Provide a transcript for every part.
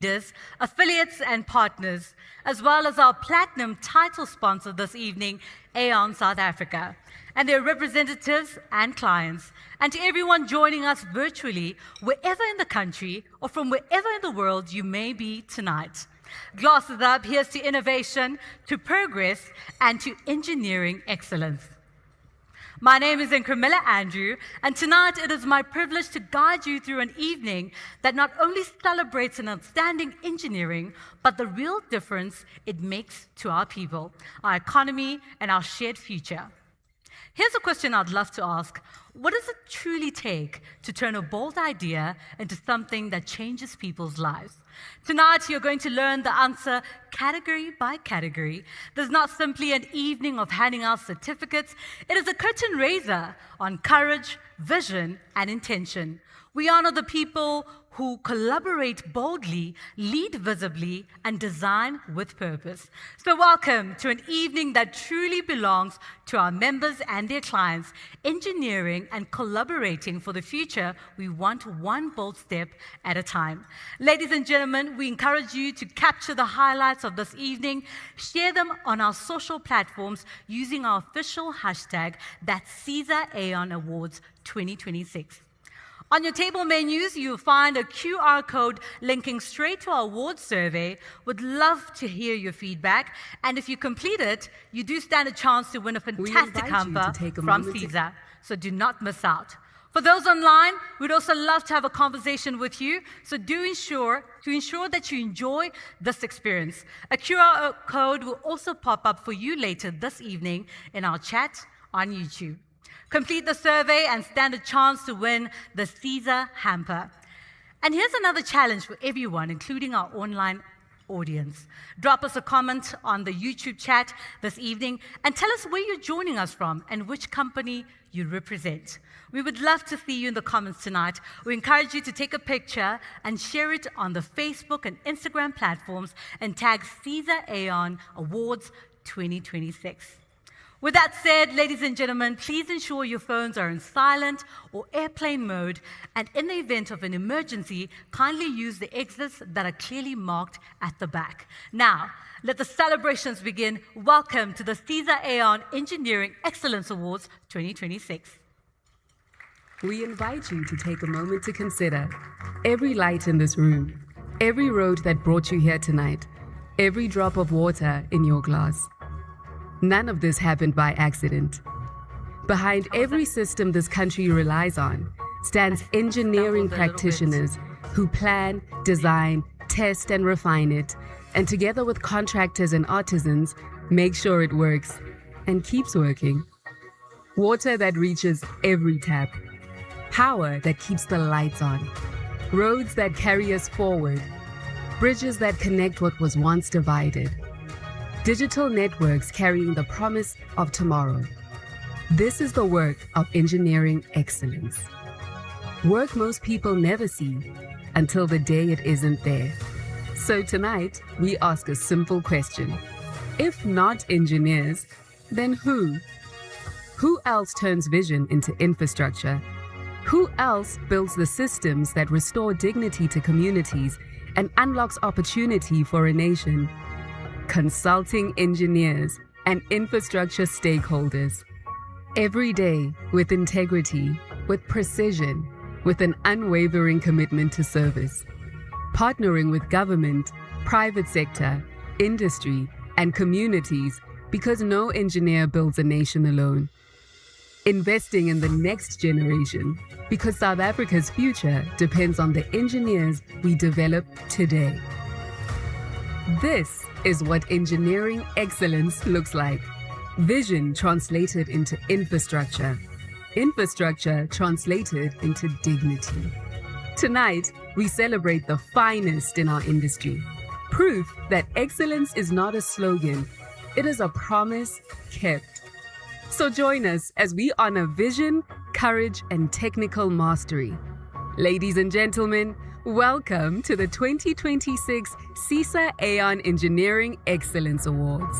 leaders, affiliates, and partners, as well as our platinum title sponsor this evening, Aon South Africa, and their representatives and clients, and to everyone joining us virtually, wherever in the country or from wherever in the world you may be tonight. Glasses up, here's to innovation, to progress, and to engineering excellence. My name is Incremilla Andrew, and tonight it is my privilege to guide you through an evening that not only celebrates an outstanding engineering, but the real difference it makes to our people, our economy, and our shared future. Here's a question I'd love to ask. What does it truly take to turn a bold idea into something that changes people's lives? Tonight, you're going to learn the answer category by category. There's not simply an evening of handing out certificates. It is a curtain raiser on courage, vision, and intention. We honor the people who collaborate boldly, lead visibly, and design with purpose. So welcome to an evening that truly belongs to our members and their clients, engineering and collaborating for the future we want one bold step at a time. Ladies and gentlemen, we encourage you to capture the highlights of this evening, share them on our social platforms using our official hashtag, that's CESA Aon Awards 2026. On your table menus, you'll find a QR code linking straight to our awards survey. Would love to hear your feedback. And if you complete it, you do stand a chance to win a fantastic hamper from CESA. So do not miss out. For those online, we'd also love to have a conversation with you. So do ensure that you enjoy this experience. A QR code will also pop up for you later this evening in our chat on YouTube. Complete the survey and stand a chance to win the CESA hamper. And here's another challenge for everyone, including our online audience. Drop us a comment on the YouTube chat this evening and tell us where you're joining us from and which company you represent. We would love to see you in the comments tonight. We encourage you to take a picture and share it on the Facebook and Instagram platforms and tag CESA Aon Awards 2026. With that said, ladies and gentlemen, please ensure your phones are in silent or airplane mode, and in the event of an emergency, kindly use the exits that are clearly marked at the back. Now, let the celebrations begin. Welcome to the CESA Aon Engineering Excellence Awards 2026. We invite you to take a moment to consider every light in this room, every road that brought you here tonight, every drop of water in your glass. None of this happened by accident. Behind every system this country relies on stands engineering practitioners who plan, design, test, and refine it, and together with contractors and artisans, make sure it works and keeps working. Water that reaches every tap, power that keeps the lights on, roads that carry us forward, bridges that connect what was once divided, digital networks carrying the promise of tomorrow. This is the work of engineering excellence. Work most people never see until the day it isn't there. So tonight, we ask a simple question. If not engineers, then who? Who else turns vision into infrastructure? Who else builds the systems that restore dignity to communities and unlocks opportunity for a nation? Consulting engineers and infrastructure stakeholders. Every day with integrity, with precision, with an unwavering commitment to service. Partnering with government, private sector, industry, and communities because no engineer builds a nation alone. Investing in the next generation because South Africa's future depends on the engineers we develop today. This is what engineering excellence looks like. Vision translated into infrastructure. Infrastructure translated into dignity. Tonight, we celebrate the finest in our industry. Proof that excellence is not a slogan, it is a promise kept. So join us as we honor vision, courage, and technical mastery. Ladies and gentlemen, welcome to the 2026 CESA Aon Engineering Excellence Awards.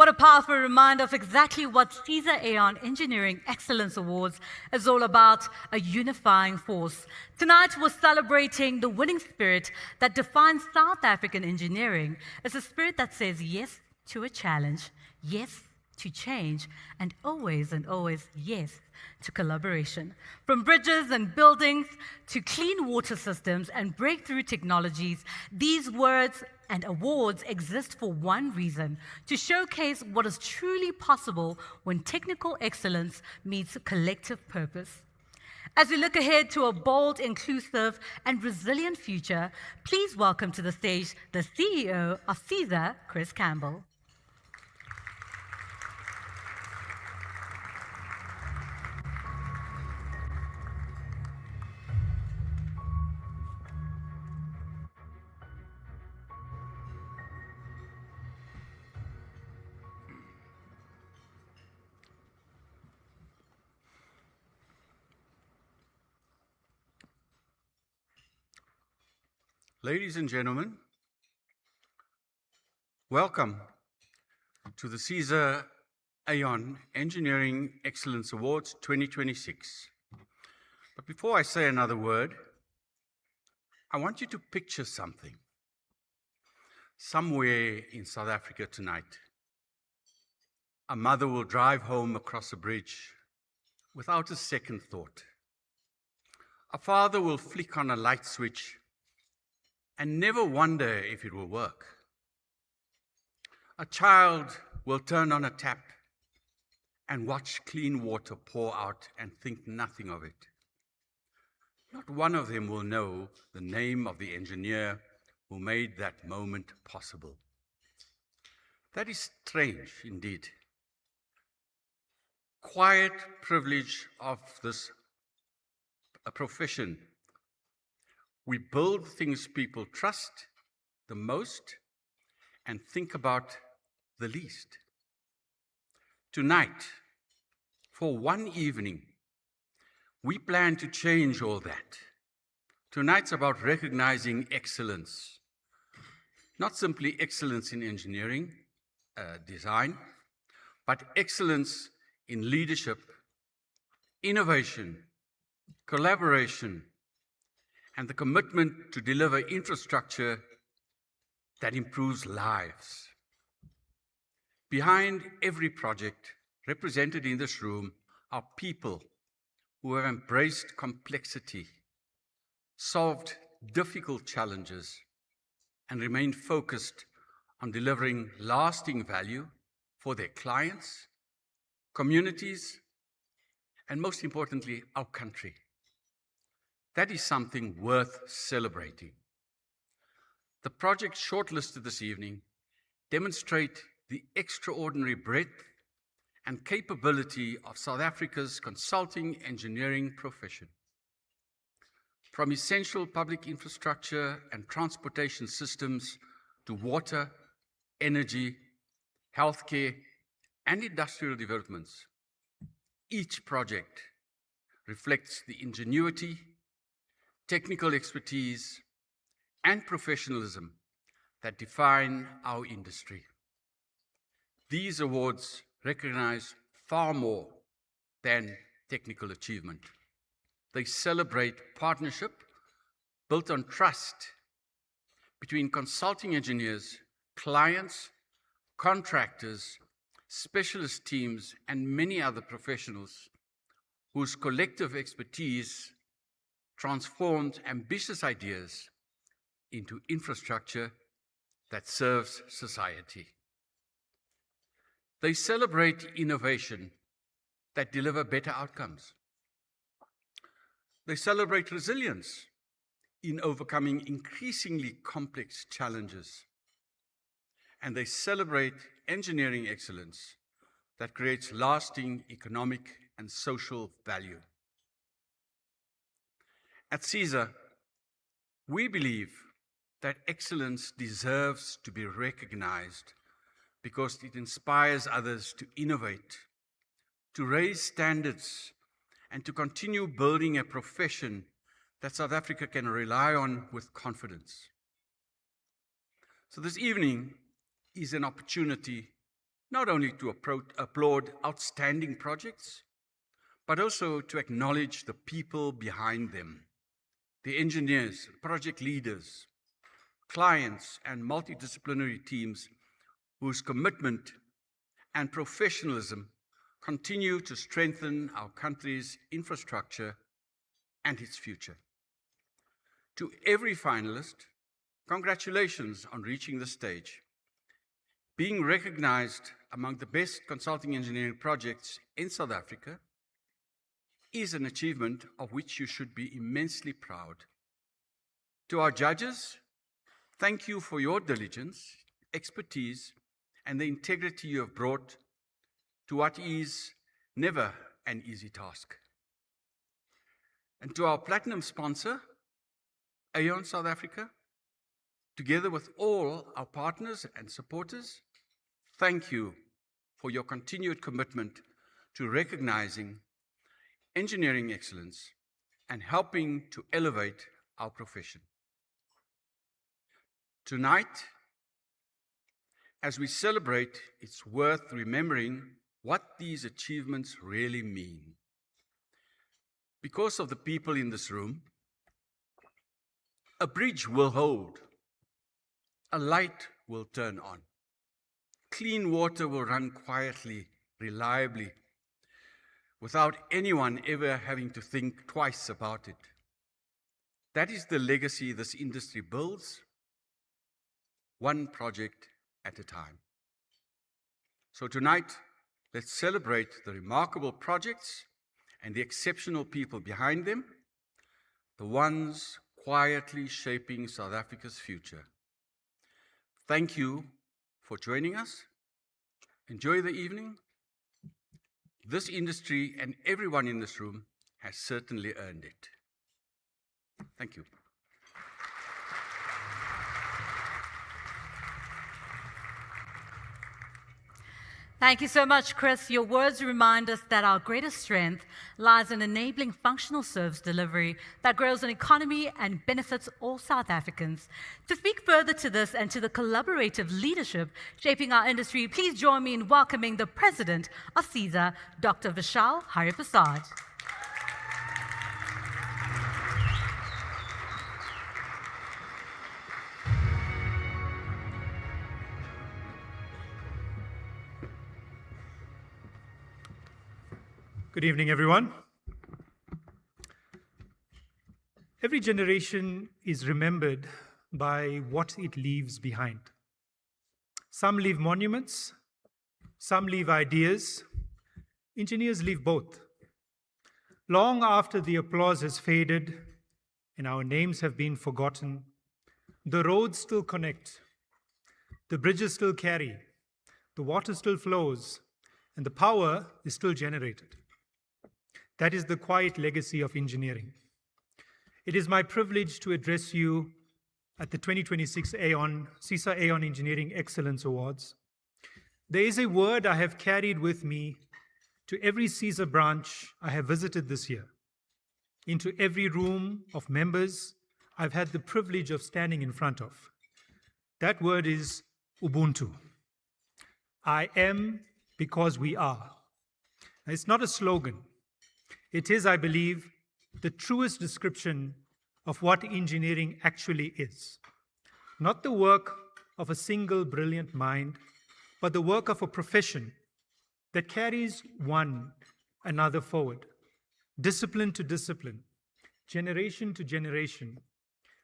What a powerful reminder of exactly what CESA Aon Engineering Excellence Awards is all about, a unifying force. Tonight, we're celebrating the winning spirit that defines South African engineering. It's a spirit that says yes to a challenge, yes to change, and always yes to collaboration. From bridges and buildings to clean water systems and breakthrough technologies, these words and awards exist for one reason: to showcase what is truly possible when technical excellence meets collective purpose. As we look ahead to a bold, inclusive, and resilient future, please welcome to the stage the CEO of CESA, Chris Campbell. Ladies and gentlemen, welcome to the CESA Aon Engineering Excellence Awards 2026. But before I say another word, I want you to picture something. Somewhere in South Africa tonight, a mother will drive home across a bridge without a second thought. A father will flick on a light switch and never wonder if it will work. A child will turn on a tap and watch clean water pour out and think nothing of it. Not one of them will know the name of the engineer who made that moment possible. That is strange indeed. Quiet privilege of this a profession. We build things people trust the most and think about the least. Tonight, for one evening, we plan to change all that. Tonight's about recognizing excellence. Not simply excellence in engineering, design, but excellence in leadership, innovation, collaboration, and the commitment to deliver infrastructure that improves lives. Behind every project represented in this room are people who have embraced complexity, solved difficult challenges, and remained focused on delivering lasting value for their clients, communities, and most importantly, our country. That is something worth celebrating. The projects shortlisted this evening demonstrate the extraordinary breadth and capability of South Africa's consulting engineering profession. From essential public infrastructure and transportation systems to water, energy, healthcare, and industrial developments, each project reflects the ingenuity, technical expertise, and professionalism that define our industry. These awards recognize far more than technical achievement. They celebrate partnership built on trust between consulting engineers, clients, contractors, specialist teams, and many other professionals whose collective expertise transformed ambitious ideas into infrastructure that serves society. They celebrate innovation that deliver better outcomes. They celebrate resilience in overcoming increasingly complex challenges. And they celebrate engineering excellence that creates lasting economic and social value. At CESA, we believe that excellence deserves to be recognized because it inspires others to innovate, to raise standards, and to continue building a profession that South Africa can rely on with confidence. So this evening is an opportunity not only to applaud outstanding projects, but also to acknowledge the people behind them, the engineers, project leaders, clients, and multidisciplinary teams whose commitment and professionalism continue to strengthen our country's infrastructure and its future. To every finalist, congratulations on reaching this stage. Being recognized among the best consulting engineering projects in South Africa is an achievement of which you should be immensely proud. To our judges, thank you for your diligence, expertise, and the integrity you have brought to what is never an easy task. And to our platinum sponsor, Aon South Africa, together with all our partners and supporters, thank you for your continued commitment to recognizing engineering excellence and helping to elevate our profession. Tonight, as we celebrate, it's worth remembering what these achievements really mean. Because of the people in this room, a bridge will hold, a light will turn on, clean water will run quietly, reliably, without anyone ever having to think twice about it. That is the legacy this industry builds, one project at a time. So tonight, let's celebrate the remarkable projects and the exceptional people behind them, the ones quietly shaping South Africa's future. Thank you for joining us. Enjoy the evening. This industry and everyone in this room has certainly earned it. Thank you. Thank you so much, Chris. Your words remind us that our greatest strength lies in enabling functional service delivery that grows an economy and benefits all South Africans. To speak further to this and to the collaborative leadership shaping our industry, please join me in welcoming the President of CESA, Dr. Vishal Hariprasad. Good evening, everyone. Every generation is remembered by what it leaves behind. Some leave monuments, some leave ideas. Engineers leave both. Long after the applause has faded and our names have been forgotten, the roads still connect, the bridges still carry, the water still flows, and the power is still generated. That is the quiet legacy of engineering. It is my privilege to address you at the 2026 CESA Aon Engineering Excellence Awards. There is a word I have carried with me to every CESA branch I have visited this year. Into every room of members I've had the privilege of standing in front of. That word is Ubuntu. I am because we are. Now, it's not a slogan. It is, I believe, the truest description of what engineering actually is. Not the work of a single brilliant mind, but the work of a profession that carries one another forward, discipline to discipline, generation to generation,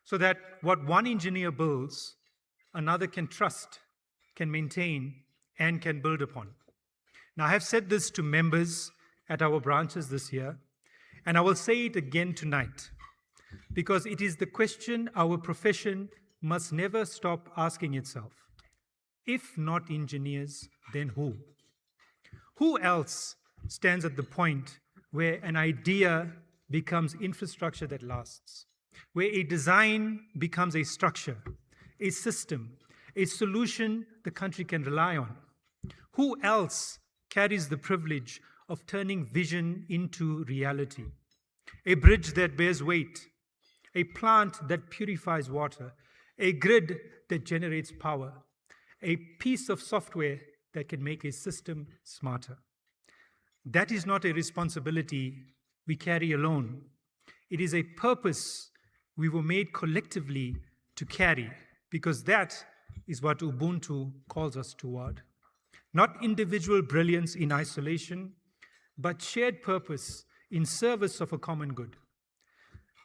so that what one engineer builds, another can trust, can maintain, and can build upon. Now, I have said this to members at our branches this year, and I will say it again tonight, because it is the question our profession must never stop asking itself. If not engineers, then who? Who else stands at the point where an idea becomes infrastructure that lasts, where a design becomes a structure, a system, a solution the country can rely on? Who else carries the privilege of turning vision into reality? A bridge that bears weight, a plant that purifies water, a grid that generates power, a piece of software that can make a system smarter. That is not a responsibility we carry alone. It is a purpose we were made collectively to carry, because that is what Ubuntu calls us toward. Not individual brilliance in isolation, but shared purpose in service of a common good.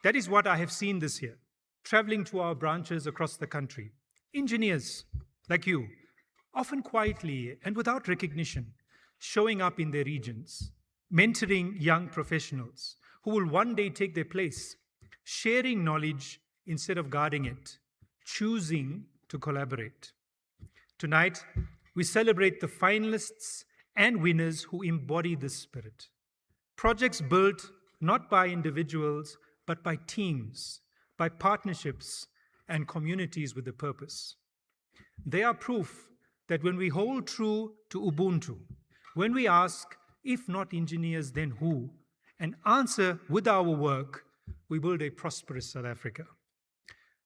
That is what I have seen this year, traveling to our branches across the country. Engineers like you, often quietly and without recognition, showing up in their regions, mentoring young professionals who will one day take their place, sharing knowledge instead of guarding it, choosing to collaborate. Tonight, we celebrate the finalists and winners who embody this spirit. Projects built not by individuals, but by teams, by partnerships, and communities with a purpose. They are proof that when we hold true to Ubuntu, when we ask, if not engineers, then who, and answer with our work, we build a prosperous South Africa.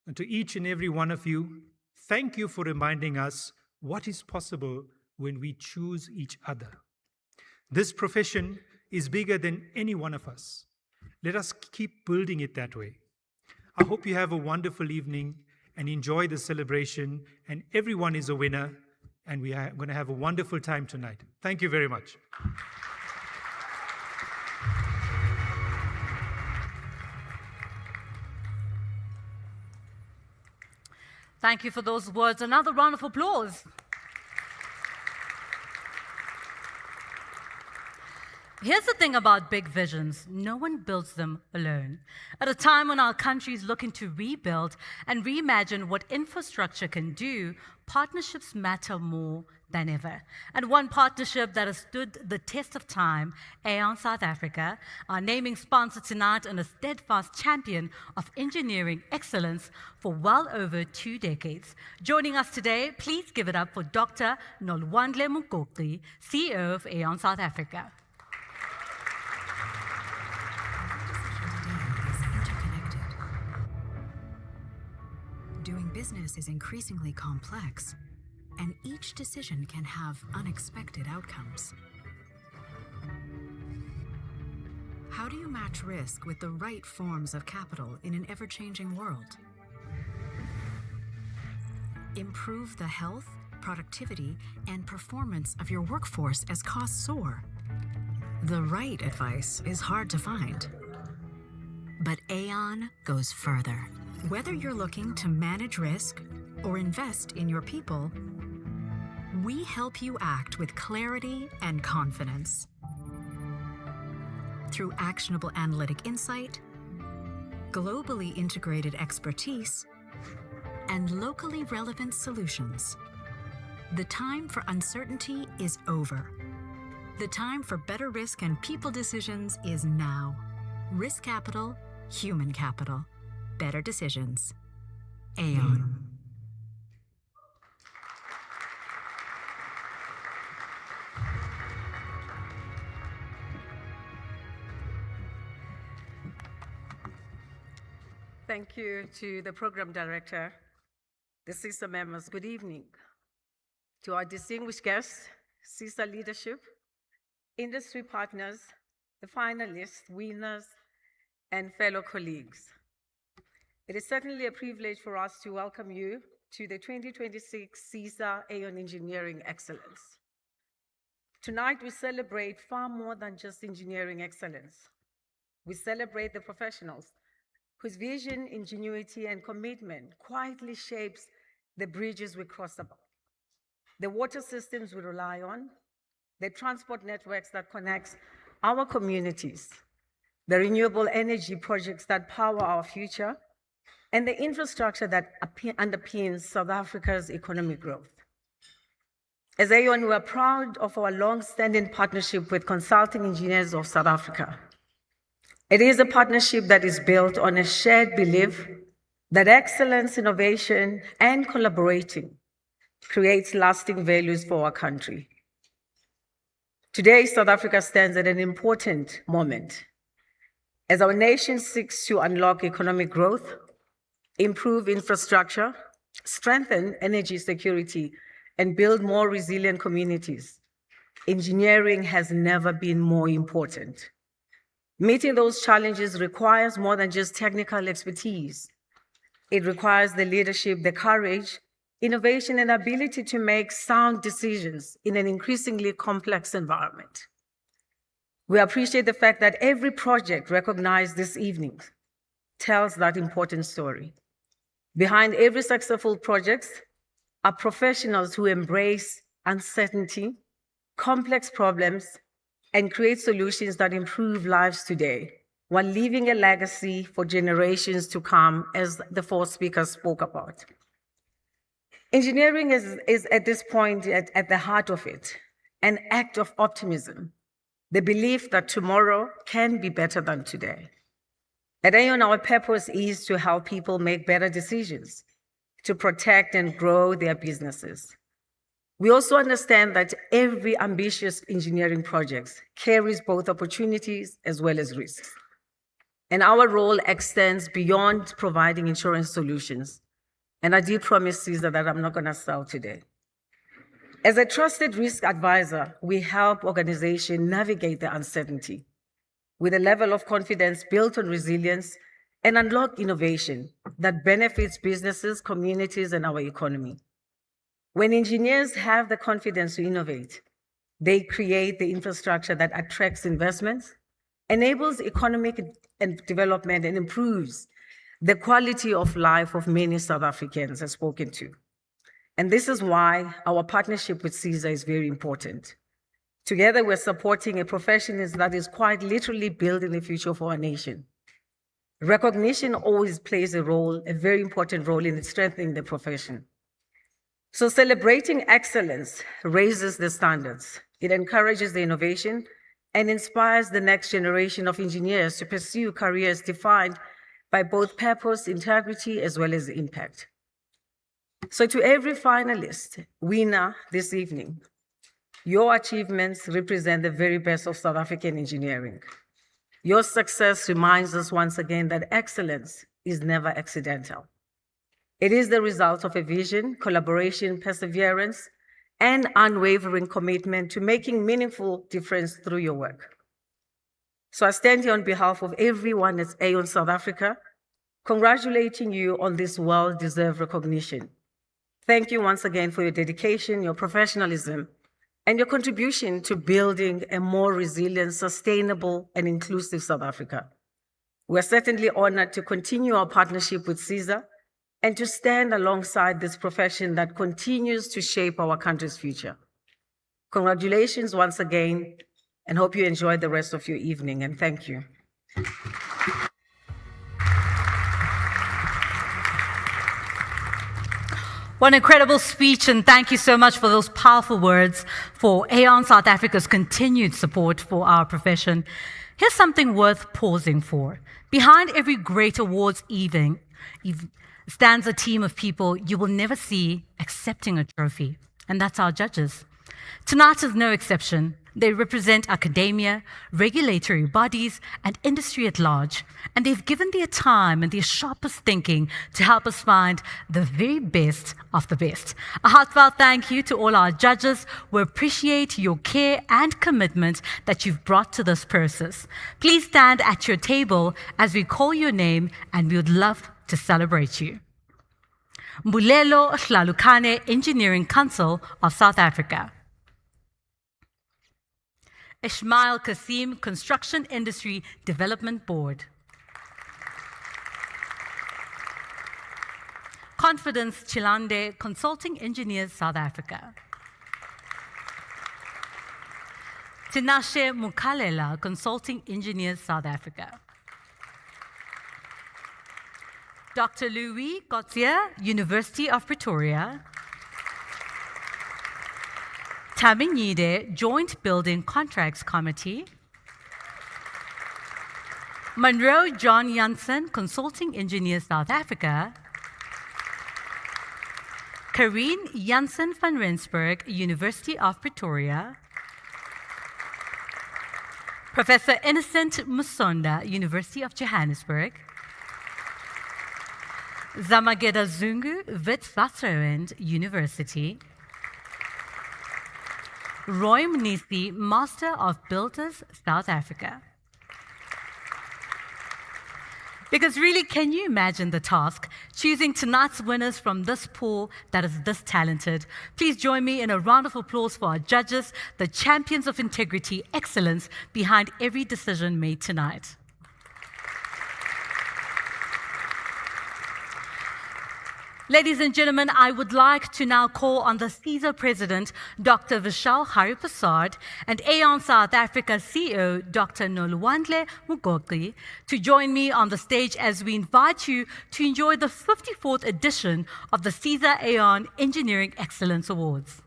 And to each and every one of you, thank you for reminding us what is possible when we choose each other. This profession is bigger than any one of us. Let us keep building it that way. I hope you have a wonderful evening and enjoy the celebration, and everyone is a winner, and we are going to have a wonderful time tonight. Thank you very much. Thank you for those words. Another round of applause. Here's the thing about big visions. No one builds them alone. At a time when our country is looking to rebuild and reimagine what infrastructure can do, partnerships matter more than ever. And one partnership that has stood the test of time, Aon South Africa, our naming sponsor tonight and a steadfast champion of engineering excellence for well over 2 decades. Joining us today, please give it up for Dr. Nolwandle Mukokli, CEO of Aon South Africa. Doing business is increasingly complex, and each decision can have unexpected outcomes. How do you match risk with the right forms of capital in an ever-changing world? Improve the health, productivity, and performance of your workforce as costs soar. The right advice is hard to find, but Aon goes further. Whether you're looking to manage risk or invest in your people, we help you act with clarity and confidence. Through actionable analytic insight, globally integrated expertise, and locally relevant solutions. The time for uncertainty is over. The time for better risk and people decisions is now. Risk capital, human capital. Better decisions. Aon. Thank you to the program director, the CESA members. Good evening. To our distinguished guests, CESA leadership, industry partners, the finalists, winners, and fellow colleagues. It is certainly a privilege for us to welcome you to the 2026 CESA Aon Engineering Excellence. Tonight, we celebrate far more than just engineering excellence. We celebrate the professionals whose vision, ingenuity, and commitment quietly shapes the bridges we cross above, the water systems we rely on, the transport networks that connect our communities, the renewable energy projects that power our future, and the infrastructure that underpins South Africa's economic growth. As Aon, we are proud of our long-standing partnership with Consulting Engineers of South Africa. It is a partnership that is built on a shared belief that excellence, innovation, and collaborating creates lasting values for our country. Today, South Africa stands at an important moment as our nation seeks to unlock economic growth, improve infrastructure, strengthen energy security, and build more resilient communities, engineering has never been more important. Meeting those challenges requires more than just technical expertise. It requires the leadership, the courage, innovation, and ability to make sound decisions in an increasingly complex environment. We appreciate the fact that every project recognized this evening tells that important story. Behind every successful project are professionals who embrace uncertainty, complex problems, and create solutions that improve lives today, while leaving a legacy for generations to come, as the four speakers spoke about. Engineering is at this point at the heart of it, an act of optimism, the belief that tomorrow can be better than today. At Aon, our purpose is to help people make better decisions, to protect and grow their businesses. We also understand that every ambitious engineering project carries both opportunities as well as risks. And our role extends beyond providing insurance solutions. And I did promise CESA that I'm not going to sell today. As a trusted risk advisor, we help organizations navigate the uncertainty with a level of confidence built on resilience and unlock innovation that benefits businesses, communities, and our economy. When engineers have the confidence to innovate, they create the infrastructure that attracts investments, enables economic and development, and improves the quality of life of many South Africans as spoken to. And this is why our partnership with CESA is very important. Together, we're supporting a profession that is quite literally building the future for our nation. Recognition always plays a role, a very important role in strengthening the profession. So celebrating excellence raises the standards. It encourages the innovation and inspires the next generation of engineers to pursue careers defined by both purpose, integrity, as well as impact. So to every finalist, winner this evening, your achievements represent the very best of South African engineering. Your success reminds us once again that excellence is never accidental. It is the result of a vision, collaboration, perseverance, and unwavering commitment to making meaningful difference through your work. So I stand here on behalf of everyone at Aon South Africa, congratulating you on this well-deserved recognition. Thank you once again for your dedication, your professionalism, and your contribution to building a more resilient, sustainable, and inclusive South Africa. We're certainly honored to continue our partnership with CESA and to stand alongside this profession that continues to shape our country's future. Congratulations once again, and hope you enjoy the rest of your evening, and thank you. What an incredible speech, and thank you so much for those powerful words for Aon South Africa's continued support for our profession. Here's something worth pausing for. Behind every great awards evening stands a team of people you will never see accepting a trophy, and that's our judges. Tonight is no exception. They represent academia, regulatory bodies, and industry at large, and they've given their time and their sharpest thinking to help us find the very best of the best. A heartfelt thank you to all our judges. We appreciate your care and commitment that you've brought to this process. Please stand at your table as we call your name, and we would love to celebrate you. Mbulelo Hlalukane, Engineering Council of South Africa. Ismail Kasim, Construction Industry Development Board. Confidence Chilande, Consulting Engineers, South Africa. Tinashe Mukalela, Consulting Engineers, South Africa. Dr. Louis Gauthier, University of Pretoria. Taminyide, Joint Building Contracts Committee. Monroe John Janssen, Consulting Engineers, South Africa. Karine Janssen van Rensburg, University of Pretoria. Professor Innocent Musonda, University of Johannesburg. Zamageda Zungu, Witwatersrand University. Roy Mnisi, Master of Builders, South Africa. Because really, can you imagine the task, choosing tonight's winners from this pool that is this talented? Please join me in a round of applause for our judges, the champions of integrity, excellence behind every decision made tonight. Ladies and gentlemen, I would like to now call on the CESA President, Dr. Vishal Hariprasad, and Aon South Africa CEO, Dr. Nolwandle Mugoqi, to join me on the stage as we invite you to enjoy the 54th edition of the CESA Aon Engineering Excellence Awards.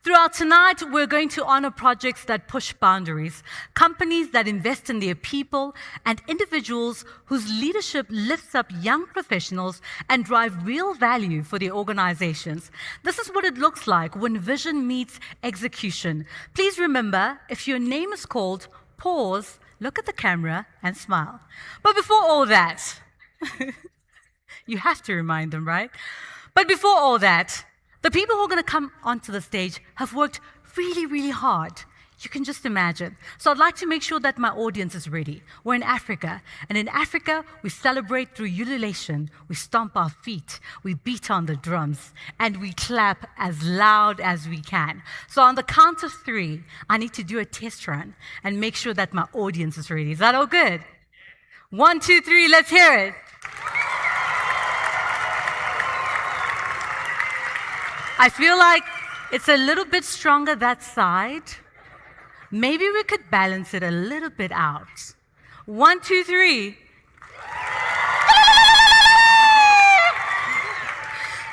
Throughout tonight, we're going to honor projects that push boundaries, companies that invest in their people, and individuals whose leadership lifts up young professionals and drive real value for their organizations. This is what it looks like when vision meets execution. Please remember, if your name is called, pause, look at the camera, and smile. But before all that, you have to remind them, right? But before all that, the people who are going to come onto the stage have worked really, really hard. You can just imagine. So I'd like to make sure that my audience is ready. We're in Africa, and in Africa, we celebrate through ululation. We stomp our feet, we beat on the drums, and we clap as loud as we can. So on the count of 3, I need to do a test run and make sure that my audience is ready. Is that all good? 1, 2, 3, let's hear it. I feel like it's a little bit stronger that side. Maybe we could balance it a little bit out. 1, 2, 3.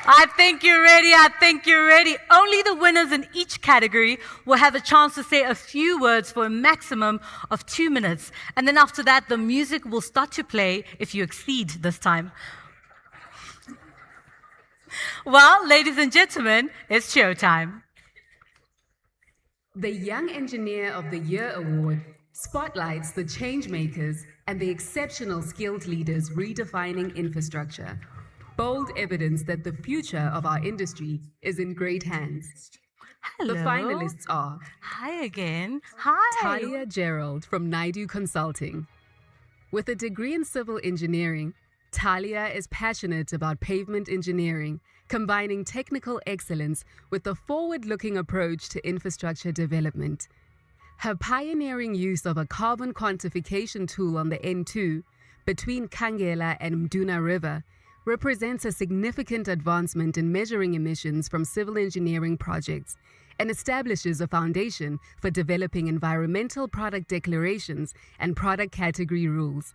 I think you're ready. I think you're ready. Only the winners in each category will have a chance to say a few words for a maximum of 2 minutes. And then after that, the music will start to play if you exceed this time. Well, ladies and gentlemen, it's showtime. The Young Engineer of the Year Award spotlights the change makers and the exceptional skilled leaders redefining infrastructure. Bold evidence that the future of our industry is in great hands. Hello. The finalists are Hi again. Hi. Talia Gerald from Naidu Consulting. With a degree in civil engineering, Talia is passionate about pavement engineering, combining technical excellence with a forward-looking approach to infrastructure development. Her pioneering use of a carbon quantification tool on the N2 between Kangela and Mduna River represents a significant advancement in measuring emissions from civil engineering projects and establishes a foundation for developing environmental product declarations and product category rules.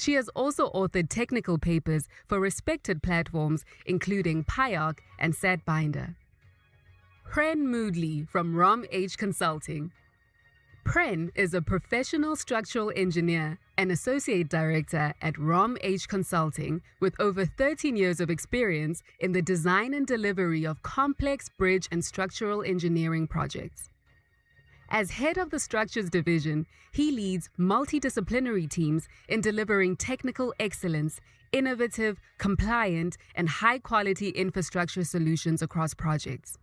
She has also authored technical papers for respected platforms including PIARC and SatBinder. Pren Moodley from Rom H Consulting. Pren is a professional structural engineer and associate director at Rom H Consulting with over 13 years of experience in the design and delivery of complex bridge and structural engineering projects. As head of the Structures Division, he leads multidisciplinary teams in delivering technical excellence, innovative, compliant, and high-quality infrastructure solutions across projects.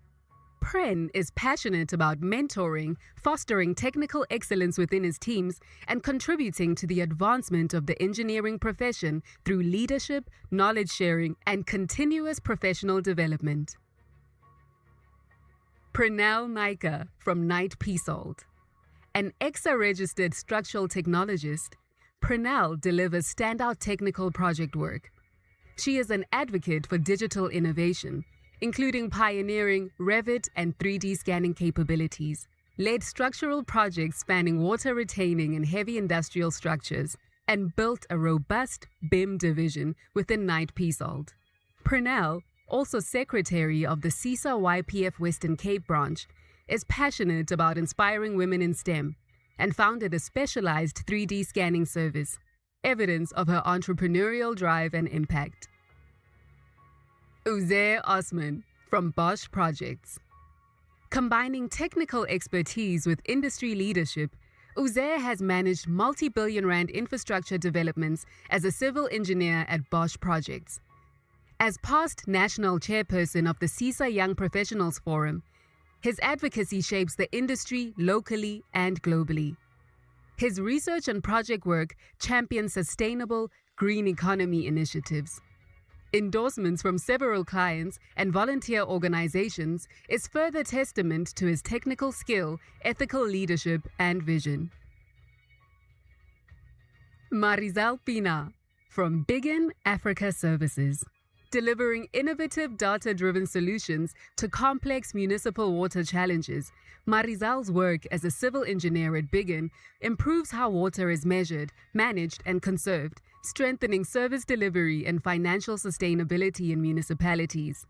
Pren is passionate about mentoring, fostering technical excellence within his teams, and contributing to the advancement of the engineering profession through leadership, knowledge sharing, and continuous professional development. Pranal Naika from Knight Peasold. An EXA-registered structural technologist, Pranal delivers standout technical project work. She is an advocate for digital innovation, including pioneering Revit and 3D scanning capabilities, led structural projects spanning water retaining and heavy industrial structures, and built a robust BIM division within Knight Peasold. Pranal, also secretary of the CESA YPF Western Cape branch, is passionate about inspiring women in STEM and founded a specialized 3D scanning service, evidence of her entrepreneurial drive and impact. Uzair Osman from Bosch Projects. Combining technical expertise with industry leadership, Uzair has managed multi-billion rand infrastructure developments as a civil engineer at Bosch Projects. As past national chairperson of the CESA Young Professionals Forum, his advocacy shapes the industry locally and globally. His research and project work champions sustainable green economy initiatives. Endorsements from several clients and volunteer organizations is further testament to his technical skill, ethical leadership, and vision. Marizal Pina from Biggin Africa Services, delivering innovative data-driven solutions to complex municipal water challenges. Marizal's work as a civil engineer at Biggin improves how water is measured, managed, and conserved, strengthening service delivery and financial sustainability in municipalities.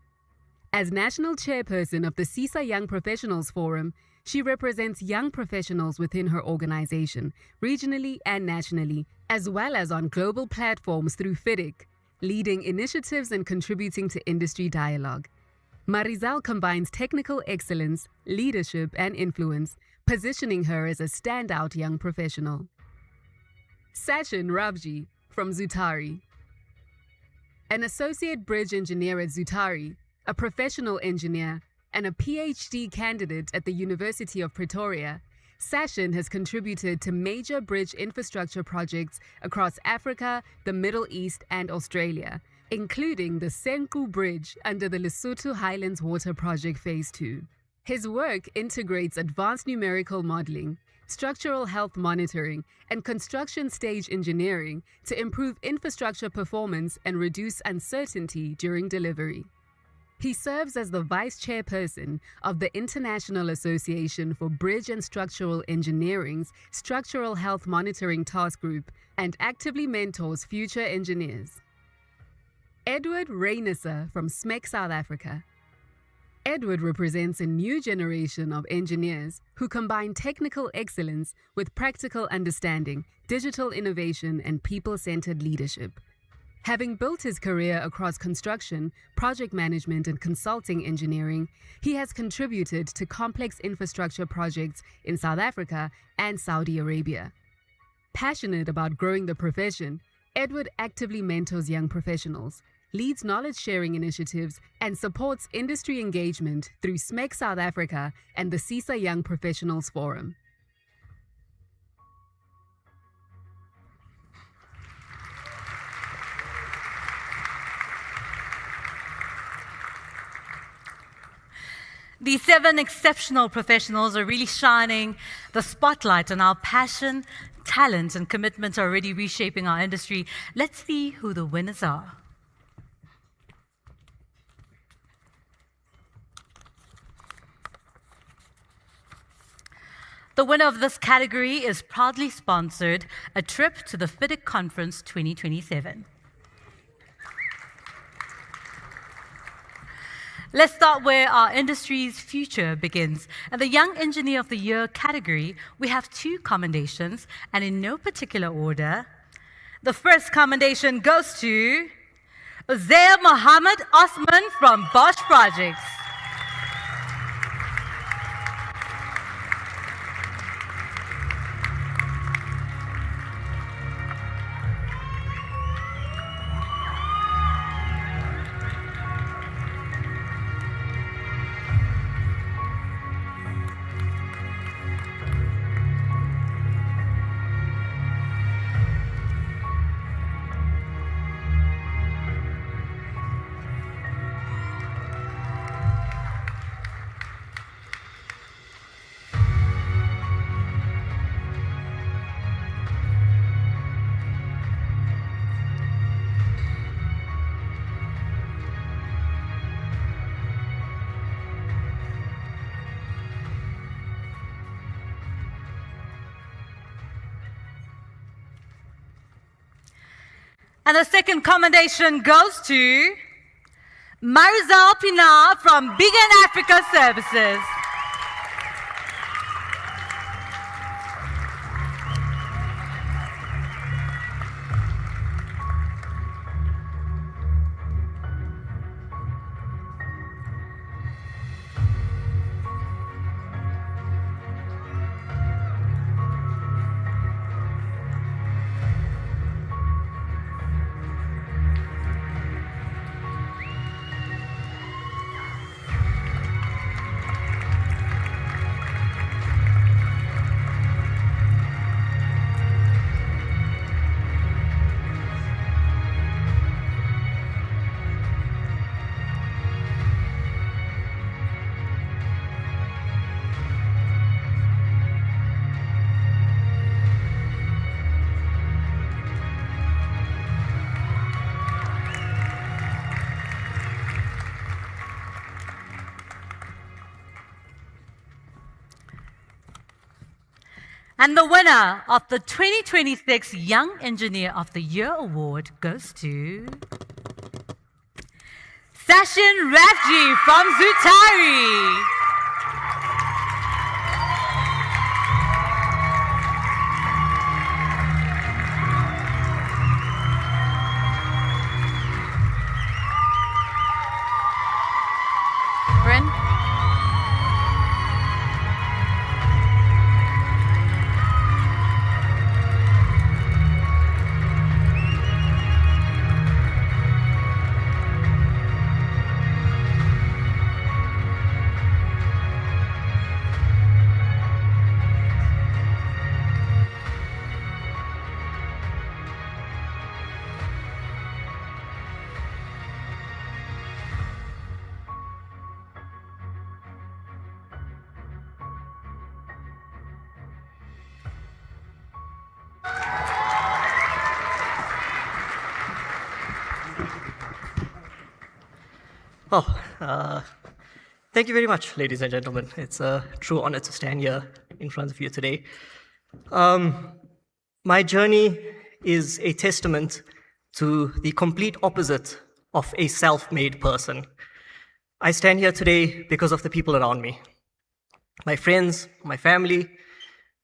As national chairperson of the CESA Young Professionals Forum, she represents young professionals within her organization, regionally and nationally, as well as on global platforms through FIDIC, leading initiatives and contributing to industry dialogue. Marizal combines technical excellence, leadership, and influence, positioning her as a standout young professional. Sachin Rabji from Zutari. An associate bridge engineer at Zutari, a professional engineer, and a PhD candidate at the University of Pretoria, Sachin has contributed to major bridge infrastructure projects across Africa, the Middle East, and Australia, including the Senqu Bridge under the Lesotho Highlands Water Project Phase 2. His work integrates advanced numerical modeling, structural health monitoring, and construction stage engineering to improve infrastructure performance and reduce uncertainty during delivery. He serves as the vice chairperson of the International Association for Bridge and Structural Engineering's Structural Health Monitoring Task Group and actively mentors future engineers. Edward Reynesser from SMEC South Africa. Edward represents a new generation of engineers who combine technical excellence with practical understanding, digital innovation, and people-centered leadership. Having built his career across construction, project management, and consulting engineering, he has contributed to complex infrastructure projects in South Africa and Saudi Arabia. Passionate about growing the profession, Edward actively mentors young professionals, leads knowledge-sharing initiatives, and supports industry engagement through SMEC South Africa and the CESA Young Professionals Forum. These 7 exceptional professionals are really shining the spotlight on our passion, talent, and commitment are already reshaping our industry. Let's see who the winners are. The winner of this category is proudly sponsored a trip to the FIDIC Conference 2027. Let's start where our industry's future begins. In the Young Engineer of the Year category, we have 2 commendations, and in no particular order. The first commendation goes to Uzair Mohammed Osman from Bosch Projects. And the second commendation goes to Marizal Pina from Biggin Africa Services. And the winner of the 2026 Young Engineer of the Year Award goes to Sachin Rafji from Zutari. Bryn? Thank you very much, ladies and gentlemen. It's a true honor to stand here in front of you today. My journey is a testament to the complete opposite of a self-made person. I stand here today because of the people around me. My friends, my family,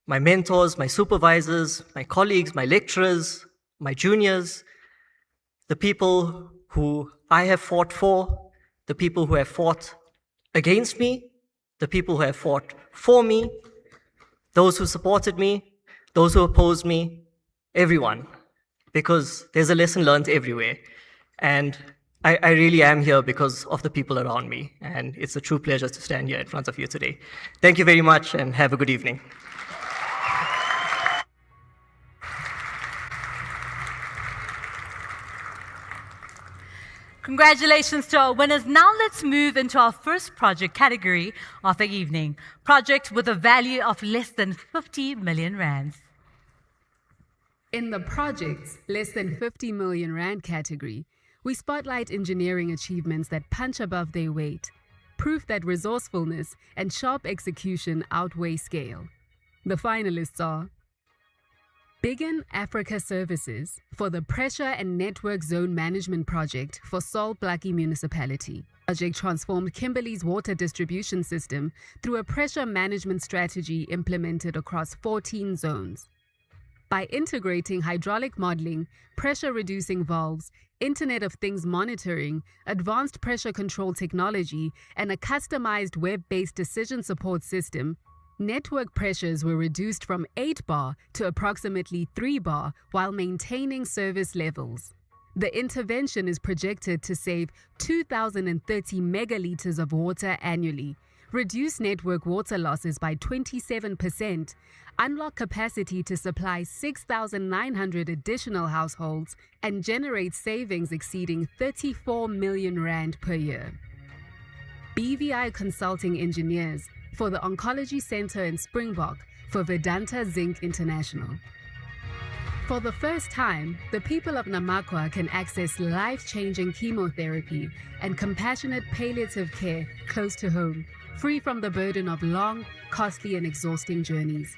my mentors, my supervisors, my colleagues, my lecturers, my juniors, the people who I have fought for, the people who have fought against me, the people who have fought for me, those who supported me, those who opposed me, everyone, because there's a lesson learned everywhere. And I really am here because of the people around me, and it's a true pleasure to stand here in front of you today. Thank you very much, and have a good evening. Congratulations to our winners. Now let's move into our first project category of the evening. Project with a value of less than 50 million rands. In the project's less than 50 million rand category, we spotlight engineering achievements that punch above their weight, proof that resourcefulness and sharp execution outweigh scale. The finalists are Biggin Africa Services for the Pressure and Network Zone Management Project for Salt Blackie Municipality. Project transformed Kimberley's water distribution system through a pressure management strategy implemented across 14 zones. By integrating hydraulic modeling, pressure-reducing valves, Internet of Things monitoring, advanced pressure control technology, and a customized web-based decision support system, network pressures were reduced from 8 bar to approximately 3 bar while maintaining service levels. The intervention is projected to save 2,030 megaliters of water annually, reduce network water losses by 27%, unlock capacity to supply 6,900 additional households, and generate savings exceeding 34 million rand per year. BVI Consulting Engineers for the Oncology Center in Springbok for Vedanta Zinc International. For the first time, the people of Namakwa can access life-changing chemotherapy and compassionate palliative care close to home, free from the burden of long, costly and exhausting journeys.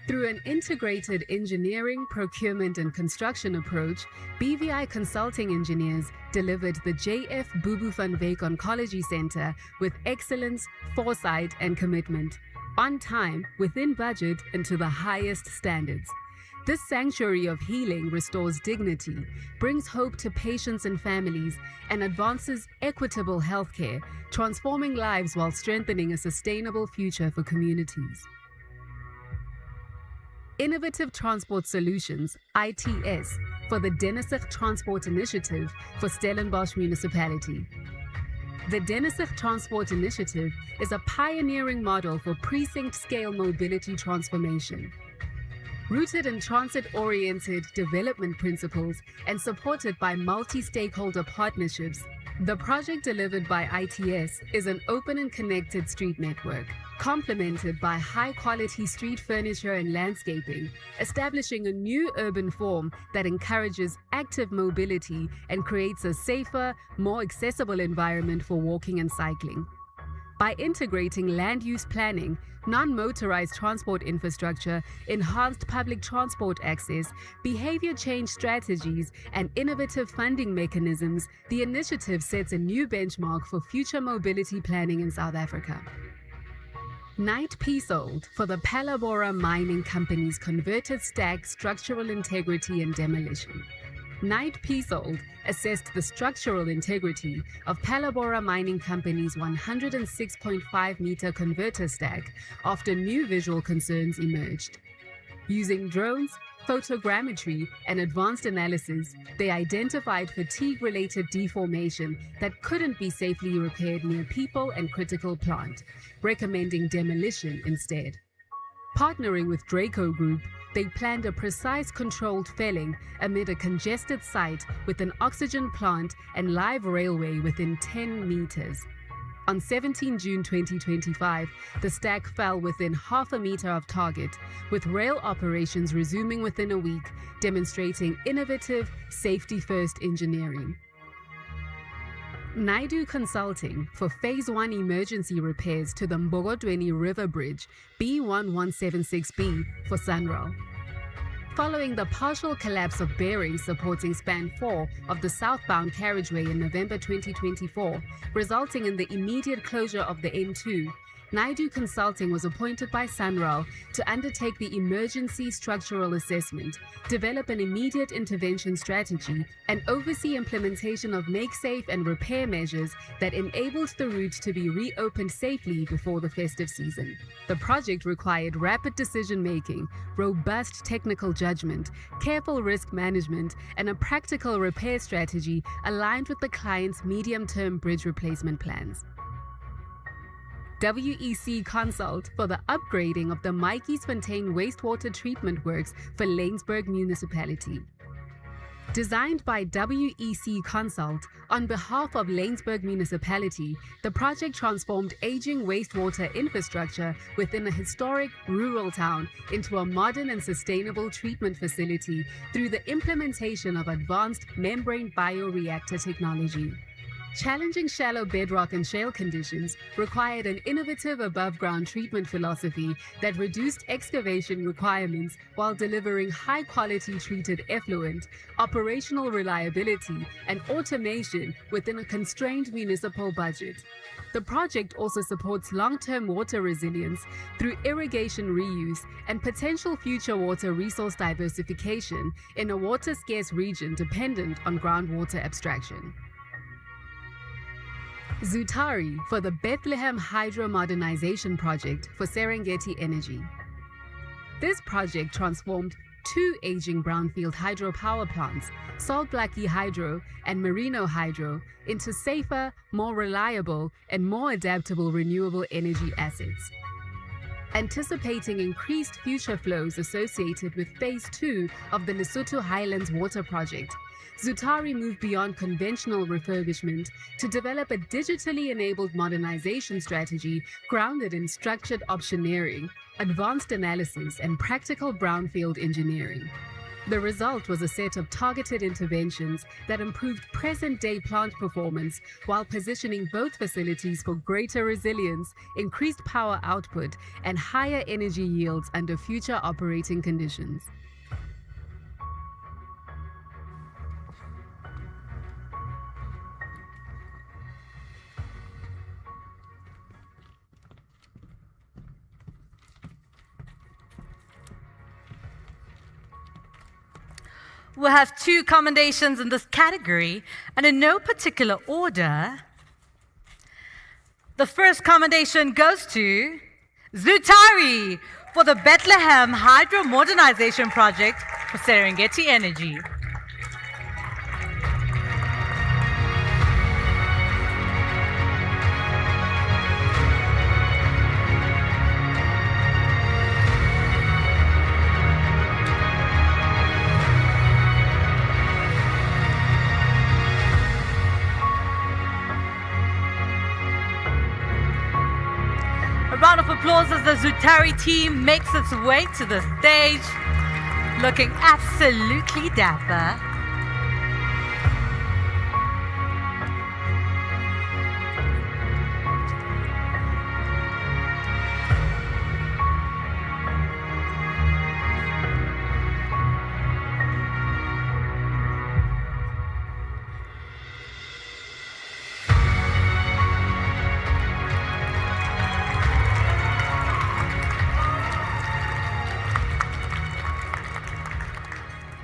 Through an integrated engineering, procurement and construction approach, BVI Consulting Engineers delivered the JF Bubu van Wyk Oncology Center with excellence, foresight and commitment, on time, within budget and to the highest standards. This sanctuary of healing restores dignity, brings hope to patients and families, and advances equitable healthcare, transforming lives while strengthening a sustainable future for communities. Innovative Transport Solutions, ITS, for the Dennisig Transport Initiative for Stellenbosch Municipality. The Dennisig Transport Initiative is a pioneering model for precinct-scale mobility transformation. Rooted in transit-oriented development principles and supported by multi-stakeholder partnerships, the project delivered by ITS is an open and connected street network, complemented by high-quality street furniture and landscaping, establishing a new urban form that encourages active mobility and creates a safer, more accessible environment for walking and cycling. by integrating land use planning, non-motorized transport infrastructure, enhanced public transport access, behavior change strategies, and innovative funding mechanisms. The initiative sets a new benchmark for future mobility planning in South Africa. Knight Peasold for the Palabora Mining Company's converted stack structural integrity and demolition. Knight Peasold assessed the structural integrity of Palabora Mining Company's 106.5-meter converter stack after new visual concerns emerged. Using drones, photogrammetry, and advanced analysis, they identified fatigue-related deformation that couldn't be safely repaired near people and critical plant, recommending demolition instead. Partnering with Draco Group, they planned a precise controlled felling amid a congested site with an oxygen plant and live railway within 10 meters. On 17 June 2025, the stack fell within half a meter of target, with rail operations resuming within a week, demonstrating innovative, safety-first engineering. Naidu Consulting for Phase 1 emergency repairs to the Mbogodweni River Bridge B1176B for Sunrail. Following the partial collapse of bearings supporting span 4 of the southbound carriageway in November 2024, resulting in the immediate closure of the N2, Naidu Consulting was appointed by Sunrail to undertake the emergency structural assessment, develop an immediate intervention strategy, and oversee implementation of make-safe and repair measures that enabled the route to be reopened safely before the festive season. The project required rapid decision-making, robust technical judgment, careful risk management, and a practical repair strategy aligned with the client's medium-term bridge replacement plans. WEC Consult for the upgrading of the Maatjiesfontein wastewater treatment works for Laingsburg Municipality. Designed by WEC Consult on behalf of Laingsburg Municipality, the project transformed aging wastewater infrastructure within a historic rural town into a modern and sustainable treatment facility through the implementation of advanced membrane bioreactor technology. Challenging shallow bedrock and shale conditions required an innovative above-ground treatment philosophy that reduced excavation requirements while delivering high-quality treated effluent, operational reliability, and automation within a constrained municipal budget. The project also supports long-term water resilience through irrigation reuse and potential future water resource diversification in a water-scarce region dependent on groundwater abstraction. Zutari for the Bethlehem Hydro Modernization Project for Serengeti Energy. This project transformed 2 aging brownfield hydropower plants, Salt Blackie Hydro and Merino Hydro, into safer, more reliable, and more adaptable renewable energy assets. Anticipating increased future flows associated with Phase 2 of the Lesotho Highlands Water Project, Zutari moved beyond conventional refurbishment to develop a digitally enabled modernization strategy grounded in structured optioneering, advanced analysis, and practical brownfield engineering. The result was a set of targeted interventions that improved present-day plant performance while positioning both facilities for greater resilience, increased power output, and higher energy yields under future operating conditions. We'll have 2 commendations in this category, and in no particular order. The first commendation goes to Zutari for the Bethlehem Hydro Modernization Project for Serengeti Energy. A round of applause as the Zutari team makes its way to the stage, looking absolutely dapper.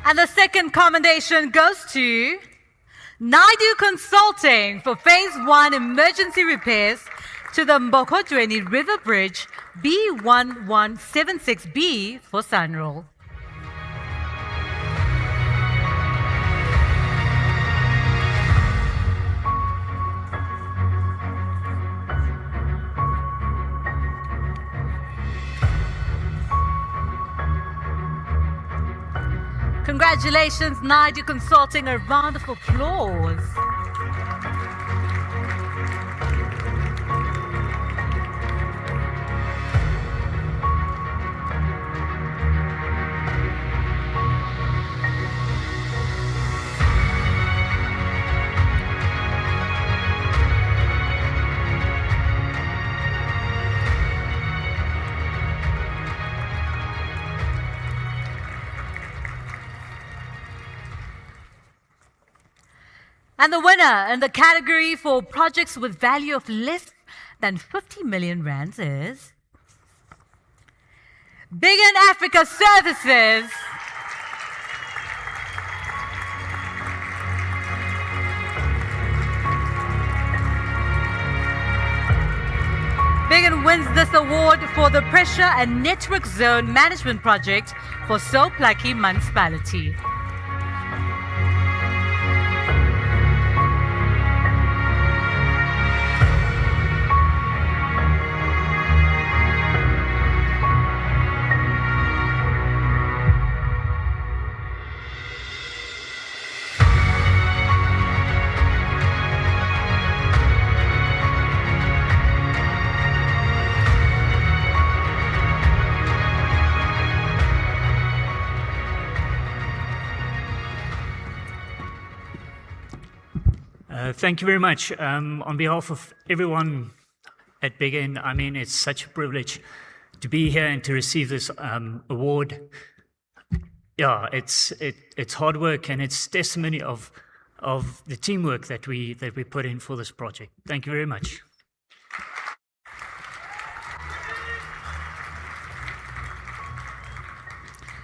And the second commendation goes to Naidu Consulting for Phase 1 emergency repairs to the Mbokotweni River Bridge B1176B for Sunroll. Congratulations, Naidu Consulting. A round of applause. And the winner in the category for projects with value of less than 50 million rands is Big in Africa Services. Biggin wins this award for the Pressure and Network Zone Management Project for Soplaki Municipality. Thank you very much. On behalf of everyone at Biggin, I mean, it's such a privilege to be here and to receive this award. Yeah, it's hard work and it's testimony of the teamwork that we put in for this project. Thank you very much.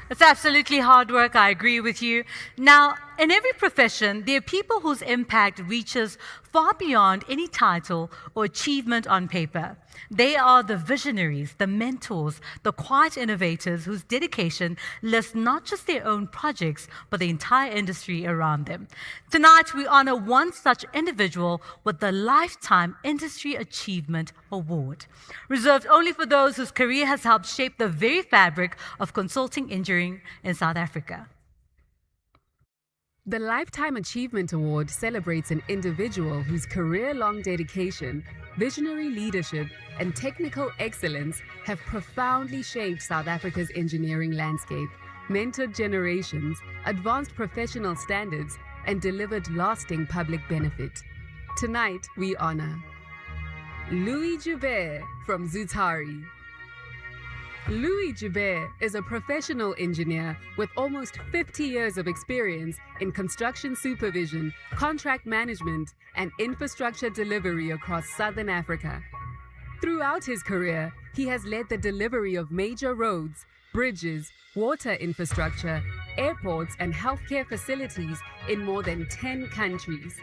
It's absolutely hard work, I agree with you. Now, in every profession, there are people whose impact reaches far beyond any title or achievement on paper. They are the visionaries, the mentors, the quiet innovators whose dedication lifts not just their own projects, but the entire industry around them. Tonight, we honor one such individual with the Lifetime Industry Achievement Award, reserved only for those whose career has helped shape the very fabric of consulting engineering in South Africa. The Lifetime Achievement Award celebrates an individual whose career-long dedication, visionary leadership, and technical excellence have profoundly shaped South Africa's engineering landscape, mentored generations, advanced professional standards, and delivered lasting public benefit. Tonight, we honor Louis Joubert from Zutari. Louis Joubert is a professional engineer with almost 50 years of experience in construction supervision, contract management, and infrastructure delivery across Southern Africa. Throughout his career, he has led the delivery of major roads, bridges, water infrastructure, airports, and healthcare facilities in more than 10 countries.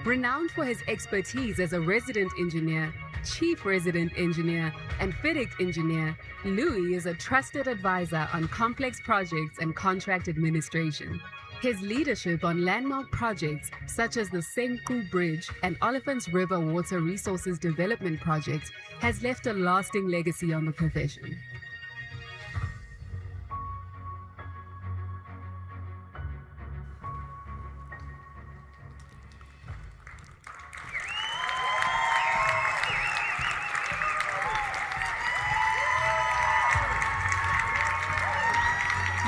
Renowned for his expertise as a resident engineer, chief resident engineer, and FIDIC engineer, Louis is a trusted advisor on complex projects and contract administration. His leadership on landmark projects such as the Senku Bridge and Oliphants River Water Resources Development Project has left a lasting legacy on the profession.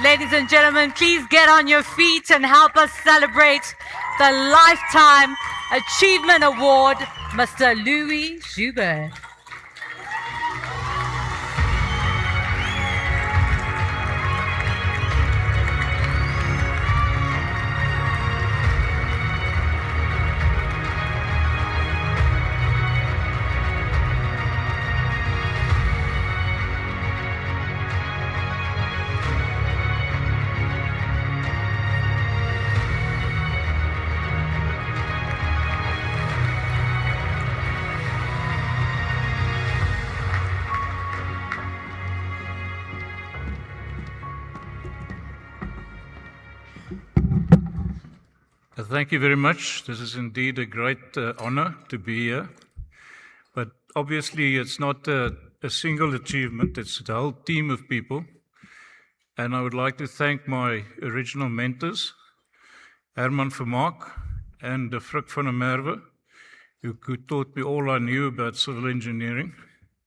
Ladies and gentlemen, please get on your feet and help us celebrate the Lifetime Achievement Award, Mr. Louis Joubert. Thank you very much. This is indeed a great honor to be here. But obviously, it's not a single achievement, it's a whole team of people. And I would like to thank my original mentors, Herman Vermaak and Frik van der Merwe, who taught me all I knew about civil engineering.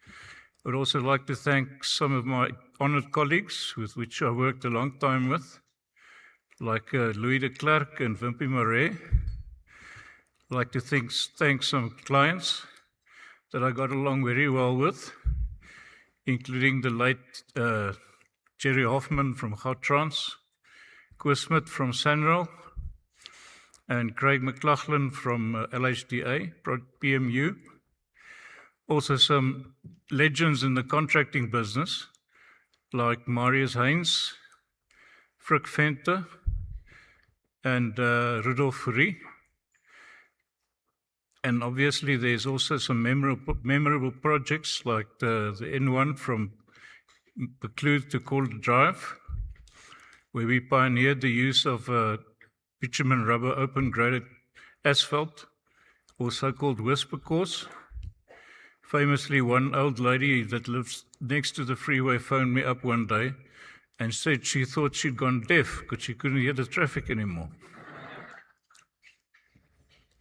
I would also like to thank some of my honored colleagues with which I worked a long time with, like Louis de Klerk and Wimpy Marais. I'd like to thank some clients that I got along very well with, including the late Jerry Hoffman from Gautrans, Koos Smit from Sanral, and Craig McLaughlin from LHDA, PMU. Also some legends in the contracting business, like Marius Heinz, Frik Venter, and Rudolf Fourie. And obviously there's also some memorable projects like the N1 from Bekloed to Calder Drive, where we pioneered the use of bitumen rubber open graded asphalt, or so-called whisper course. Famously, one old lady that lives next to the freeway phoned me up one day and said she thought she'd gone deaf because she couldn't hear the traffic anymore.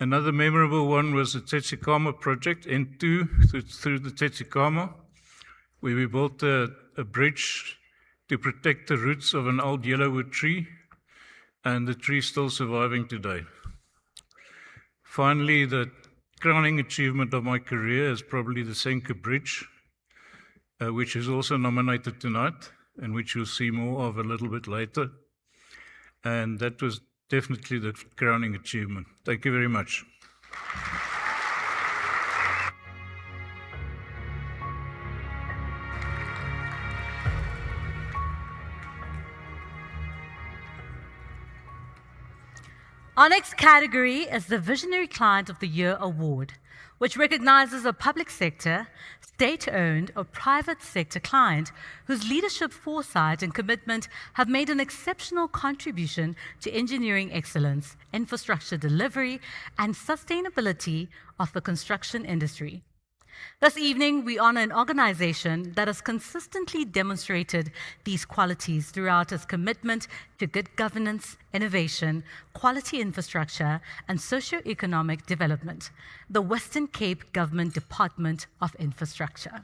Another memorable one was the Tetsikama project, N2 through the Tetsikama, where we built a bridge to protect the roots of an old yellowwood tree, and the tree is still surviving today. Finally, the crowning achievement of my career is probably the Senke Bridge, which is also nominated tonight, and which you'll see more of a little bit later. And that was definitely the crowning achievement. Thank you very much. Our next category is the Visionary Client of the Year Award, which recognizes a public sector, state-owned, or private sector client whose leadership, foresight, and commitment have made an exceptional contribution to engineering excellence, infrastructure delivery, and sustainability of the construction industry. This evening, we honor an organization that has consistently demonstrated these qualities throughout its commitment to good governance, innovation, quality infrastructure, and socio-economic development, the Western Cape Government Department of Infrastructure.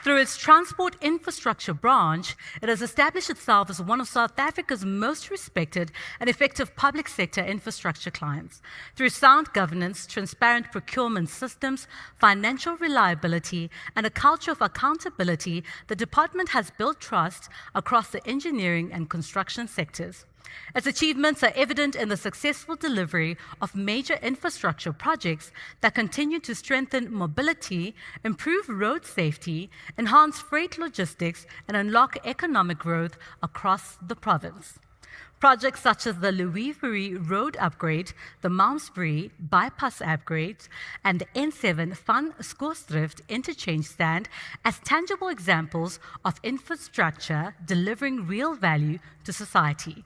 Through its transport infrastructure branch, it has established itself as one of South Africa's most respected and effective public sector infrastructure clients. Through sound governance, transparent procurement systems, financial reliability, and a culture of accountability, the department has built trust across the engineering and construction sectors. Its achievements are evident in the successful delivery of major infrastructure projects that continue to strengthen mobility, improve road safety, enhance freight logistics, and unlock economic growth across the province. Projects such as the Louis Fourie Road Upgrade, the Malmesbury Bypass Upgrade, and the N7 Van Skoorstdrift Interchange stand as tangible examples of infrastructure delivering real value to society.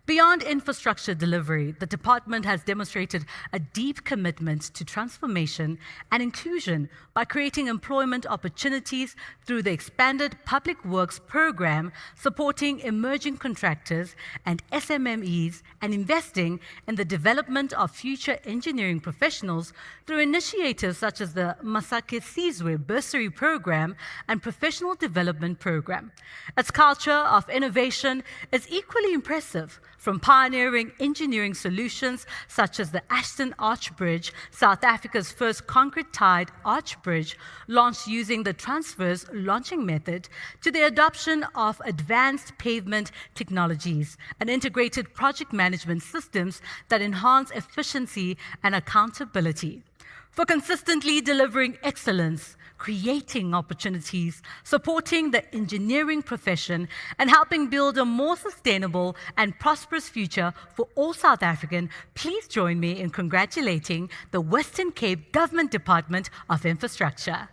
Beyond infrastructure delivery, the department has demonstrated a deep commitment to transformation and inclusion by creating employment opportunities through the expanded Public Works program, supporting emerging contractors and SMMEs, and investing in the development of future engineering professionals through initiatives such as the Masake Sizwe Bursary Program and Professional Development Program. Its culture of innovation is equally impressive, from pioneering engineering solutions such as the Ashton Arch Bridge, South Africa's first concrete-tied arch bridge, launched using the transverse launching method, to the adoption of advanced pavement technologies and integrated project management systems that enhance efficiency and accountability. For consistently delivering excellence, creating opportunities, supporting the engineering profession, and helping build a more sustainable and prosperous future for all South African, please join me in congratulating the Western Cape Government Department of Infrastructure.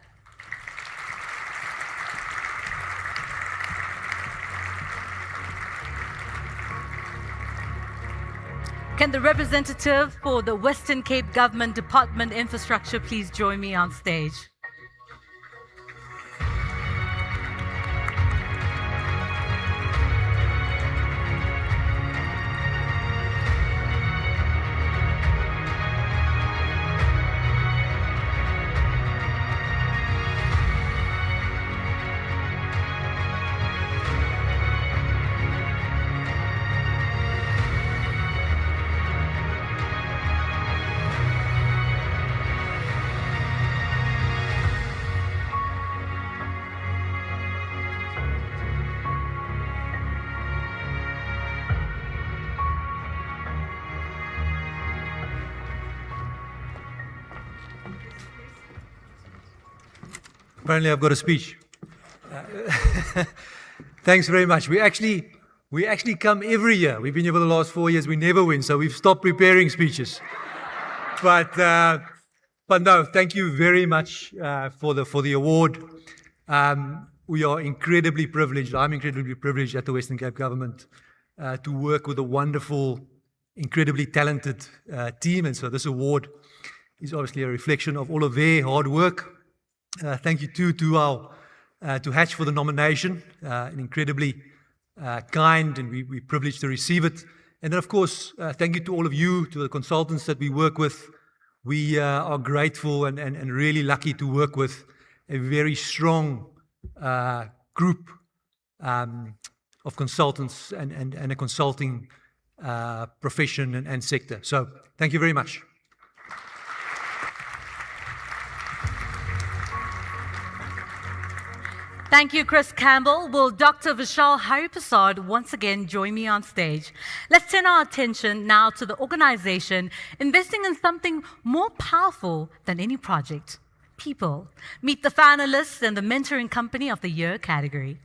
Can the representative for the Western Cape Government Department Infrastructure please join me on stage? Apparently, I've got a speech. Thanks very much. We actually come every year. We've been here for the last 4 years. We never win, so we've stopped preparing speeches. But no, thank you very much for the award. We are incredibly privileged. I'm incredibly privileged at the Western Cape Government to work with a wonderful, incredibly talented team, and so this award is obviously a reflection of all of their hard work. Thank you too to Hatch for the nomination, an incredibly kind, and we're privileged to receive it. And then, of course, thank you to all of you, to the consultants that we work with. We are grateful and really lucky to work with a very strong group of consultants and a consulting profession and sector. So thank you very much. Thank you, Chris Campbell. Will Dr. Vishal Hariprasad once again join me on stage? Let's turn our attention now to the organization investing in something more powerful than any project: people. Meet the finalists in the Mentoring Company of the Year category.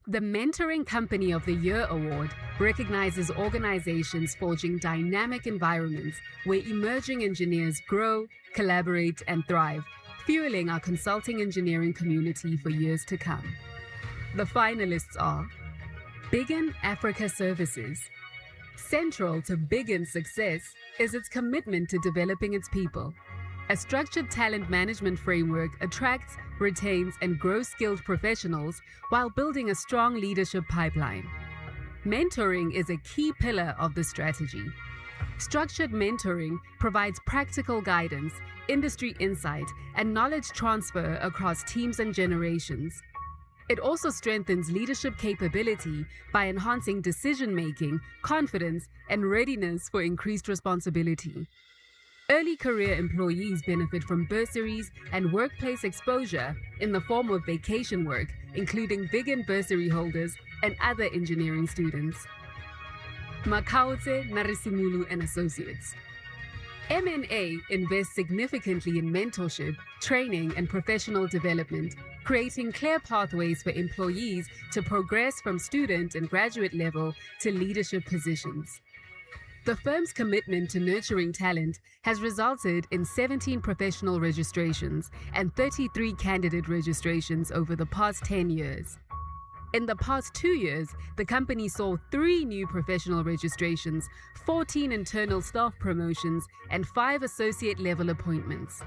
The Mentoring Company of the Year award recognizes organizations forging dynamic environments where emerging engineers grow, collaborate, and thrive, fueling our consulting engineering community for years to come. The finalists are Biggin Africa Services. Central to Biggin's success is its commitment to developing its people. A structured talent management framework attracts, retains, and grows skilled professionals while building a strong leadership pipeline. Mentoring is a key pillar of the strategy. Structured mentoring provides practical guidance, industry insight, and knowledge transfer across teams and generations. It also strengthens leadership capability by enhancing decision-making, confidence, and readiness for increased responsibility. Early career employees benefit from bursaries and workplace exposure in the form of vacation work, including Biggin bursary holders and other engineering students. Makautse Narisimulu and Associates. MNA invests significantly in mentorship, training, and professional development, creating clear pathways for employees to progress from student and graduate level to leadership positions. The firm's commitment to nurturing talent has resulted in 17 professional registrations and 33 candidate registrations over the past 10 years. In the past 2 years, the company saw 3 new professional registrations, 14 internal staff promotions, and 5 associate-level appointments.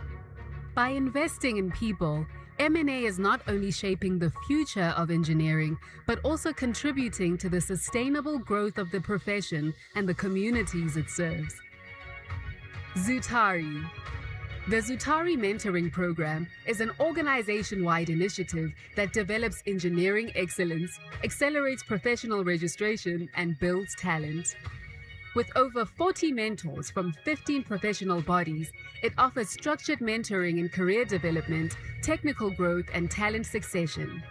By investing in people, M&A is not only shaping the future of engineering, but also contributing to the sustainable growth of the profession and the communities it serves. Zutari. The Zutari Mentoring Program is an organization-wide initiative that develops engineering excellence, accelerates professional registration, and builds talent. With over 40 mentors from 15 professional bodies, it offers structured mentoring in career development, technical growth, and talent succession.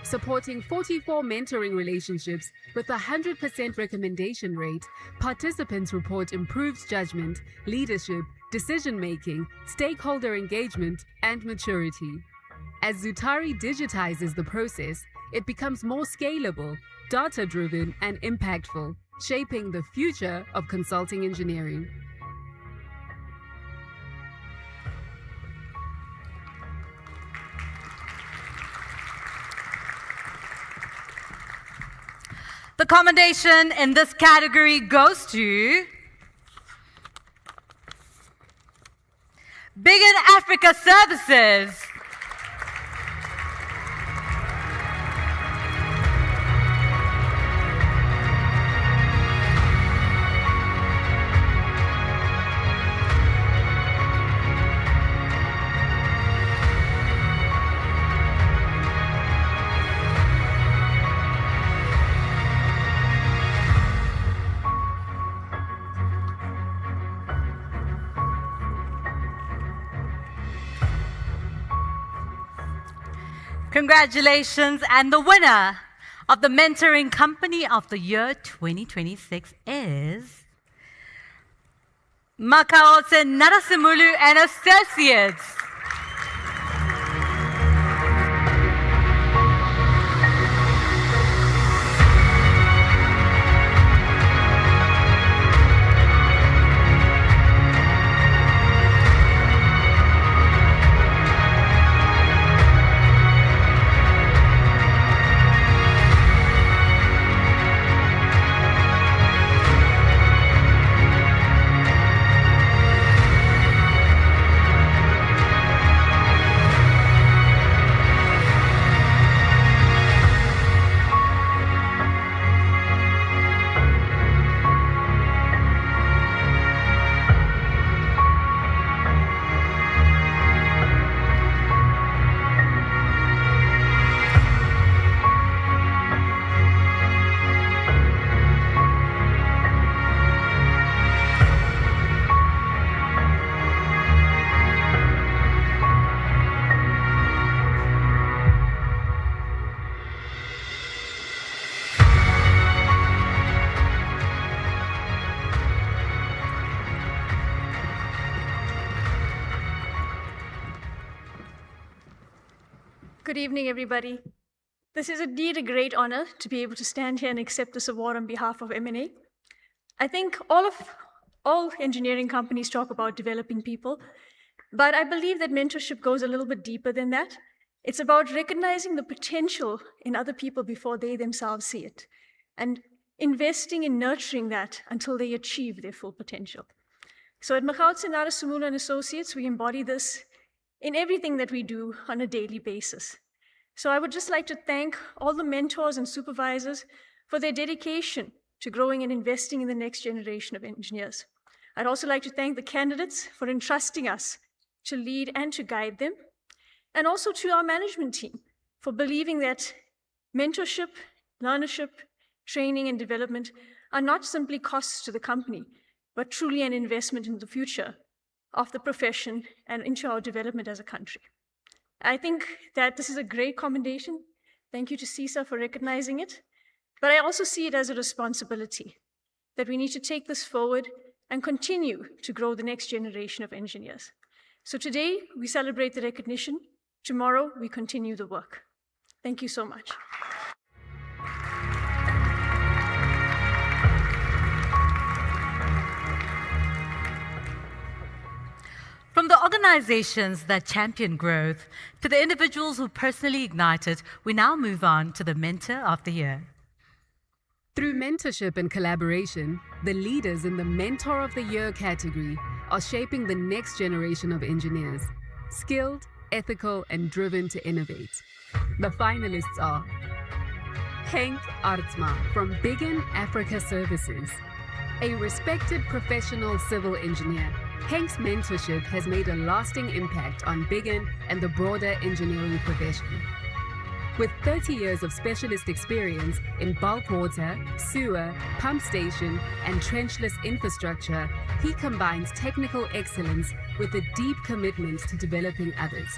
Supporting 44 mentoring relationships with a 100% recommendation rate, participants report improved judgment, leadership, decision-making, stakeholder engagement, and maturity. As Zutari digitizes the process, it becomes more scalable, data-driven, and impactful, shaping the future of consulting engineering. The commendation in this category goes to Big in Africa Services. Congratulations, and the winner of the Mentoring Company of the Year 2026 is Makaotse Narasimulu and Associates. Good evening, everybody. This is indeed a great honor to be able to stand here and accept this award on behalf of M&A. I think all engineering companies talk about developing people, but I believe that mentorship goes a little bit deeper than that. It's about recognizing the potential in other people before they themselves see it, and investing in nurturing that until they achieve their full potential. So at Makautse Narasimulu and Associates, we embody this in everything that we do on a daily basis. So I would just like to thank all the mentors and supervisors for their dedication to growing and investing in the next generation of engineers. I'd also like to thank the candidates for entrusting us to lead and to guide them, and also to our management team for believing that mentorship, learnership, training, and development are not simply costs to the company, but truly an investment in the future of the profession and into our development as a country. I think that this is a great commendation. Thank you to CESA for recognizing it. But I also see it as a responsibility that we need to take this forward and continue to grow the next generation of engineers. So today, we celebrate the recognition. Tomorrow, we continue the work. Thank you so much. From the organizations that champion growth to the individuals who personally ignite it, we now move on to the Mentor of the Year. Through mentorship and collaboration, the leaders in the Mentor of the Year category are shaping the next generation of engineers, skilled, ethical, and driven to innovate. The finalists are Henk Artsma from Big in Africa Services. A respected professional civil engineer, Henk's mentorship has made a lasting impact on Big in and the broader engineering profession. With 30 years of specialist experience in bulk water, sewer, pump station, and trenchless infrastructure, he combines technical excellence with a deep commitment to developing others.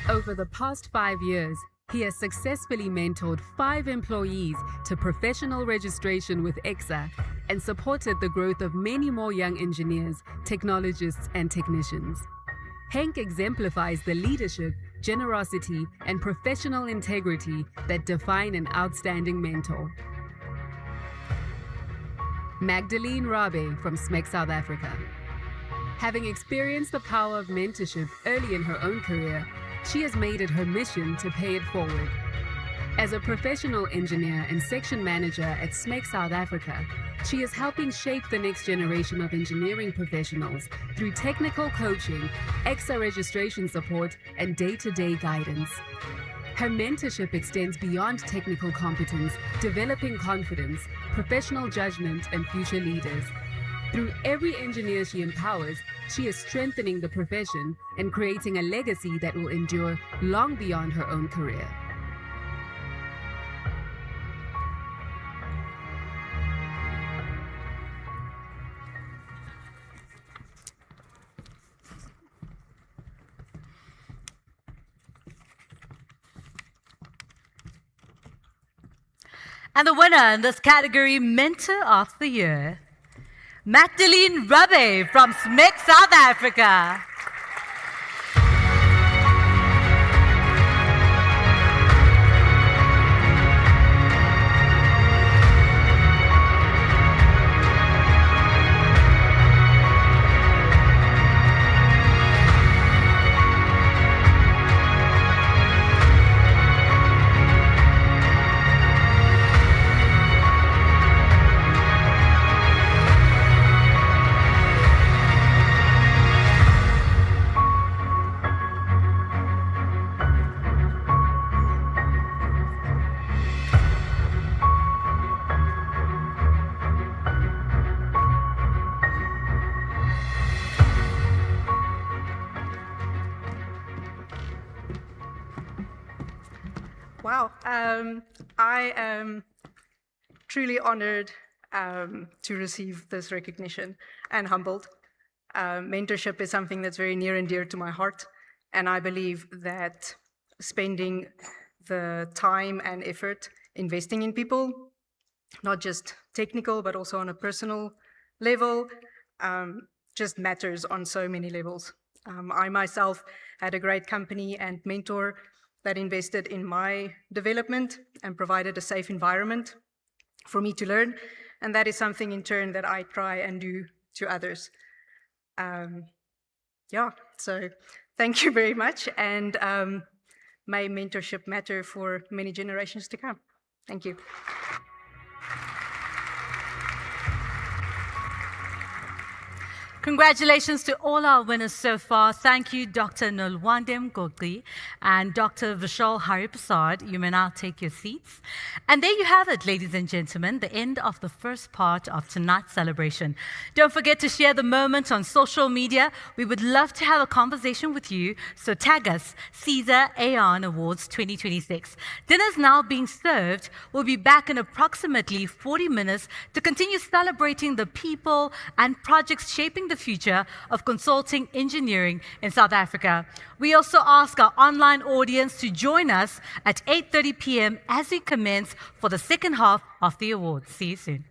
Over the past 5 years, he has successfully mentored 5 employees to professional registration with CESA and supported the growth of many more young engineers, technologists, and technicians. Henk exemplifies the leadership, generosity, and professional integrity that define an outstanding mentor. Magdalene Rabe from SMEC South Africa. Having experienced the power of mentorship early in her own career, she has made it her mission to pay it forward. As a professional engineer and section manager at SMEC South Africa, she is helping shape the next generation of engineering professionals through technical coaching, EXA registration support, and day-to-day guidance. Her mentorship extends beyond technical competence, developing confidence, professional judgment, and future leaders. Through every engineer she empowers, she is strengthening the profession and creating a legacy that will endure long beyond her own career. And the winner in this category, Mentor of the Year, Magdalene Rabbe from SMEC South Africa. Wow, I am truly honored to receive this recognition and humbled. Mentorship is something that's very near and dear to my heart, and I believe that spending the time and effort investing in people, not just technical, but also on a personal level, just matters on so many levels. I myself had a great company and mentor that invested in my development and provided a safe environment for me to learn. And that is something in turn that I try and do to others. So thank you very much. And may mentorship matter for many generations to come. Thank you. Congratulations to all our winners so far. Thank you, Dr. Nolwandem Gogri and Dr. Vishal Hariprasad. You may now take your seats. And there you have it, ladies and gentlemen, the end of the first part of tonight's celebration. Don't forget to share the moment on social media. We would love to have a conversation with you, so tag us, CESA Aon Awards 2026. Dinner's now being served. We'll be back in approximately 40 minutes to continue celebrating the people and projects shaping the future of consulting engineering in South Africa. We also ask our online audience to join us at 8:30 p.m. as we commence for the second half of the awards. See you soon.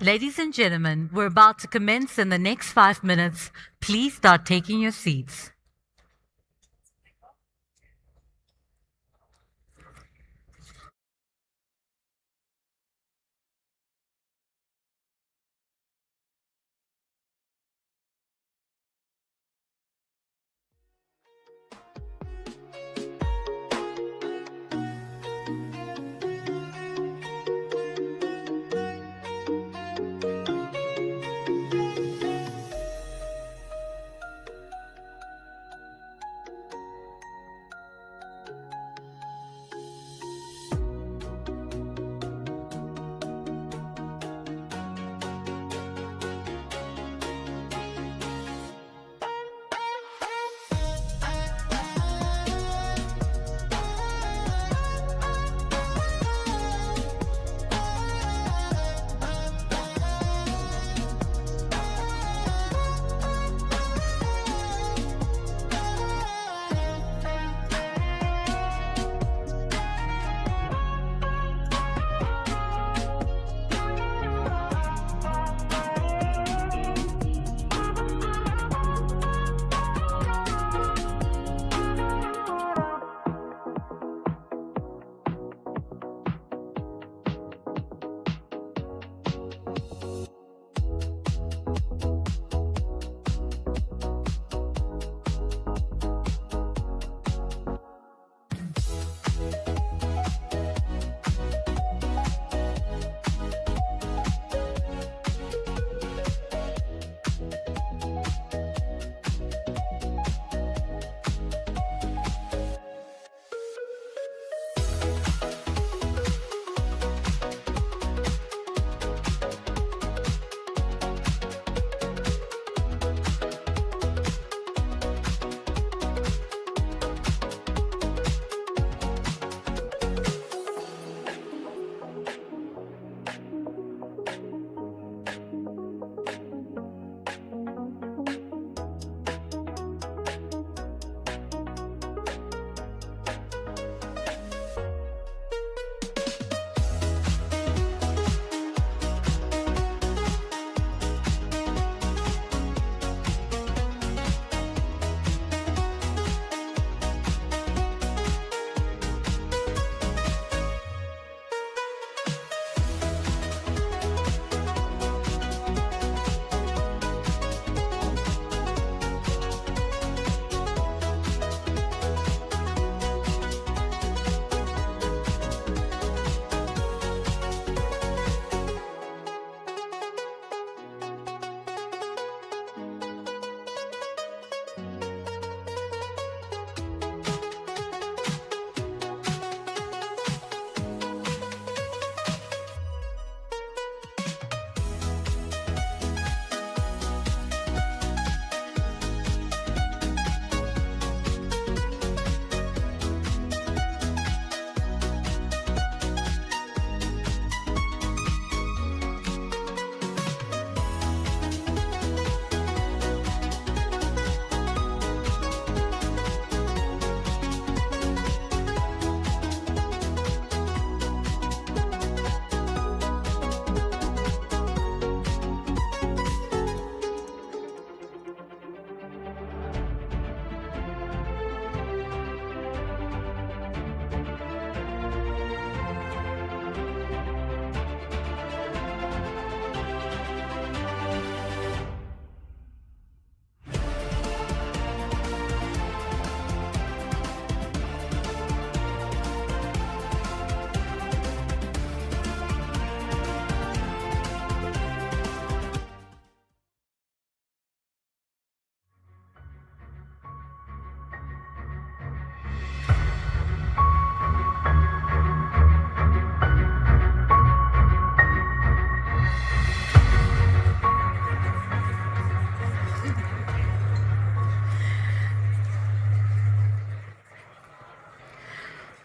Ladies and gentlemen, we're about to commence in the next 5 minutes. Please start taking your seats.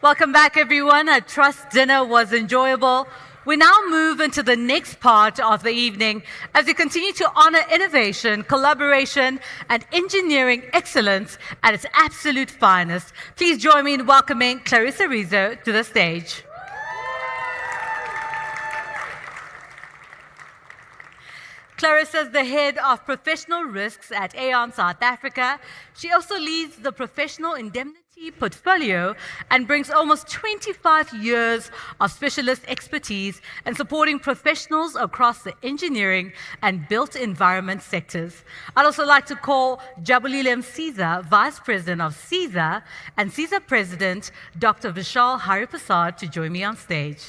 Welcome back, everyone. I trust dinner was enjoyable. We now move into the next part of the evening as we continue to honor innovation, collaboration, and engineering excellence at its absolute finest. Please join me in welcoming Clarissa Rizzo to the stage. Clarissa is the head of professional risks at Aon South Africa. She also leads the professional indemnity portfolio and brings almost 25 years of specialist expertise in supporting professionals across the engineering and built environment sectors. I'd also like to call Jabulile Msiza, Vice President of CESA, and CESA President Dr. Vishal Hariprasad to join me on stage.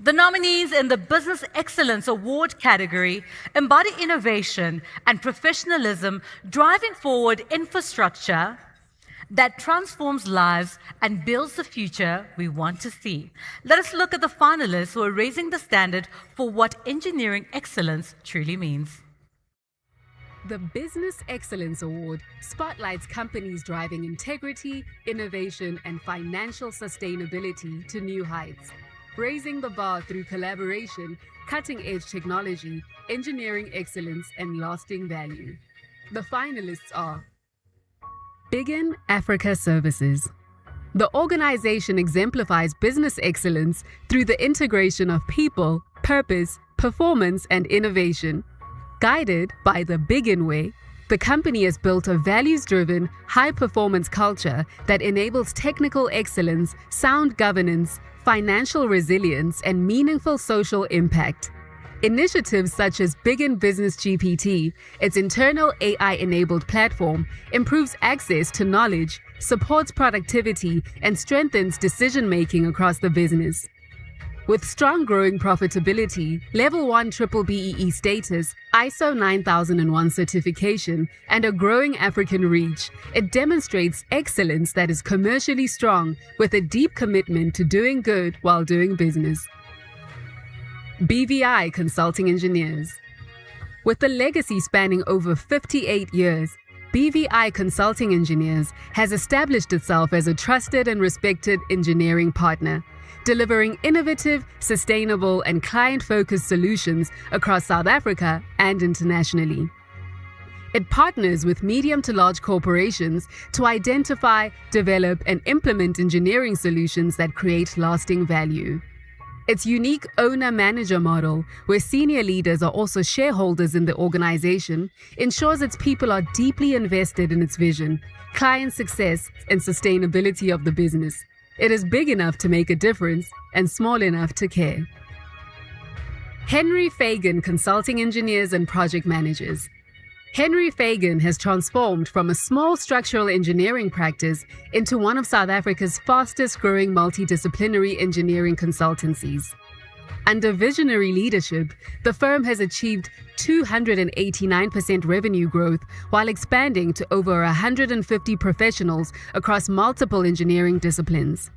The nominees in the Business Excellence Award category embody innovation and professionalism, driving forward infrastructure that transforms lives and builds the future we want to see. Let us look at the finalists who are raising the standard for what engineering excellence truly means. The Business Excellence Award spotlights companies driving integrity, innovation, and financial sustainability to new heights, raising the bar through collaboration, cutting-edge technology, engineering excellence, and lasting value. The finalists are Biggin Africa Services. The organization exemplifies business excellence through the integration of people, purpose, performance, and innovation. Guided by the Biggin Way, the company has built a values-driven, high-performance culture that enables technical excellence, sound governance, financial resilience, and meaningful social impact. Initiatives such as Biggin Business GPT, its internal AI-enabled platform, improves access to knowledge, supports productivity, and strengthens decision-making across the business. With strong growing profitability, Level 1 BBBEE status, ISO 9001 certification, and a growing African reach, it demonstrates excellence that is commercially strong with a deep commitment to doing good while doing business. BVI Consulting Engineers. With a legacy spanning over 58 years, BVI Consulting Engineers has established itself as a trusted and respected engineering partner, delivering innovative, sustainable, and client-focused solutions across South Africa and internationally. It partners with medium to large corporations to identify, develop, and implement engineering solutions that create lasting value. Its unique owner-manager model, where senior leaders are also shareholders in the organization, ensures its people are deeply invested in its vision, client success, and sustainability of the business. It is big enough to make a difference and small enough to care. Henry Fagan Consulting Engineers and Project Managers. Henry Fagan has transformed from a small structural engineering practice into one of South Africa's fastest growing multidisciplinary engineering consultancies. Under visionary leadership, the firm has achieved 289% revenue growth while expanding to over 150 professionals across multiple engineering disciplines.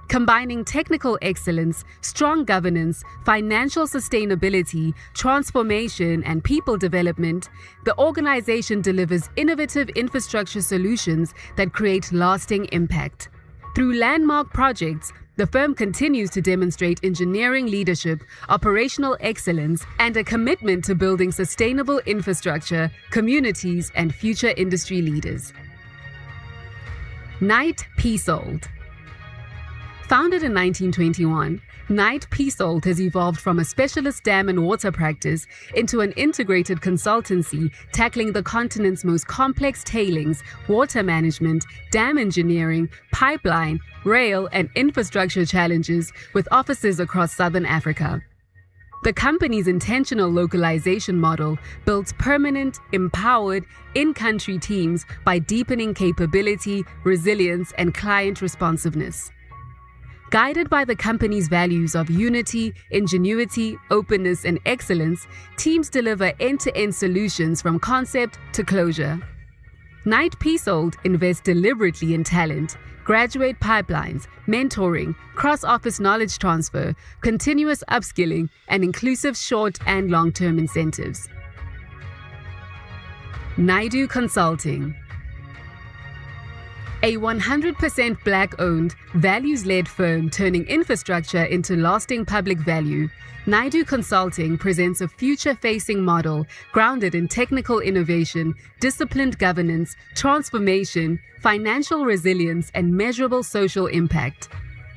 Combining technical excellence, strong governance, financial sustainability, transformation, and people development, the organization delivers innovative infrastructure solutions that create lasting impact. Through landmark projects, the firm continues to demonstrate engineering leadership, operational excellence, and a commitment to building sustainable infrastructure, communities, and future industry leaders. Knight Peasold. Founded in 1921, Knight Peasold has evolved from a specialist dam and water practice into an integrated consultancy tackling the continent's most complex tailings, water management, dam engineering, pipeline, rail, and infrastructure challenges with offices across Southern Africa. The company's intentional localization model builds permanent, empowered, in-country teams by deepening capability, resilience, and client responsiveness. Guided by the company's values of unity, ingenuity, openness, and excellence, teams deliver end-to-end solutions from concept to closure. Knight Peasold invests deliberately in talent, graduate pipelines, mentoring, cross-office knowledge transfer, continuous upskilling, and inclusive short and long-term incentives. Naidu Consulting. A 100% Black-owned, values-led firm turning infrastructure into lasting public value, Naidu Consulting presents a future-facing model grounded in technical innovation, disciplined governance, transformation, financial resilience, and measurable social impact.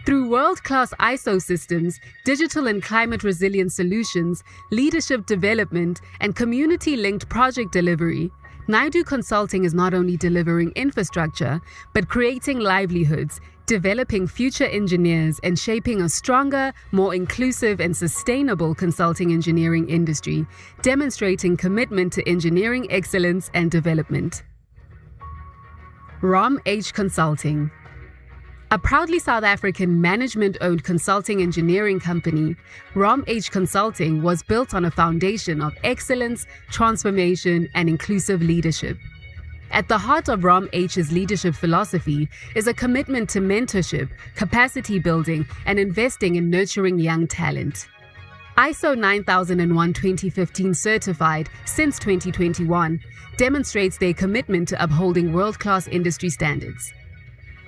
Through world-class ISO systems, digital and climate resilient solutions, leadership development, and community-linked project delivery, Naidu Consulting is not only delivering infrastructure, but creating livelihoods, developing future engineers, and shaping a stronger, more inclusive and sustainable consulting engineering industry, demonstrating commitment to engineering excellence and development. Rom H Consulting. A proudly South African management-owned consulting engineering company, Rom H Consulting was built on a foundation of excellence, transformation, and inclusive leadership. At the heart of Rom H's leadership philosophy is a commitment to mentorship, capacity building, and investing in nurturing young talent. ISO 9001:2015 certified since 2021 demonstrates their commitment to upholding world-class industry standards.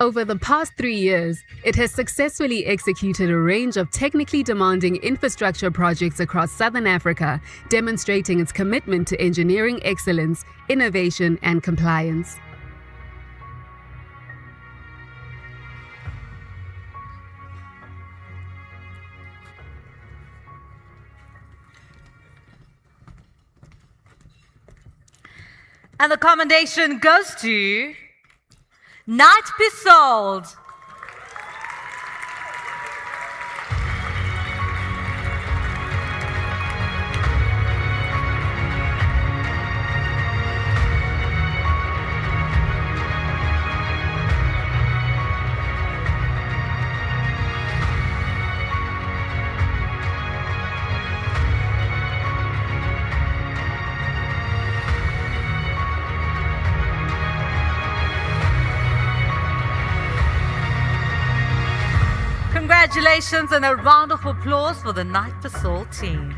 Over the past 3 years, it has successfully executed a range of technically demanding infrastructure projects across Southern Africa, demonstrating its commitment to engineering excellence, innovation, and compliance. And the commendation goes to Night Besold. Congratulations and a round of applause for the Night Besold team.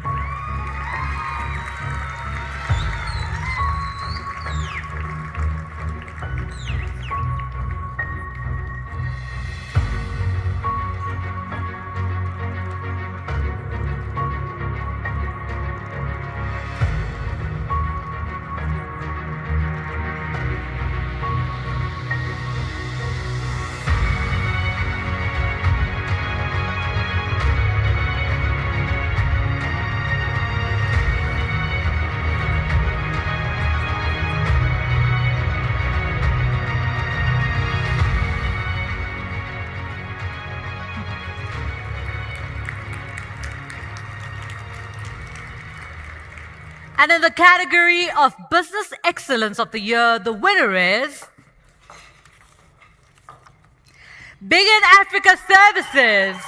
And in the category of Business Excellence of the Year, the winner is Big in Africa Services.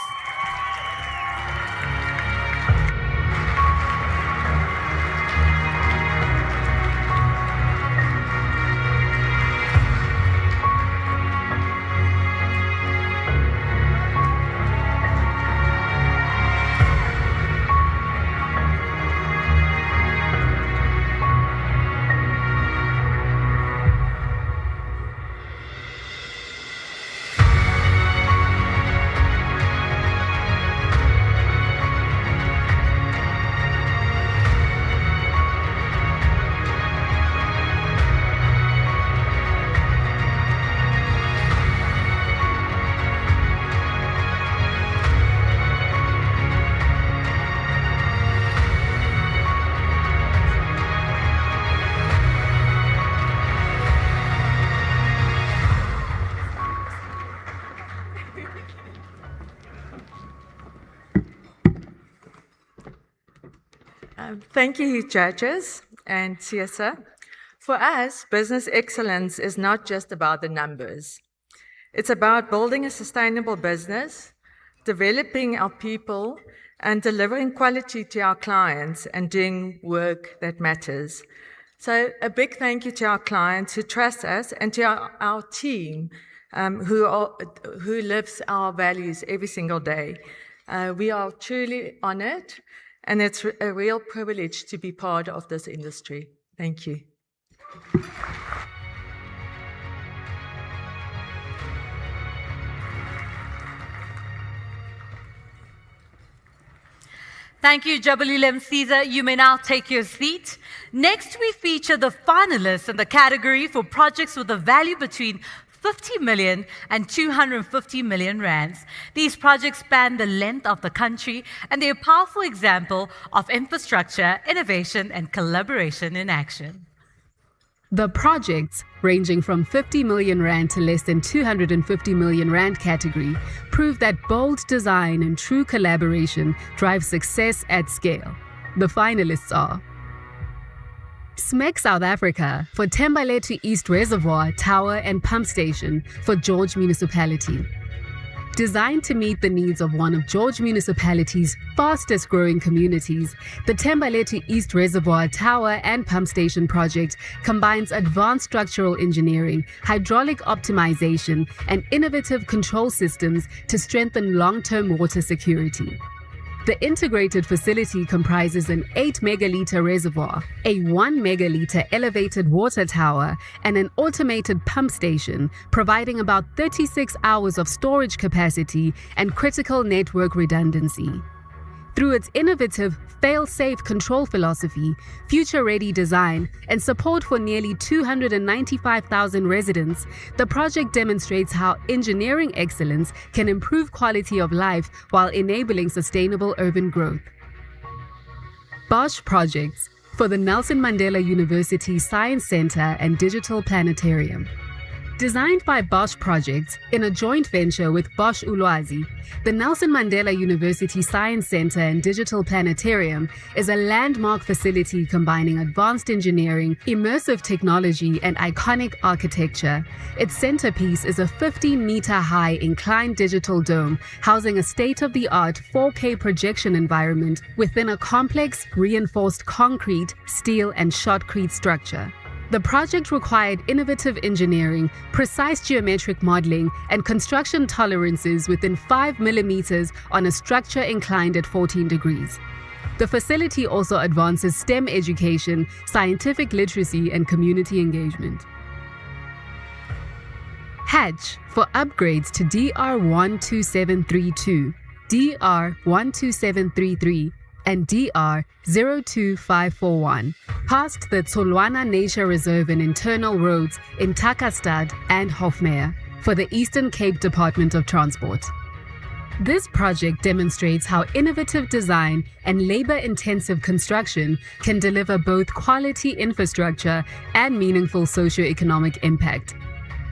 Thank you, judges and CESA. For us, business excellence is not just about the numbers. It's about building a sustainable business, developing our people, and delivering quality to our clients and doing work that matters. So a big thank you to our clients who trust us and to our team who lives our values every single day. We are truly honored, and it's a real privilege to be part of this industry. Thank you. Thank you, Jabalilem CESA. You may now take your seat. Next, we feature the finalists in the category for projects with a value between 50 million and 250 million rands. These projects span the length of the country, and they're a powerful example of infrastructure, innovation, and collaboration in action. The projects, ranging from 50 million rand to less than 250 million rand category, prove that bold design and true collaboration drive success at scale. The finalists are SMEC South Africa for Thembalethu East Reservoir, Tower and Pump Station for George Municipality. Designed to meet the needs of one of George Municipality's fastest growing communities, the Thembalethu East Reservoir Tower and Pump Station project combines advanced structural engineering, hydraulic optimization, and innovative control systems to strengthen long-term water security. The integrated facility comprises an 8 megaliter reservoir, a 1 megaliter elevated water tower, and an automated pump station, providing about 36 hours of storage capacity and critical network redundancy. Through its innovative fail-safe control philosophy, future-ready design, and support for nearly 295,000 residents, the project demonstrates how engineering excellence can improve quality of life while enabling sustainable urban growth. Bosch Projects for the Nelson Mandela University Science Center and Digital Planetarium. Designed by Bosch Projects in a joint venture with Bosch Ulwazi, the Nelson Mandela University Science Center and Digital Planetarium is a landmark facility combining advanced engineering, immersive technology, and iconic architecture. Its centerpiece is a 15-meter-high inclined digital dome housing a state-of-the-art 4K projection environment within a complex, reinforced concrete, steel, and shotcrete structure. The project required innovative engineering, precise geometric modeling, and construction tolerances within 5 millimeters on a structure inclined at 14 degrees. The facility also advances STEM education, scientific literacy, and community engagement. Hatch for upgrades to DR12732, DR12733, and DR02541, past the Tsolwana Nature Reserve and internal roads in Takastad and Hofmeyr for the Eastern Cape Department of Transport. This project demonstrates how innovative design and labor-intensive construction can deliver both quality infrastructure and meaningful socio-economic impact.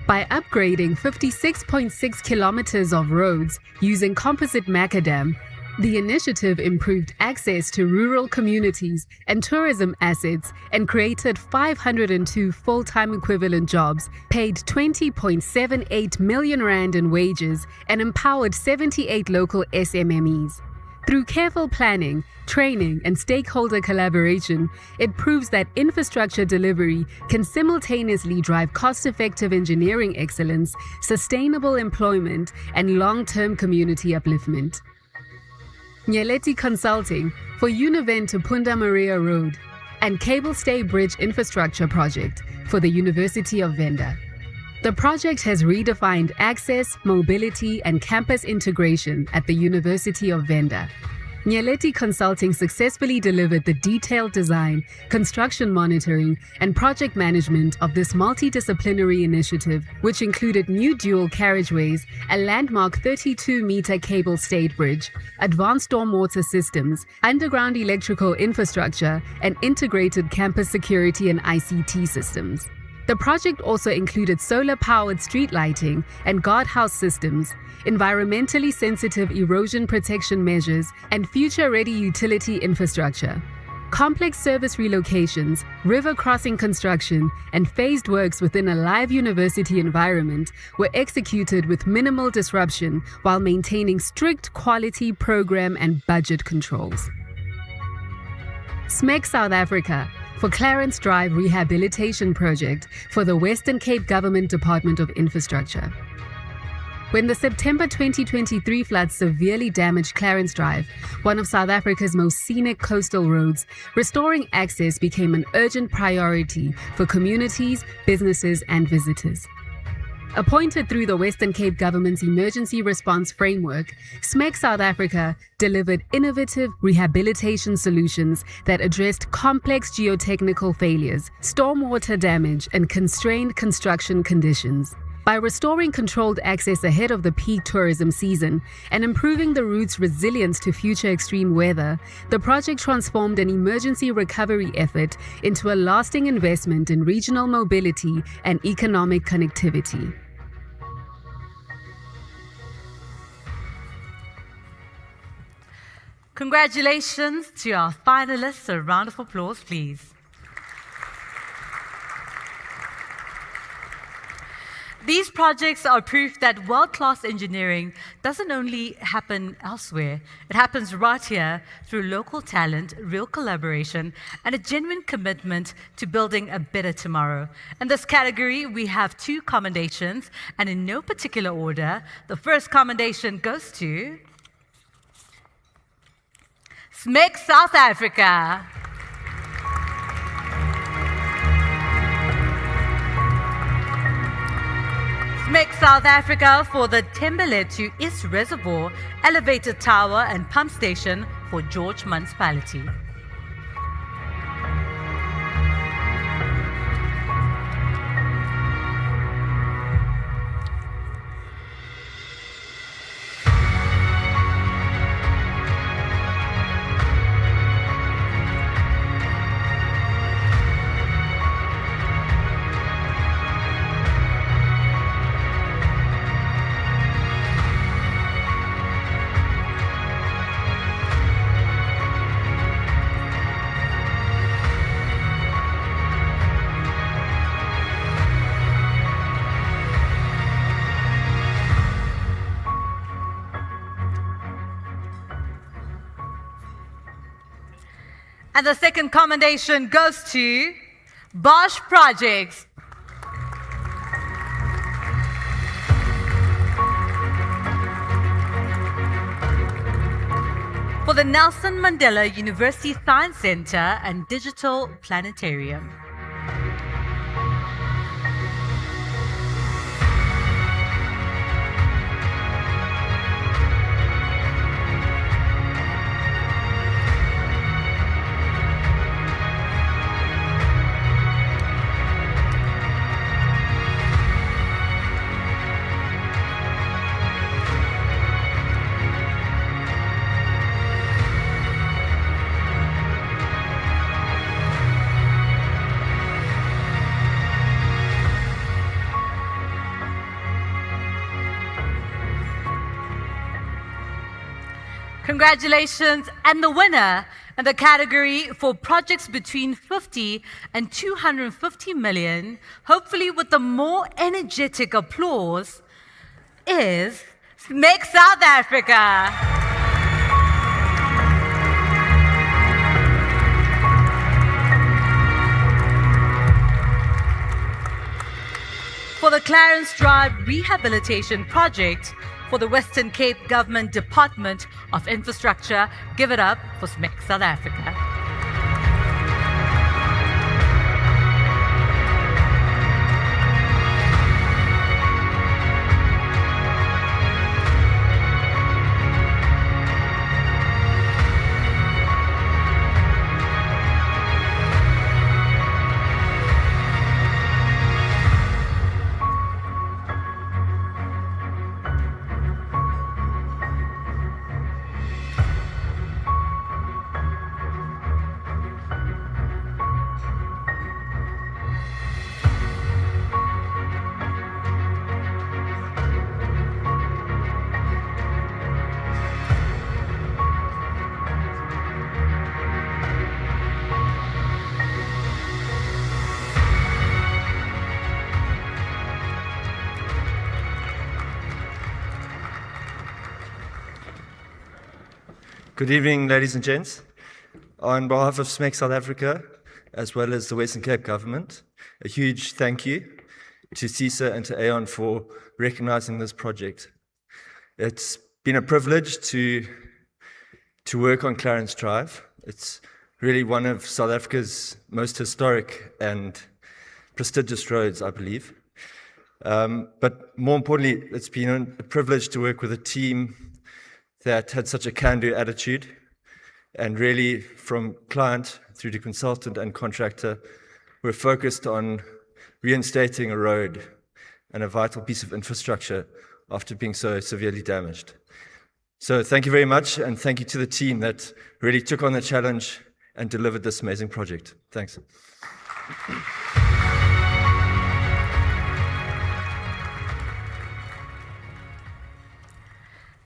By upgrading 56.6 kilometers of roads using composite macadam, the initiative improved access to rural communities and tourism assets and created 502 full-time equivalent jobs, paid 20.78 million rand in wages, and empowered 78 local SMMEs. Through careful planning, training, and stakeholder collaboration, it proves that infrastructure delivery can simultaneously drive cost-effective engineering excellence, sustainable employment, and long-term community upliftment. Nyeleti Consulting for Univent to Punda Maria Road, and Cable Stay Bridge Infrastructure Project for the University of Venda. The project has redefined access, mobility, and campus integration at the University of Venda. Nyeleti Consulting successfully delivered the detailed design, construction monitoring, and project management of this multidisciplinary initiative, which included new dual carriageways, a landmark 32-meter cable-stayed bridge, advanced stormwater systems, underground electrical infrastructure, and integrated campus security and ICT systems. The project also included solar-powered street lighting and guardhouse systems, environmentally sensitive erosion protection measures, and future-ready utility infrastructure. Complex service relocations, river crossing construction, and phased works within a live university environment were executed with minimal disruption while maintaining strict quality program and budget controls. SMEC South Africa for Clarence Drive Rehabilitation Project for the Western Cape Government Department of Infrastructure. When the September 2023 floods severely damaged Clarence Drive, one of South Africa's most scenic coastal roads, restoring access became an urgent priority for communities, businesses, and visitors. Appointed through the Western Cape Government's Emergency Response Framework, SMEC South Africa delivered innovative rehabilitation solutions that addressed complex geotechnical failures, stormwater damage, and constrained construction conditions. By restoring controlled access ahead of the peak tourism season and improving the route's resilience to future extreme weather, the project transformed an emergency recovery effort into a lasting investment in regional mobility and economic connectivity. Congratulations to our finalists. A round of applause, please. These projects are proof that world-class engineering doesn't only happen elsewhere. It happens right here through local talent, real collaboration, and a genuine commitment to building a better tomorrow. In this category, we have 2 commendations, and in no particular order. The first commendation goes to SMEC South Africa. SMEC South Africa for the Tembele to East Reservoir Elevated Tower and Pump Station for George Municipality. And the second commendation goes to Bosch Projects. For the Nelson Mandela University Science Center and Digital Planetarium. Congratulations, and the winner in the category for projects between 50 and 250 million, hopefully with a more energetic applause, is SMEC South Africa. For the Clarence Drive Rehabilitation Project, for the Western Cape Government Department of Infrastructure, give it up for SMEC South Africa. Good evening, ladies and gents. On behalf of SMEC South Africa, as well as the Western Cape Government, a huge thank you to CESA and to Aon for recognizing this project. It's been a privilege to work on Clarence Drive. It's really one of South Africa's most historic and prestigious roads, I believe. But more importantly, it's been a privilege to work with a team that had such a can-do attitude, and really from client through to consultant and contractor, we're focused on reinstating a road and a vital piece of infrastructure after being so severely damaged. So thank you very much, and thank you to the team that really took on the challenge and delivered this amazing project. Thanks.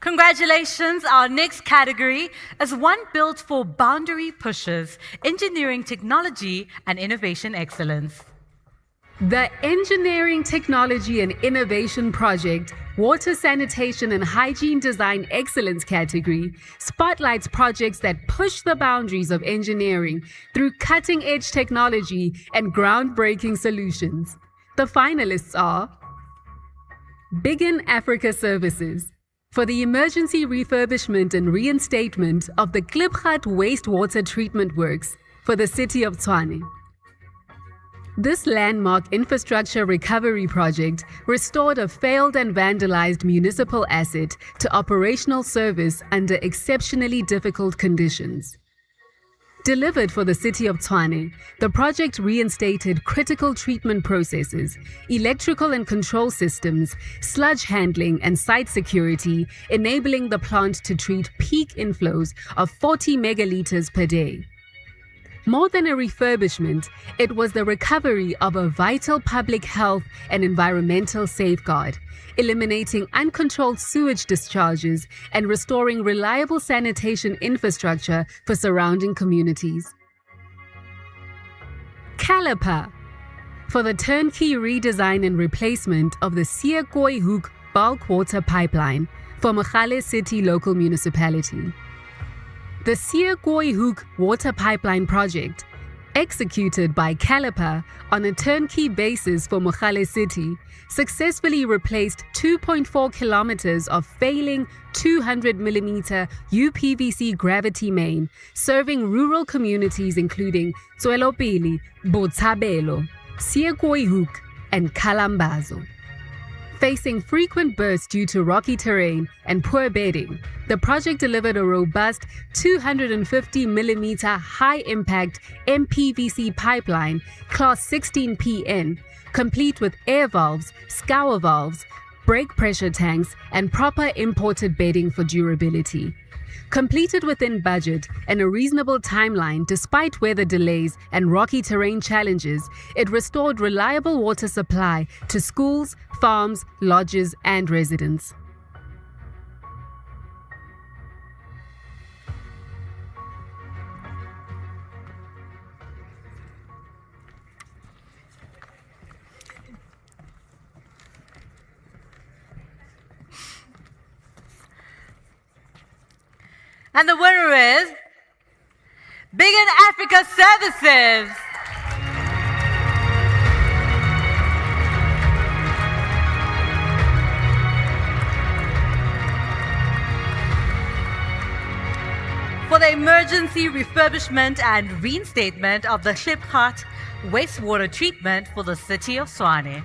Congratulations, our next category is one built for boundary pushers, engineering technology and innovation excellence. The Engineering, Technology and Innovation Project, Water Sanitation and Hygiene Design Excellence category spotlights projects that push the boundaries of engineering through cutting-edge technology and groundbreaking solutions. The finalists are Biggin Africa Services for the emergency refurbishment and reinstatement of the Klipgat wastewater treatment works for the city of Tshwane. This landmark infrastructure recovery project restored a failed and vandalized municipal asset to operational service under exceptionally difficult conditions. Delivered for the city of Tshwane, the project reinstated critical treatment processes, electrical and control systems, sludge handling and site security, enabling the plant to treat peak inflows of 40 megaliters per day. More than a refurbishment, it was the recovery of a vital public health and environmental safeguard, eliminating uncontrolled sewage discharges and restoring reliable sanitation infrastructure for surrounding communities. Caliper for the turnkey redesign and replacement of the Seekoi Hoek bulk water pipeline for Mogale City Local Municipality. The Seekoi Hoek water pipeline project, executed by Caliper on a turnkey basis for Mogale City, successfully replaced 2.4 kilometers of failing 200mm UPVC gravity main, serving rural communities including Tswelopele, Botshabelo, Seekoi Hoek, and Kalambazo. Facing frequent bursts due to rocky terrain and poor bedding, the project delivered a robust 250mm high-impact MPVC pipeline, Class 16PN, complete with air valves, scour valves, brake pressure tanks, and proper imported bedding for durability. Completed within budget and a reasonable timeline despite weather delays and rocky terrain challenges, it restored reliable water supply to schools, farms, lodges, and residents. And the winner is Biggin Africa Services. For the emergency refurbishment and reinstatement of the Klipgat wastewater treatment for the city of Tshwane.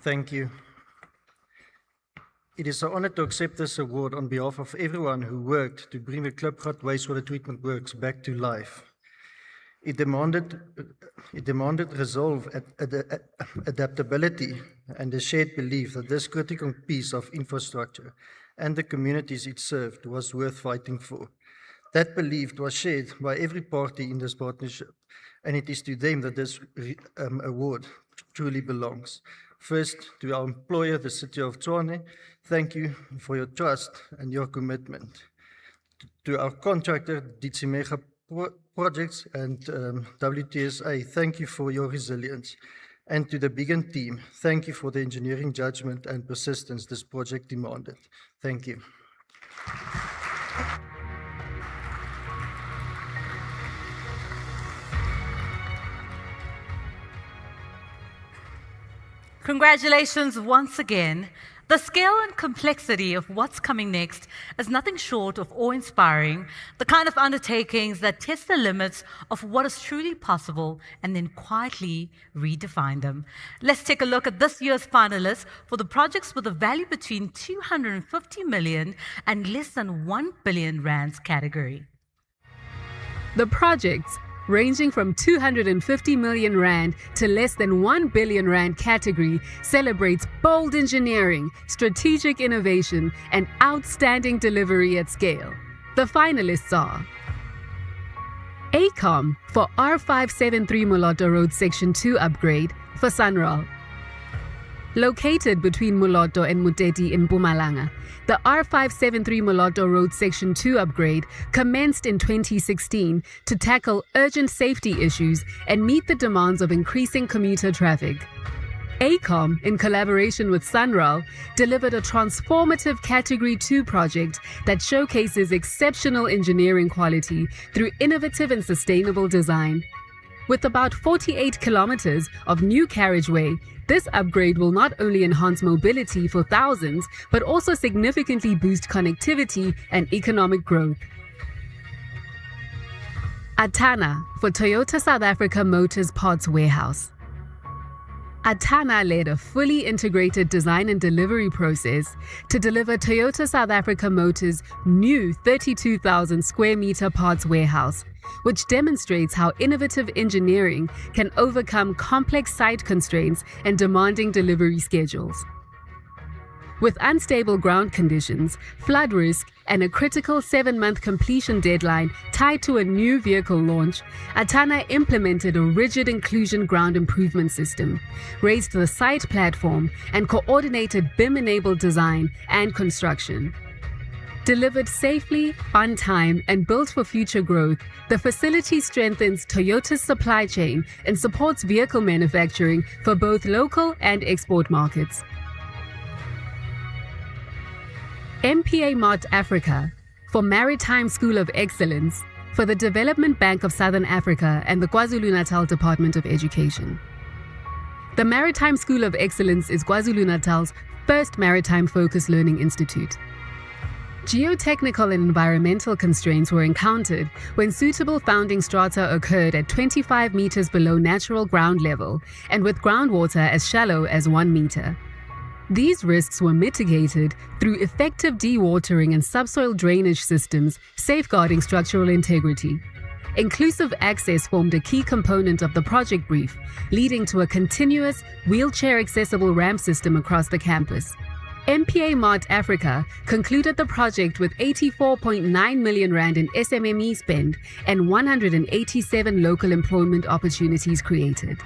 Thank you. It is an honor to accept this award on behalf of everyone who worked to bring the Klipgat wastewater treatment works back to life. It demanded resolve, adaptability, and a shared belief that this critical piece of infrastructure and the communities it served was worth fighting for. That belief was shared by every party in this partnership, and it is to them that this award truly belongs. First, to our employer, the City of Tshwane, thank you for your trust and your commitment. To our contractor, DC Mega Projects and WTSA, thank you for your resilience. And to the Begin team, thank you for the engineering judgment and persistence this project demanded. Thank you. Congratulations once again. The scale and complexity of what's coming next is nothing short of awe-inspiring, the kind of undertakings that test the limits of what is truly possible and then quietly redefine them. Let's take a look at this year's finalists for the projects with a value between 250 million and less than 1 billion rands category. The projects, ranging from 250 million rand to less than 1 billion rand category, celebrates bold engineering, strategic innovation, and outstanding delivery at scale. The finalists are ACOM for R573 Moloto Road Section 2 upgrade for Sanral. Located between Moloto and Muteti in Mpumalanga, the R573 Moloto Road Section 2 upgrade commenced in 2016 to tackle urgent safety issues and meet the demands of increasing commuter traffic. ACOM, in collaboration with Sanral, delivered a transformative Category 2 project that showcases exceptional engineering quality through innovative and sustainable design. With about 48 kilometers of new carriageway, this upgrade will not only enhance mobility for thousands, but also significantly boost connectivity and economic growth. Atana for Toyota South Africa Motors Parts Warehouse. Atana led a fully integrated design and delivery process to deliver Toyota South Africa Motors' new 32,000 square meter parts warehouse, which demonstrates how innovative engineering can overcome complex site constraints and demanding delivery schedules. With unstable ground conditions, flood risk, and a critical 7-month completion deadline tied to a new vehicle launch, Atana implemented a rigid inclusion ground improvement system, raised the site platform, and coordinated BIM-enabled design and construction. Delivered safely, on time, and built for future growth, the facility strengthens Toyota's supply chain and supports vehicle manufacturing for both local and export markets. MPA Mart Africa for Maritime School of Excellence for the Development Bank of Southern Africa and the KwaZulu-Natal Department of Education. The Maritime School of Excellence is KwaZulu-Natal's first maritime-focused learning institute. Geotechnical and environmental constraints were encountered when suitable founding strata occurred at 25 meters below natural ground level and with groundwater as shallow as 1 meter. These risks were mitigated through effective dewatering and subsoil drainage systems, safeguarding structural integrity. Inclusive access formed a key component of the project brief, leading to a continuous, wheelchair-accessible ramp system across the campus. MPA Mart Africa concluded the project with 84.9 million rand in SMME spend and 187 local employment opportunities created.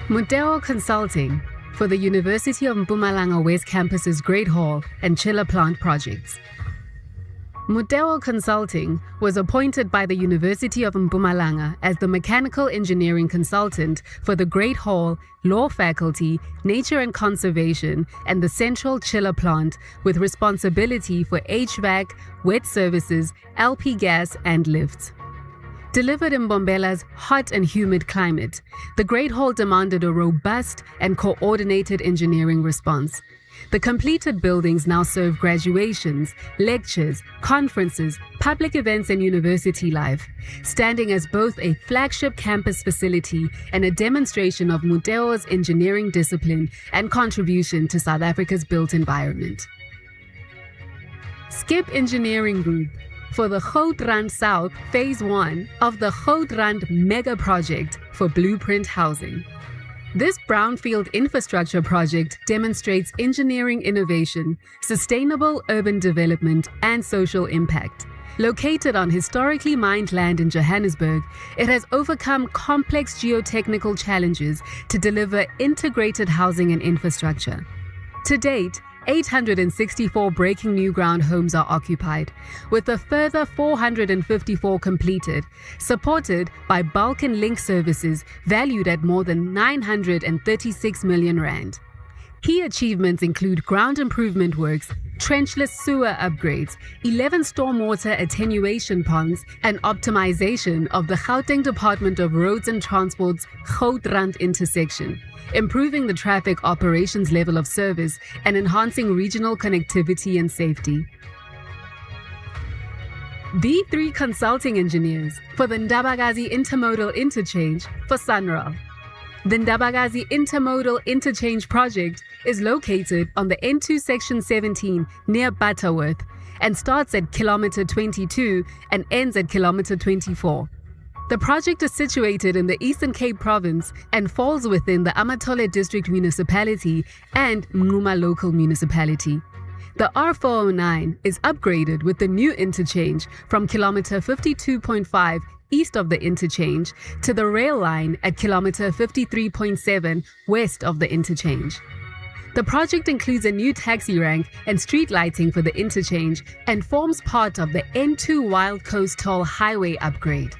Mudeo Consulting for the University of Mpumalanga West Campus's Great Hall and Chiller Plant projects. Mudeo Consulting was appointed by the University of Mpumalanga as the mechanical engineering consultant for the Great Hall, Law Faculty, Nature and Conservation, and the Central Chiller Plant, with responsibility for HVAC, wet services, LP gas, and lifts. Delivered in Bombela's hot and humid climate, the Great Hall demanded a robust and coordinated engineering response. The completed buildings now serve graduations, lectures, conferences, public events, and university life, standing as both a flagship campus facility and a demonstration of Mudeo's engineering discipline and contribution to South Africa's built environment. Skip Engineering Group for the Goudrand South Phase 1 of the Goudrand Mega Project for Blueprint Housing. This brownfield infrastructure project demonstrates engineering innovation, sustainable urban development, and social impact. Located on historically mined land in Johannesburg, it has overcome complex geotechnical challenges to deliver integrated housing and infrastructure. To date, 864 breaking new ground homes are occupied, with a further 454 completed, supported by bulk and link services valued at more than 936 million rand. Key achievements include ground improvement works, trenchless sewer upgrades, 11 stormwater attenuation ponds, and optimization of the Gauteng Department of Roads and Transport's Goudrand intersection, improving the traffic operations level of service and enhancing regional connectivity and safety. B3 Consulting Engineers for the Ndabakazi Intermodal Interchange for SANRAL. The Ndabakazi Intermodal Interchange project is located on the N2 Section 17 near Butterworth and starts at kilometer 22 and ends at kilometer 24. The project is situated in the Eastern Cape Province and falls within the Amatole District Municipality and Nguma Local Municipality. The R409 is upgraded with the new interchange from kilometer 52.5 east of the interchange to the rail line at kilometer 53.7 west of the interchange. The project includes a new taxi rank and street lighting for the interchange and forms part of the N2 Wild Coast Toll Highway upgrade.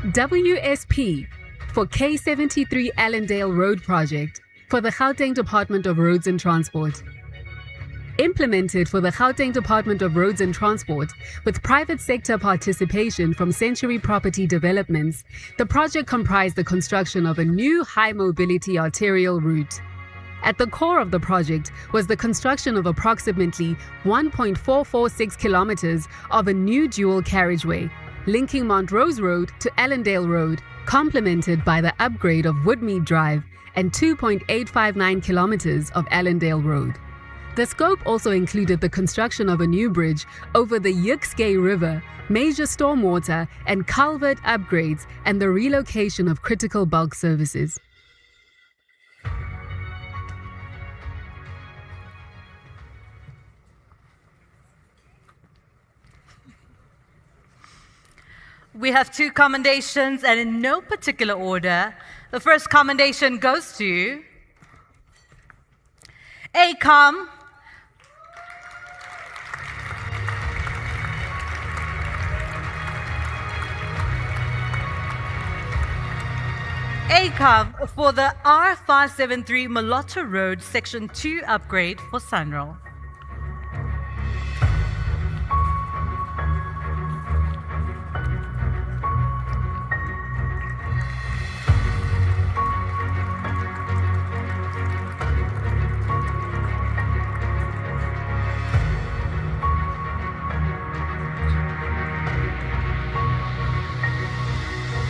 WSP for K73 Allendale Road Project for the Gauteng Department of Roads and Transport. Implemented for the Gauteng Department of Roads and Transport with private sector participation from Century Property Developments, the project comprised the construction of a new high-mobility arterial route. At the core of the project was the construction of approximately 1.446 kilometers of a new dual carriageway, linking Montrose Road to Allendale Road, complemented by the upgrade of Woodmead Drive and 2.859 kilometers of Allendale Road. The scope also included the construction of a new bridge over the Yukskay River, major stormwater and culvert upgrades, and the relocation of critical bulk services. We have two commendations, and in no particular order. The first commendation goes to ACOM for the R573 Moloto Road Section 2 upgrade for SANRAL.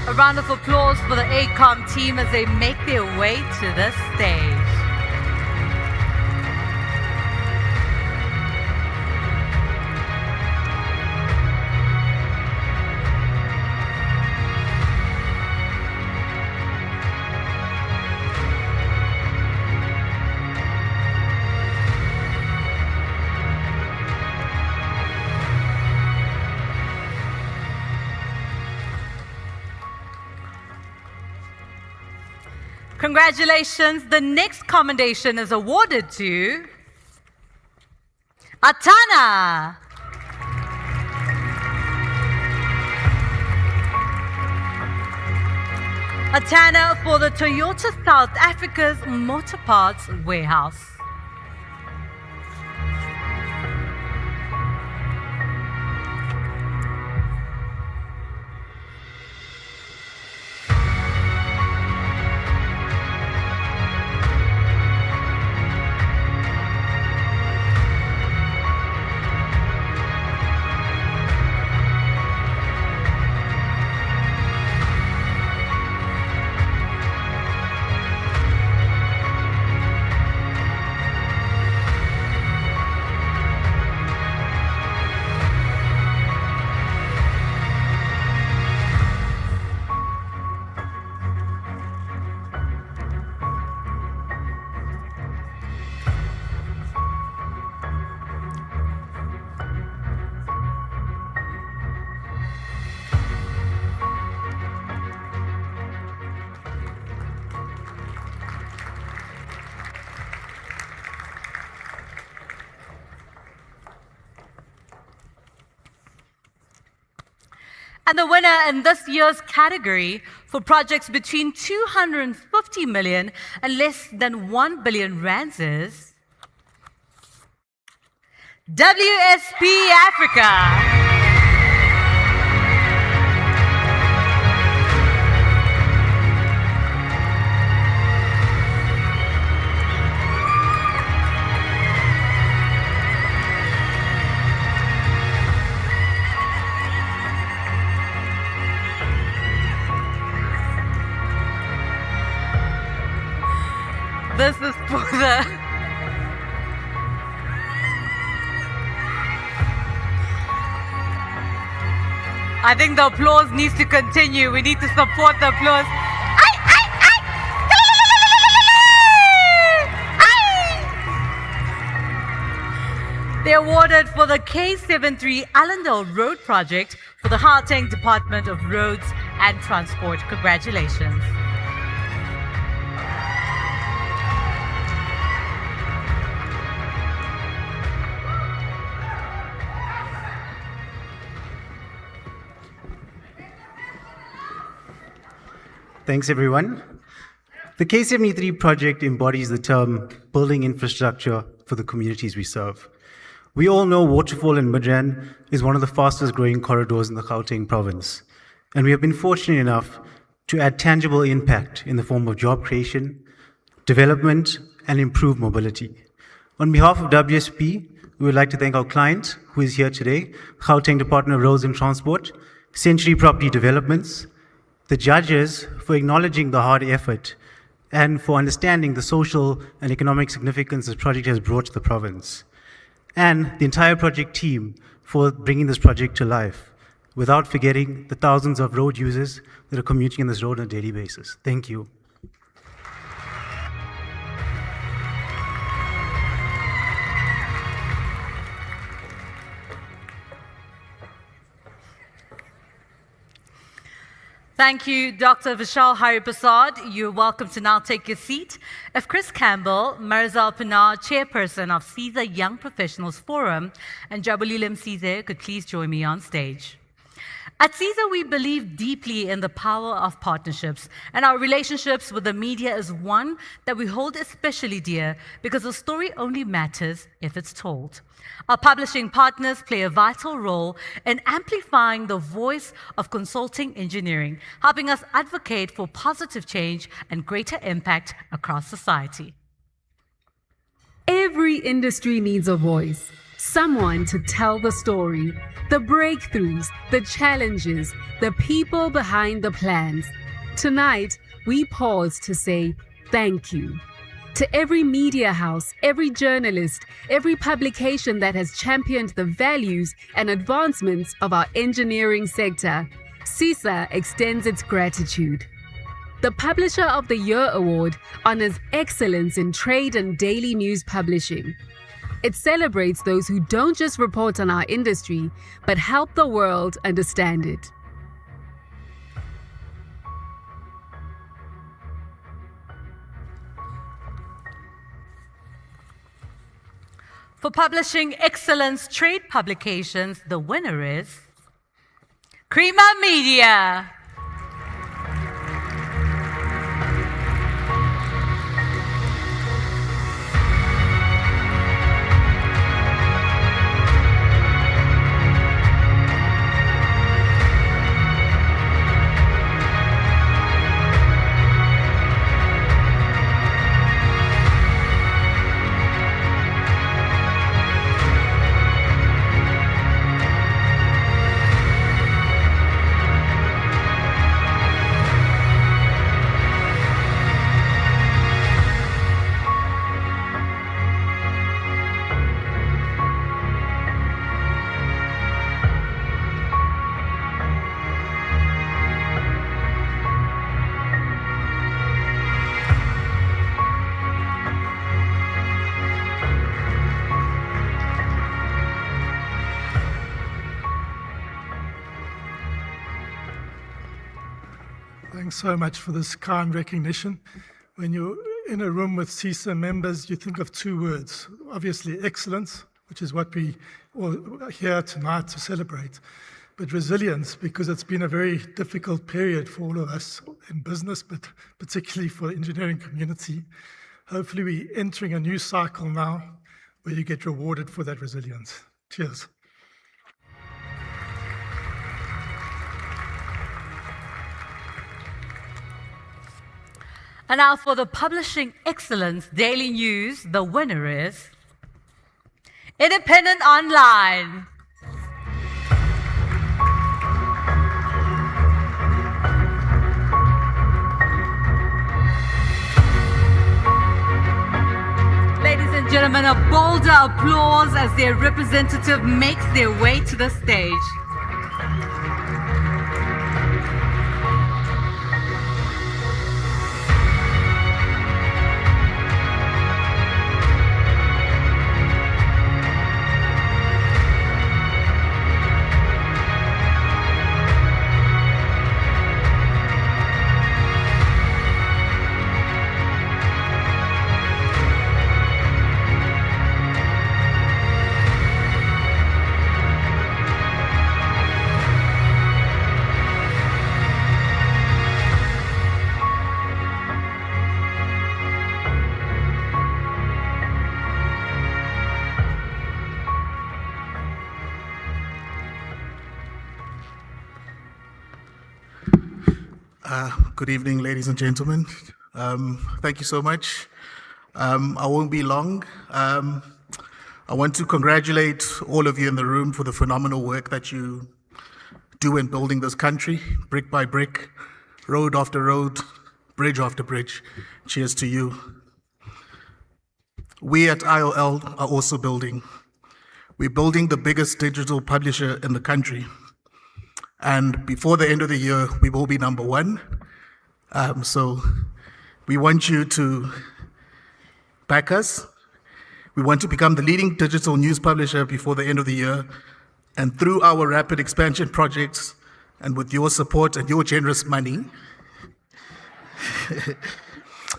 A round of applause for the ACOM team as they make their way to the stage. Congratulations. The next commendation is awarded to Atana. Atana for the Toyota South Africa's Motor Parts Warehouse. And the winner in this year's category for projects between 250 million and less than 1 billion rands is WSP Africa. This is for the I think the applause needs to continue. We need to support the applause. They're awarded for the K73 Allendale Road project for the Gauteng Department of Roads and Transport. Congratulations. Thanks, everyone. The K73 project embodies the term building infrastructure for the communities we serve. We all know Waterfall in Midrand is one of the fastest growing corridors in the Gauteng province, and we have been fortunate enough to add tangible impact in the form of job creation, development, and improved mobility. On behalf of WSP, we would like to thank our client, who is here today, Gauteng Department of Roads and Transport, Century Property Developments, the judges for acknowledging the hard effort and for understanding the social and economic significance this project has brought to the province, and the entire project team for bringing this project to life, without forgetting the thousands of road users that are commuting on this road on a daily basis. Thank you. Thank you, Dr. Vishal Hariprasad. You're welcome to now take your seat. If Chris Campbell, Marizal Pinar, Chairperson of CESA Young Professionals Forum, and Jabulile Msize could please join me on stage. At CESA, we believe deeply in the power of partnerships, and our relationships with the media is one that we hold especially dear because a story only matters if it's told. Our publishing partners play a vital role in amplifying the voice of consulting engineering, helping us advocate for positive change and greater impact across society. Every industry needs a voice, someone to tell the story, the breakthroughs, the challenges, the people behind the plans. Tonight, we pause to say thank you to every media house, every journalist, every publication that has championed the values and advancements of our engineering sector. CESA extends its gratitude. The Publisher of the Year Award honors excellence in trade and daily news publishing. It celebrates those who don't just report on our industry, but help the world understand it. For publishing excellence trade publications, the winner is Creamer Media. Thanks so much for this kind recognition. When you're in a room with CESA members, you think of two words. Obviously, excellence, which is what we all are here tonight to celebrate. but resilience, because it's been a very difficult period for all of us in business, but particularly for the engineering community. Hopefully we're entering a new cycle now where you get rewarded for that resilience. Cheers. And now for the Publishing Excellence Daily News, the winner is Independent Online. Ladies and gentlemen, a bolder applause as their representative makes their way to the stage. Good evening, ladies and gentlemen. Thank you so much. I won't be long. I want to congratulate all of you in the room for the phenomenal work that you do in building this country, brick by brick, road after road, bridge after bridge. Cheers to you. We at IOL are also building. We're building the biggest digital publisher in the country. And before the end of the year, we will be number one. So we want you to back us. We want to become the leading digital news publisher before the end of the year. And through our rapid expansion projects, and with your support and your generous money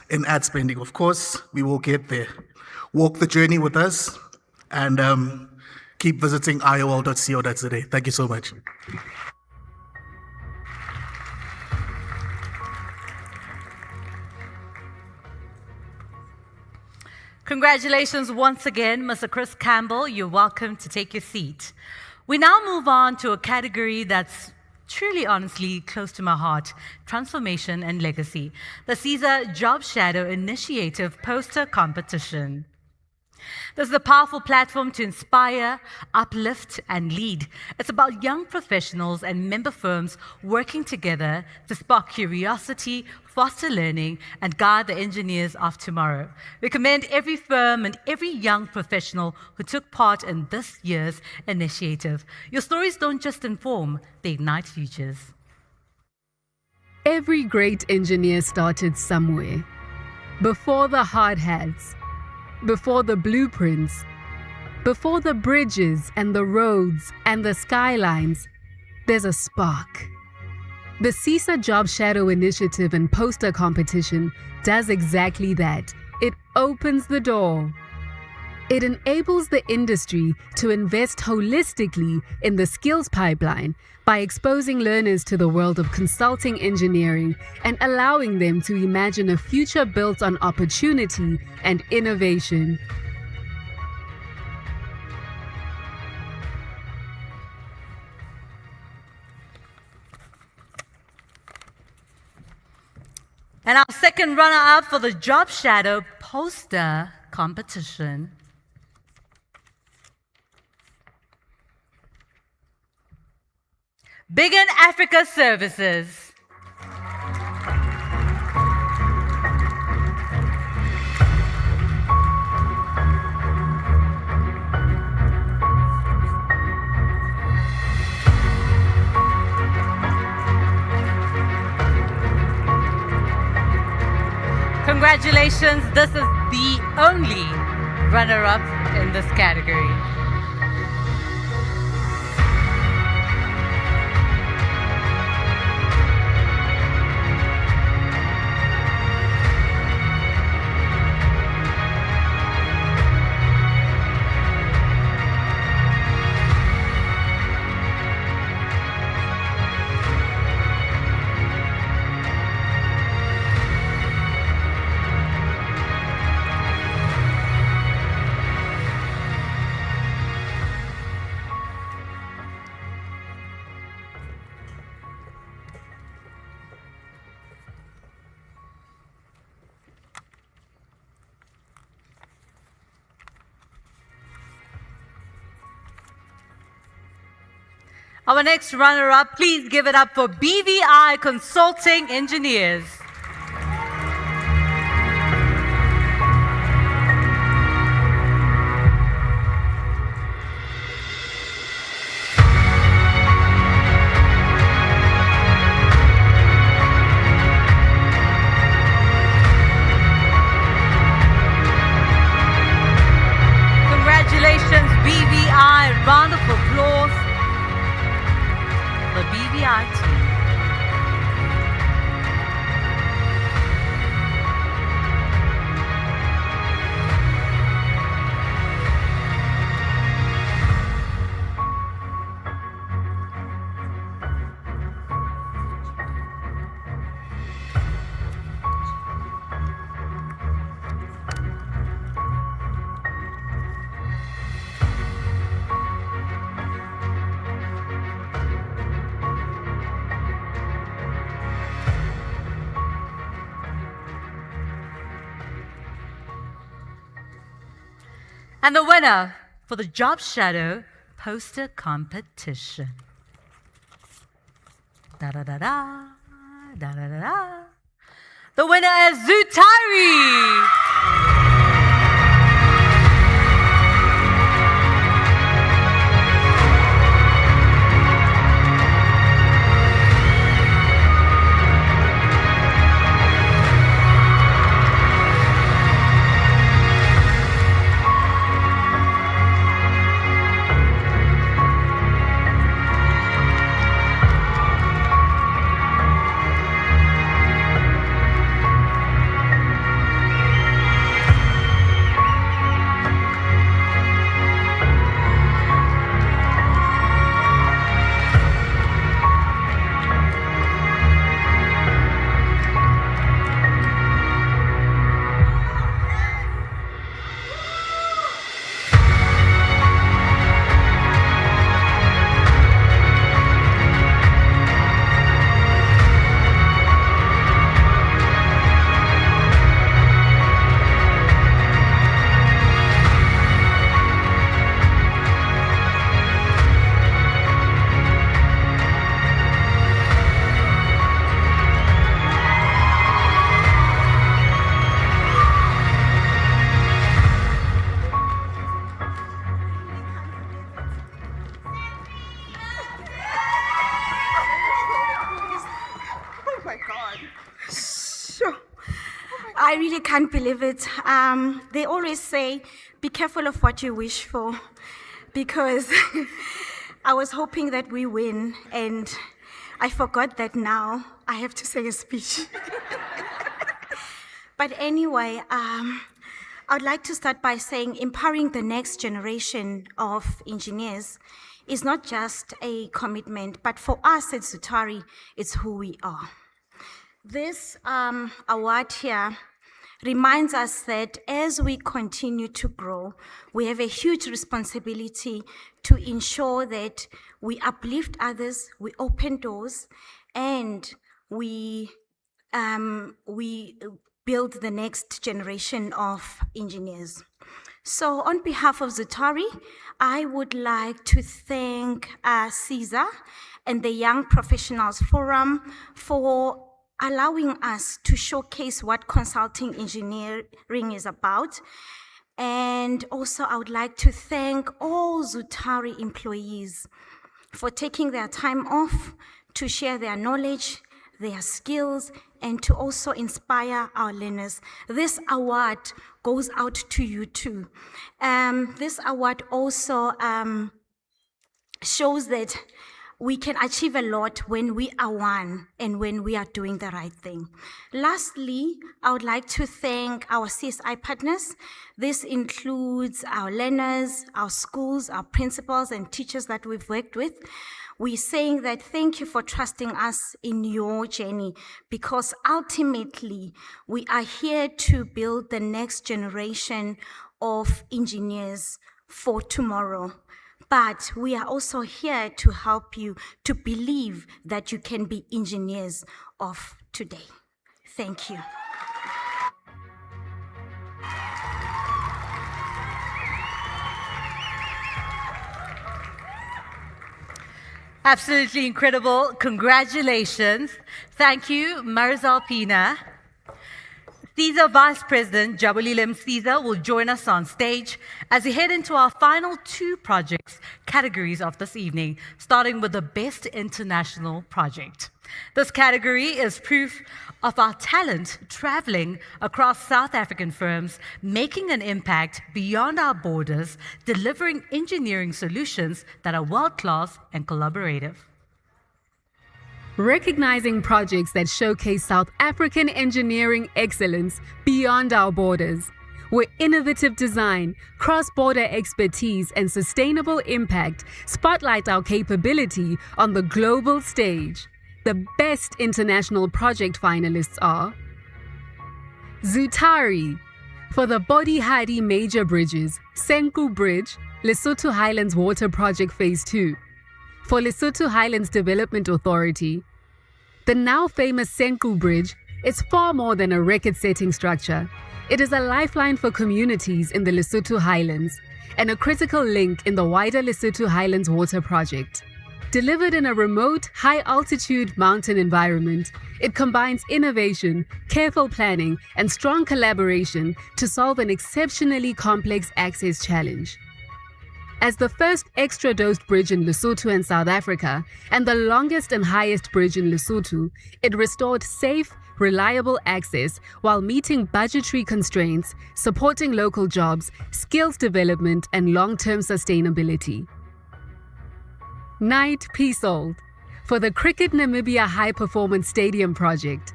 in ad spending, of course, we will get there. Walk the journey with us, and keep visiting iol.co.za. Thank you so much. Congratulations once again, Mr. Chris Campbell. You're welcome to take your seat. We now move on to a category that's truly, honestly, close to my heart: transformation and legacy. The CESA Job Shadow Initiative Poster Competition. This is a powerful platform to inspire, uplift, and lead. It's about young professionals and member firms working together to spark curiosity, foster learning, and guide the engineers of tomorrow. We commend every firm and every young professional who took part in this year's initiative. Your stories don't just inform, they ignite futures. Every great engineer started somewhere. Before the hard hats, before the blueprints, before the bridges and the roads and the skylines, there's a spark. The CESA Job Shadow Initiative and Poster Competition does exactly that. It opens the door. It enables the industry to invest holistically in the skills pipeline by exposing learners to the world of consulting engineering and allowing them to imagine a future built on opportunity and innovation. And our second runner-up for the Job Shadow Poster Competition. Begin Africa Services. Congratulations, this is the only runner-up in this category. Our next runner-up, please give it up for BVI Consulting Engineers. Congratulations, BVI. Round of applause for BVI team. And the winner for the Job Shadow poster competition. Da da da da, da da da da. The winner is Zutari. I really can't believe it. They always say, be careful of what you wish for, because I was hoping that we win, and I forgot that now I have to say a speech. But anyway, I would like to start by saying empowering the next generation of engineers is not just a commitment, but for us at Zutari, it's who we are. This award here reminds us that as we continue to grow, we have a huge responsibility to ensure that we uplift others, we open doors, and we build the next generation of engineers. So on behalf of Zutari, I would like to thank CESA and the Young Professionals Forum for allowing us to showcase what consulting engineering is about. And also I would like to thank all Zutari employees for taking their time off to share their knowledge, their skills, and to also inspire our learners. This award goes out to you too. This award also shows that we can achieve a lot when we are one and when we are doing the right thing. Lastly, I would like to thank our CSI partners. This includes our learners, our schools, our principals and teachers that we've worked with. We're saying that thank you for trusting us in your journey, because ultimately we are here to build the next generation of engineers for tomorrow. But we are also here to help you to believe that you can be engineers of today. Thank you. Absolutely incredible. Congratulations. Thank you, Marisol Pina. CESA Vice President Jabulilim CESA will join us on stage as we head into our final two projects categories of this evening, starting with the Best International Project. This category is proof of our talent traveling across South African firms, making an impact beyond our borders, delivering engineering solutions that are world-class and collaborative. Recognizing projects that showcase South African engineering excellence beyond our borders, where innovative design, cross-border expertise, and sustainable impact spotlight our capability on the global stage. The best international project finalists are Zutari for the Body Hadi Major Bridges, Senku Bridge, Lesotho Highlands Water Project Phase 2. For Lesotho Highlands Development Authority, the now famous Senku Bridge is far more than a record-setting structure. It is a lifeline for communities in the Lesotho Highlands and a critical link in the wider Lesotho Highlands Water Project. Delivered in a remote, high-altitude mountain environment, it combines innovation, careful planning, and strong collaboration to solve an exceptionally complex access challenge. As the first extra-dosed bridge in Lesotho and South Africa, and the longest and highest bridge in Lesotho, it restored safe, reliable access while meeting budgetary constraints, supporting local jobs, skills development, and long-term sustainability. Knight Peacehold for the Cricket Namibia High Performance Stadium project.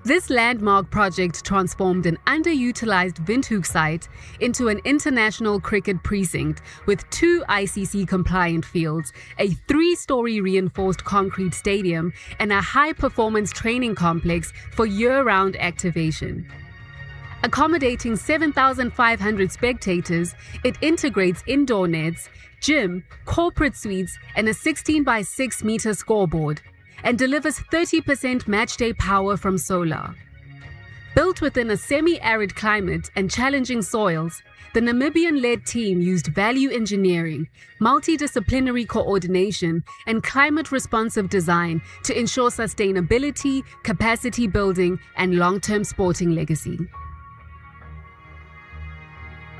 This landmark project transformed an underutilized Windhoek site into an international cricket precinct with 2 ICC-compliant fields, a 3-story reinforced concrete stadium, and a high-performance training complex for year-round activation. Accommodating 7,500 spectators, it integrates indoor nets, gym, corporate suites, and a 16-by-6 meter scoreboard, and delivers 30% matchday power from solar. Built within a semi-arid climate and challenging soils, the Namibian-led team used value engineering, multidisciplinary coordination, and climate-responsive design to ensure sustainability, capacity building, and long-term sporting legacy.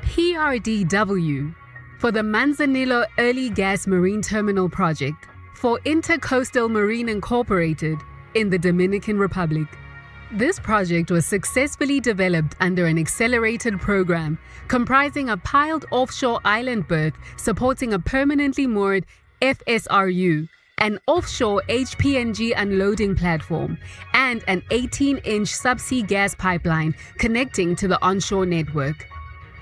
PRDW for the Manzanillo Early Gas Marine Terminal Project for Intercoastal Marine Incorporated in the Dominican Republic. This project was successfully developed under an accelerated program comprising a piled offshore island berth supporting a permanently moored FSRU, an offshore HPNG unloading platform, and an 18-inch subsea gas pipeline connecting to the onshore network.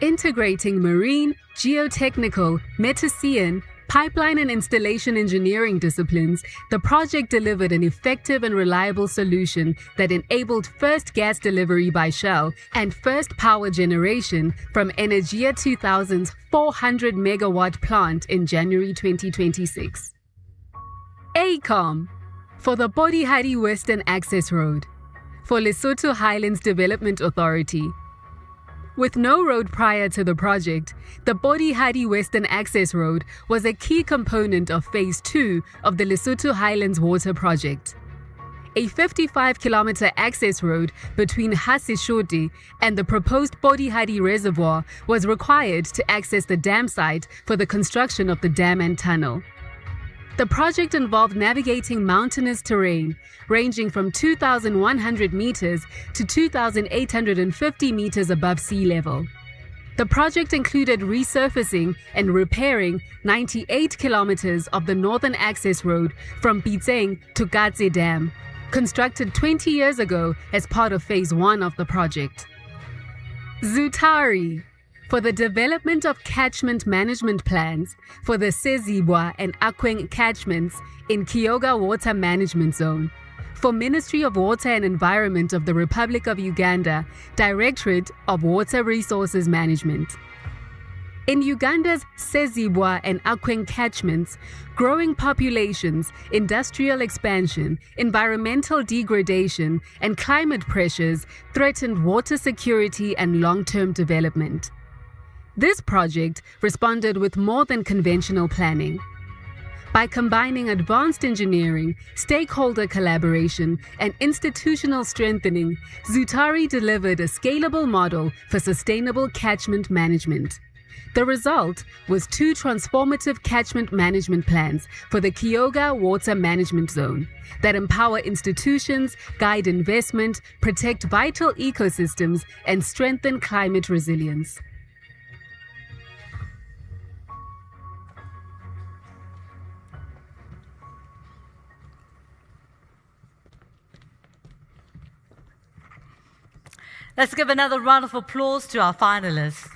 Integrating marine, geotechnical, metacean, pipeline and installation engineering disciplines, the project delivered an effective and reliable solution that enabled first gas delivery by Shell and first power generation from Energia 2000's 400 megawatt plant in January 2026. ACOM for the Body Hadi Western Access Road for Lesotho Highlands Development Authority. With no road prior to the project, the Body Hadi Western Access Road was a key component of Phase 2 of the Lesotho Highlands Water Project. A 55-kilometer access road between Hasishoti and the proposed Body Hadi Reservoir was required to access the dam site for the construction of the dam and tunnel. The project involved navigating mountainous terrain ranging from 2,100 meters to 2,850 meters above sea level. The project included resurfacing and repairing 98 kilometers of the northern access road from Pitseng to Katse Dam, constructed 20 years ago as part of Phase 1 of the project. Zutari for the development of catchment management plans for the Sezibwa and Akweng catchments in Kyoga Water Management Zone, for Ministry of Water and Environment of the Republic of Uganda, Directorate of Water Resources Management. In Uganda's Sezibwa and Akweng catchments, growing populations, industrial expansion, environmental degradation, and climate pressures threatened water security and long-term development. This project responded with more than conventional planning. By combining advanced engineering, stakeholder collaboration, and institutional strengthening, Zutari delivered a scalable model for sustainable catchment management. The result was 2 transformative catchment management plans for the Kyoga Water Management Zone that empower institutions, guide investment, protect vital ecosystems, and strengthen climate resilience. Let's give another round of applause to our finalists.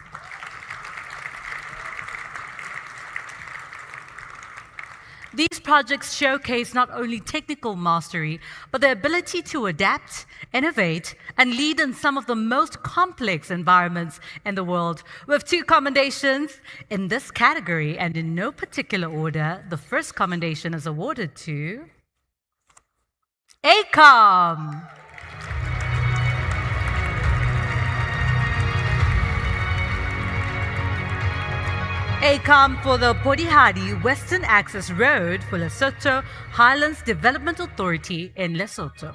These projects showcase not only technical mastery, but the ability to adapt, innovate, and lead in some of the most complex environments in the world. With 2 commendations in this category, and in no particular order. The first commendation is awarded to ACOM. ACOM for the Podihadi Western Access Road for Lesotho Highlands Development Authority in Lesotho.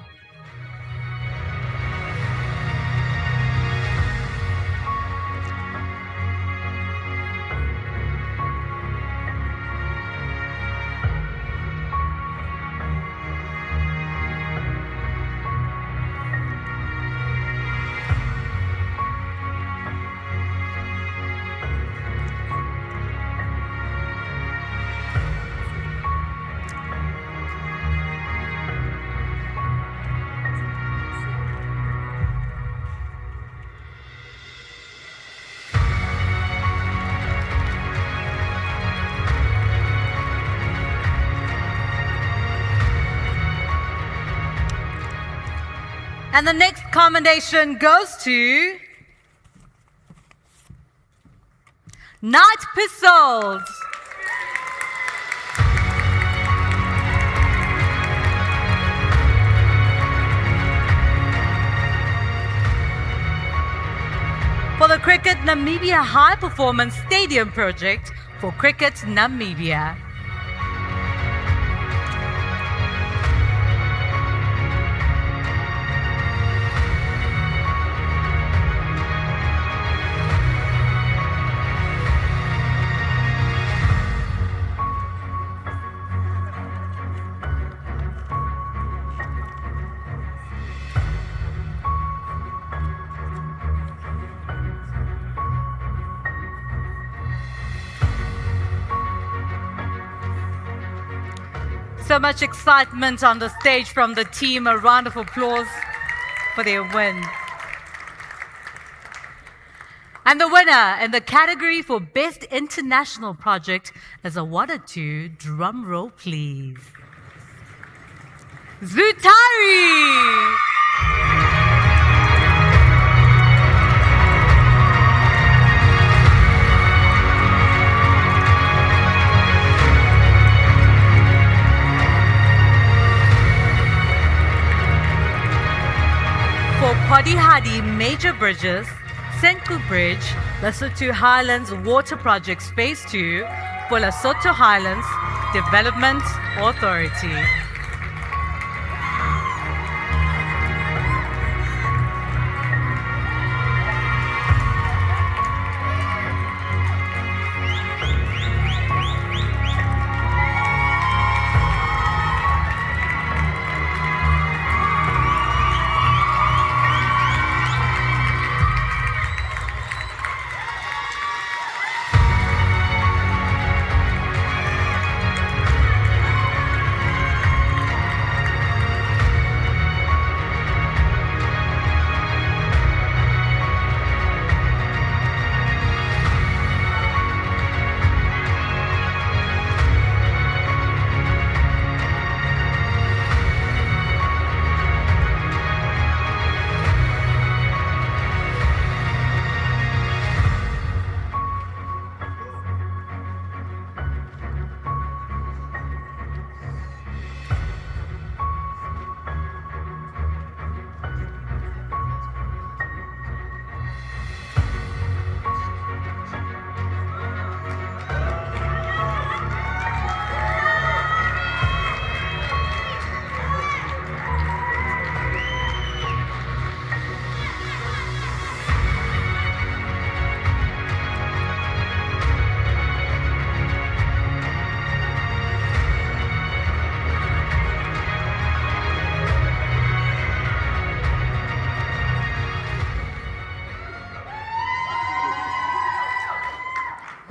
And the next commendation goes to Night Pistols. For the Cricket Namibia High Performance Stadium Project for Cricket Namibia. So much excitement on the stage from the team. A round of applause for their win. And the winner in the category for Best International Project is awarded to, drum roll please, Zutari! For Podihadi Major Bridges, Senku Bridge, Lesotho Highlands Water Projects Phase 2 for Lesotho Highlands Development Authority.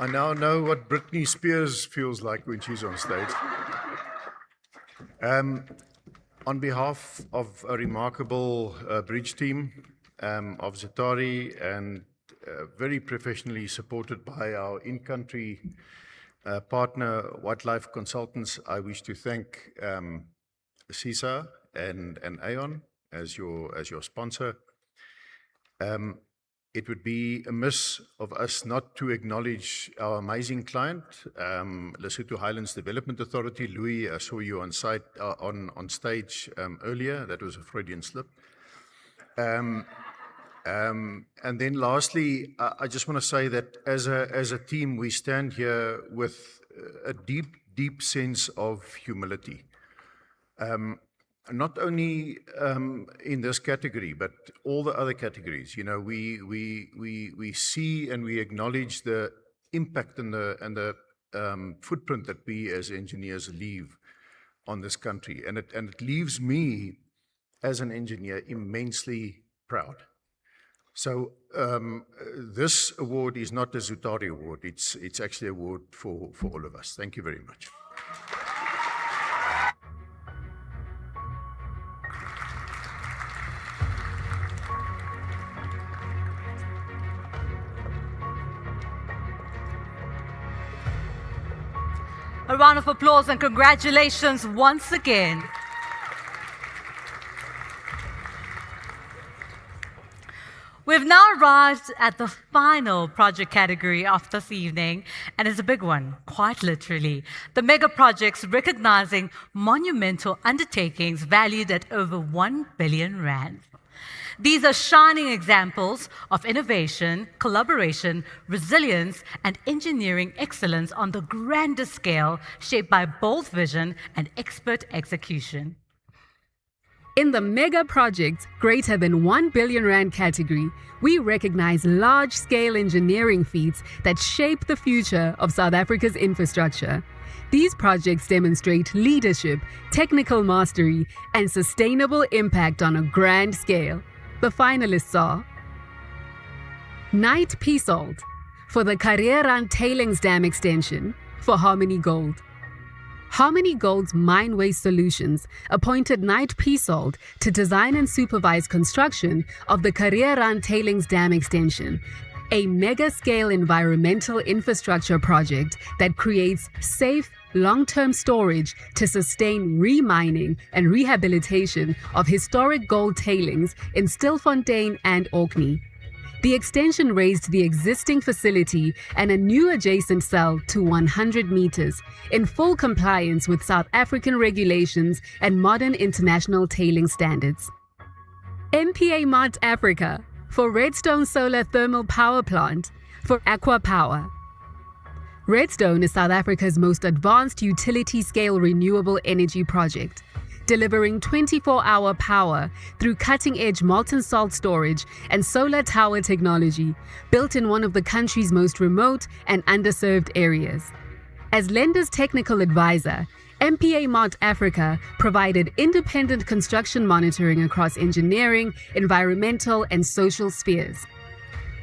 I now know what Britney Spears feels like when she's on stage. On behalf of a remarkable bridge team of Zatari and very professionally supported by our in-country partner, Wildlife Consultants, I wish to thank CESA and Aon as your sponsor. It would be amiss of us not to acknowledge our amazing client, Lesotho Highlands Development Authority. Louis, I saw you on site on stage earlier. That was a Freudian slip. And then lastly, I just want to say that as a team, we stand here with a deep sense of humility. Not only in this category, but all the other categories. You know, we see and we acknowledge the impact and the footprint that we as engineers leave on this country, and it leaves me as an engineer immensely proud. So this award is not a Zutari award. It's actually an award for all of us. Thank you very much. A round of applause and congratulations once again. We've now arrived at the final project category of this evening, and it's a big one, quite literally. The mega projects recognizing monumental undertakings valued at over 1 billion rand. These are shining examples of innovation, collaboration, resilience, and engineering excellence on the grandest scale, shaped by bold vision and expert execution. In the mega projects greater than 1 billion rand category, we recognize large-scale engineering feats that shape the future of South Africa's infrastructure. These projects demonstrate leadership, technical mastery, and sustainable impact on a grand scale. The finalists are Knight Peasold for the Karierand Tailings Dam Extension for Harmony Gold. Harmony Gold's Mine Waste Solutions appointed Knight Peasold to design and supervise construction of the Karierand Tailings Dam Extension, a mega-scale environmental infrastructure project that creates safe, long-term storage to sustain remining and rehabilitation of historic gold tailings in Stilfontein and Orkney. The extension raised the existing facility and a new adjacent cell to 100 meters, in full compliance with South African regulations and modern international tailing standards. MPA Mart Africa for Redstone Solar Thermal Power Plant for Aqua Power. Redstone is South Africa's most advanced utility-scale renewable energy project, delivering 24-hour power through cutting-edge molten salt storage and solar tower technology, built in one of the country's most remote and underserved areas. As lender's technical advisor, MPA Mart Africa provided independent construction monitoring across engineering, environmental, and social spheres.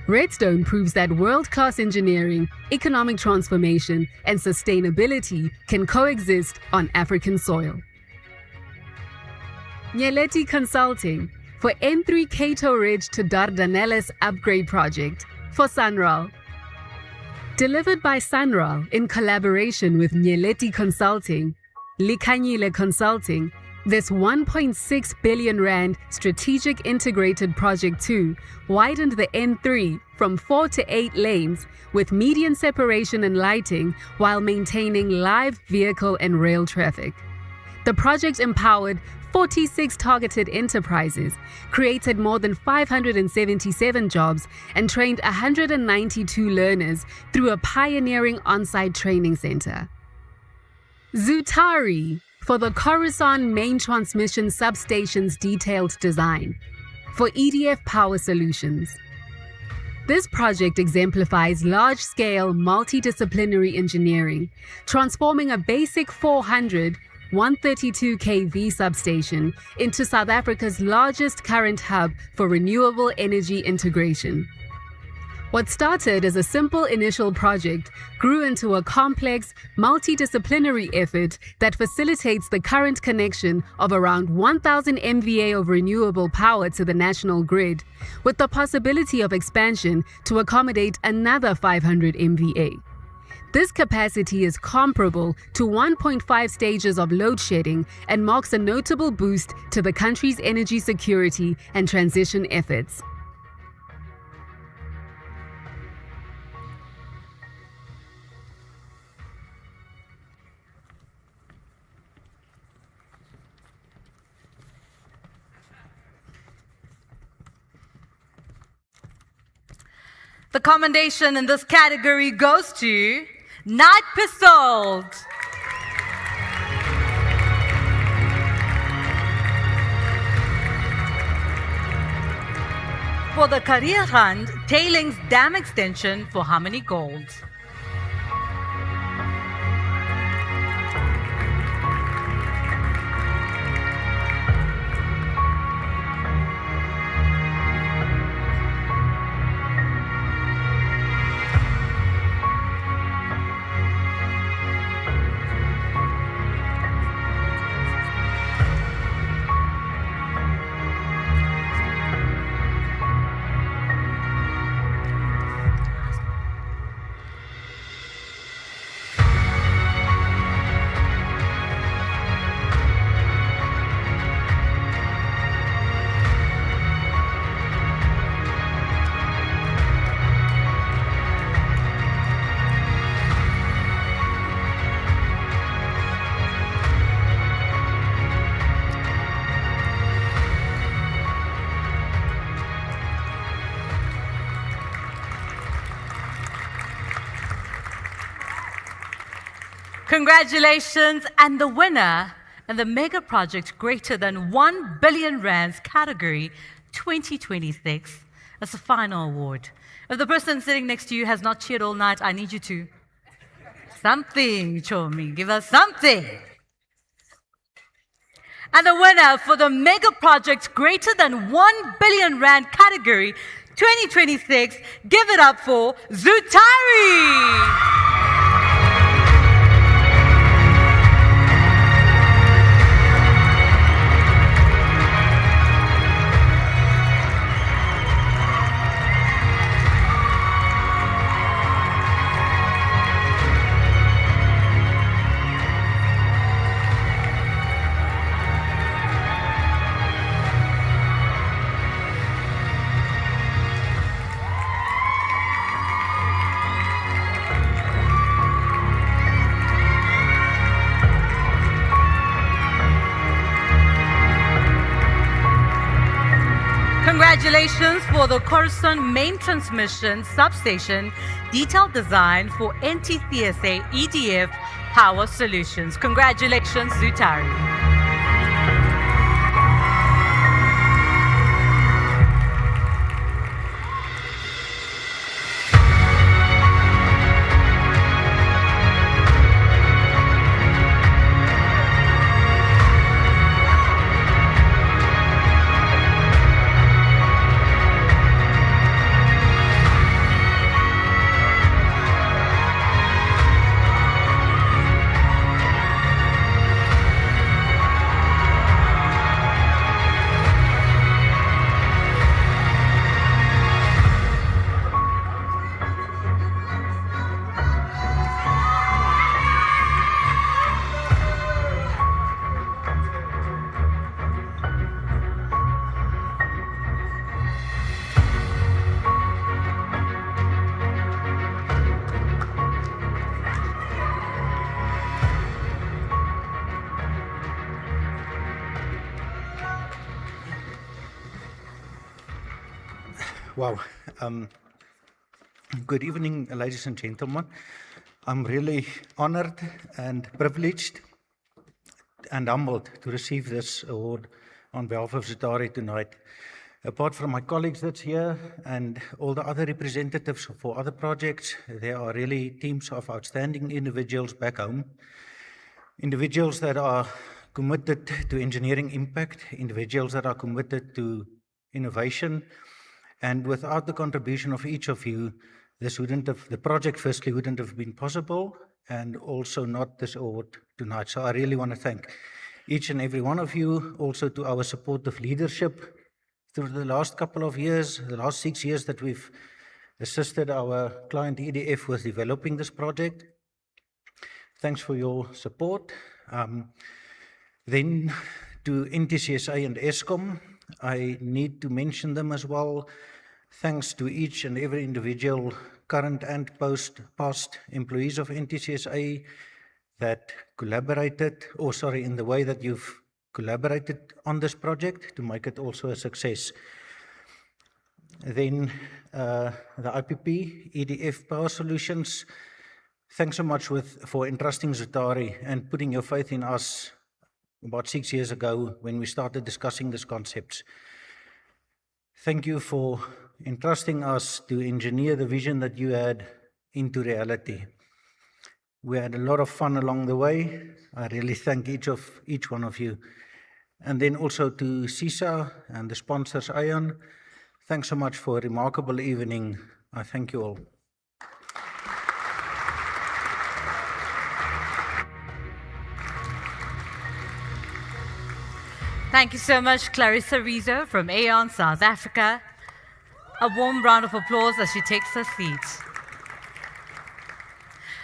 Redstone proves that world-class engineering, economic transformation, and sustainability can coexist on African soil. Nyeleti Consulting for N3 Cato Ridge to Dardanelles Upgrade Project for Sanral. Delivered by Sanral in collaboration with Nyeleti Consulting, Likanyile Consulting, this 1.6 billion rand strategic integrated project 2 widened the N3 from 4 to 8 lanes with median separation and lighting while maintaining live vehicle and rail traffic. The project empowered 46 targeted enterprises, created more than 577 jobs, and trained 192 learners through a pioneering on-site training center. Zutari for the Coruscant Main Transmission Substation's detailed design for EDF Power Solutions. This project exemplifies large-scale multidisciplinary engineering, transforming a basic 400 132 kV substation into South Africa's largest current hub for renewable energy integration. What started as a simple initial project grew into a complex, multidisciplinary effort that facilitates the current connection of around 1,000 MVA of renewable power to the national grid, with the possibility of expansion to accommodate another 500 MVA. This capacity is comparable to 1.5 stages of load shedding and marks a notable boost to the country's energy security and transition efforts. The commendation in this category goes to Night Pistols. For the Career Hunt Tailings Dam Extension for Harmony Gold. Congratulations, and the winner in the mega project greater than 1 billion rands category 2026 is the final award. If the person sitting next to you has not cheered all night, I need you to. Something, Chomi, give us something. And the winner for the mega project greater than 1 billion rand category 2026, give it up for Zutari. Congratulations for the Coruscant Main Transmission Substation Detailed Design for NTCSA EDF Power Solutions. Congratulations, Zutari. Wow. Good evening, ladies and gentlemen. I'm really honored and privileged and humbled to receive this award on behalf of Zutari tonight. Apart from my colleagues that's here and all the other representatives for other projects, there are really teams of outstanding individuals back home. Individuals that are committed to engineering impact, individuals that are committed to innovation, And without the contribution of each of you, the project firstly wouldn't have been possible, and also not this award tonight. So I really want to thank each and every one of you, also to our supportive leadership through the last couple of years, the last 6 years that we've assisted our client EDF with developing this project. Thanks for your support. Then to NTCSA and ESCOM, I need to mention them as well. Thanks to each and every individual, current and past employees of NTCSA that collaborated, in the way that you've collaborated on this project to make it also a success. Then the IPP, EDF Power Solutions, thanks so much for entrusting Zutari and putting your faith in us about 6 years ago when we started discussing these concepts. Thank you for entrusting us to engineer the vision that you had into reality. We had a lot of fun along the way. I really thank each one of you. And then also to CESA and the sponsors Aon, thanks so much for a remarkable evening. I thank you all. Thank you so much, Clarissa Rizzo from Aon, South Africa. A warm round of applause as she takes her seat.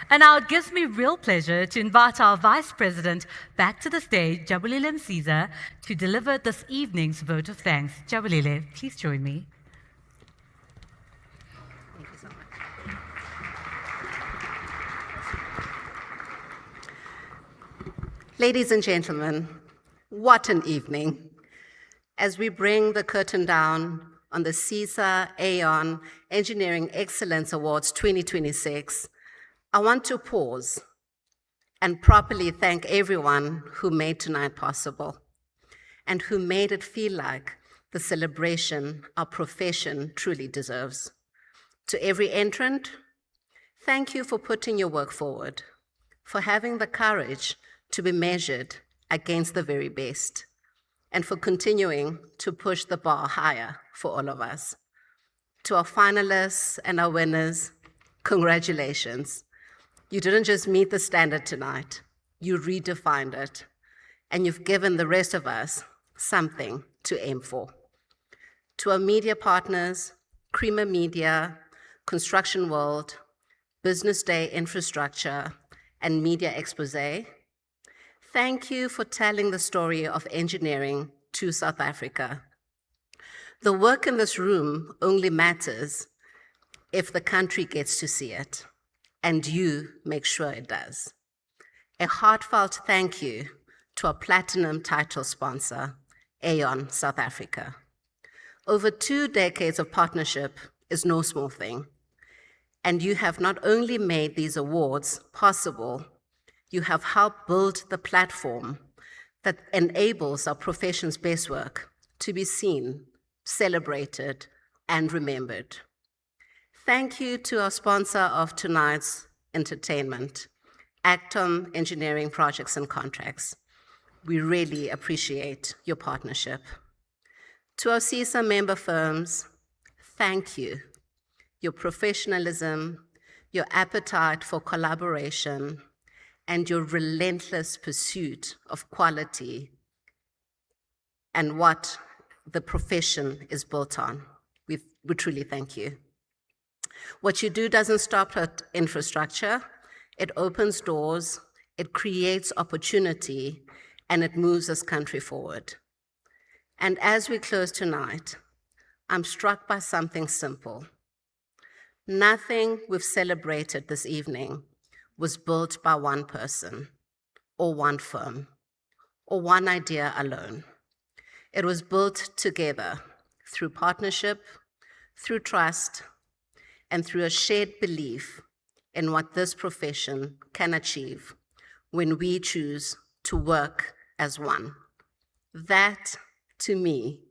And now it gives me real pleasure to invite our Vice President back to the stage, Jabulile Msiza, to deliver this evening's vote of thanks. Jabulile, please join me. Thank you so much. Ladies and gentlemen, what an evening. As we bring the curtain down on the CESA Aon Engineering Excellence Awards 2026, I want to pause and properly thank everyone who made tonight possible and who made it feel like the celebration our profession truly deserves. To every entrant, thank you for putting your work forward, for having the courage to be measured against the very best, and for continuing to push the bar higher for all of us. To our finalists and our winners, congratulations. You didn't just meet the standard tonight, you redefined it, and you've given the rest of us something to aim for. To our media partners, Creamer Media, Construction World, Business Day Infrastructure, and Media Expose, thank you for telling the story of engineering to South Africa. The work in this room only matters if the country gets to see it, and you make sure it does. A heartfelt thank you to our platinum title sponsor, Aon South Africa. Over 2 decades of partnership is no small thing, and you have not only made these awards possible, you have helped build the platform that enables our profession's best work to be seen, celebrated, and remembered. Thank you to our sponsor of tonight's entertainment, Actom Engineering Projects and Contracts. We really appreciate your partnership. To our CESA member firms, thank you. Your professionalism, your appetite for collaboration, and your relentless pursuit of quality and what the profession is built on. We truly thank you. What you do doesn't stop at infrastructure. It opens doors, it creates opportunity, and it moves this country forward. And as we close tonight, I'm struck by something simple. Nothing we've celebrated this evening was built by one person, or one firm, or one idea alone. It was built together through partnership, through trust, and through a shared belief in what this profession can achieve when we choose to work as one. That, to me,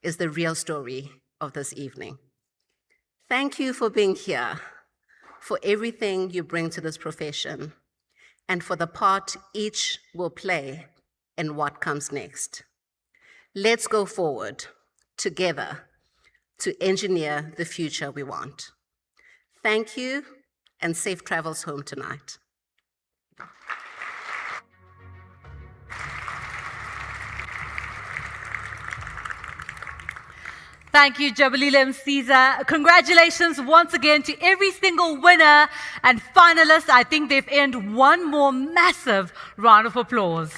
is the real story of this evening. Thank you for being here, for everything you bring to this profession, and for the part each will play in what comes next. Let's go forward together to engineer the future we want. Thank you, and safe travels home tonight. Thank you, Jabulile Msiza. Congratulations once again to every single winner and finalist. I think they've earned one more massive round of applause.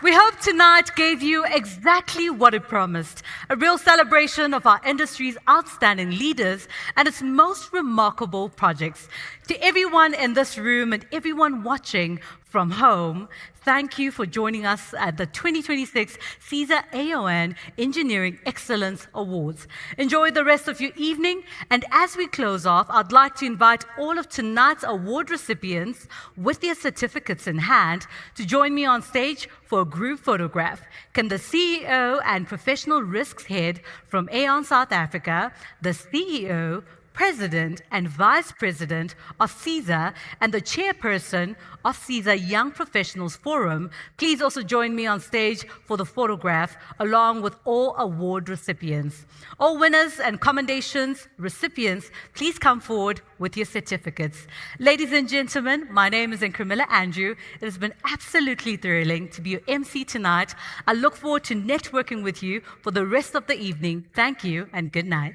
We hope tonight gave you exactly what it promised, a real celebration of our industry's outstanding leaders and its most remarkable projects. To everyone in this room and everyone watching from home, thank you for joining us at the 2026 CESA Aon Engineering Excellence Awards. Enjoy the rest of your evening, and as we close off, I'd like to invite all of tonight's award recipients with their certificates in hand to join me on stage for a group photograph. Can the CEO and Professional Risks Head from Aon South Africa, the CEO, President and Vice President of CESA, and the Chairperson of CESA Young Professionals Forum, please also join me on stage for the photograph, along with all award recipients. All winners and commendations recipients, please come forward with your certificates. Ladies and gentlemen, my name is Nkrimila Andrew. It has been absolutely thrilling to be your MC tonight. I look forward to networking with you for the rest of the evening. Thank you and good night.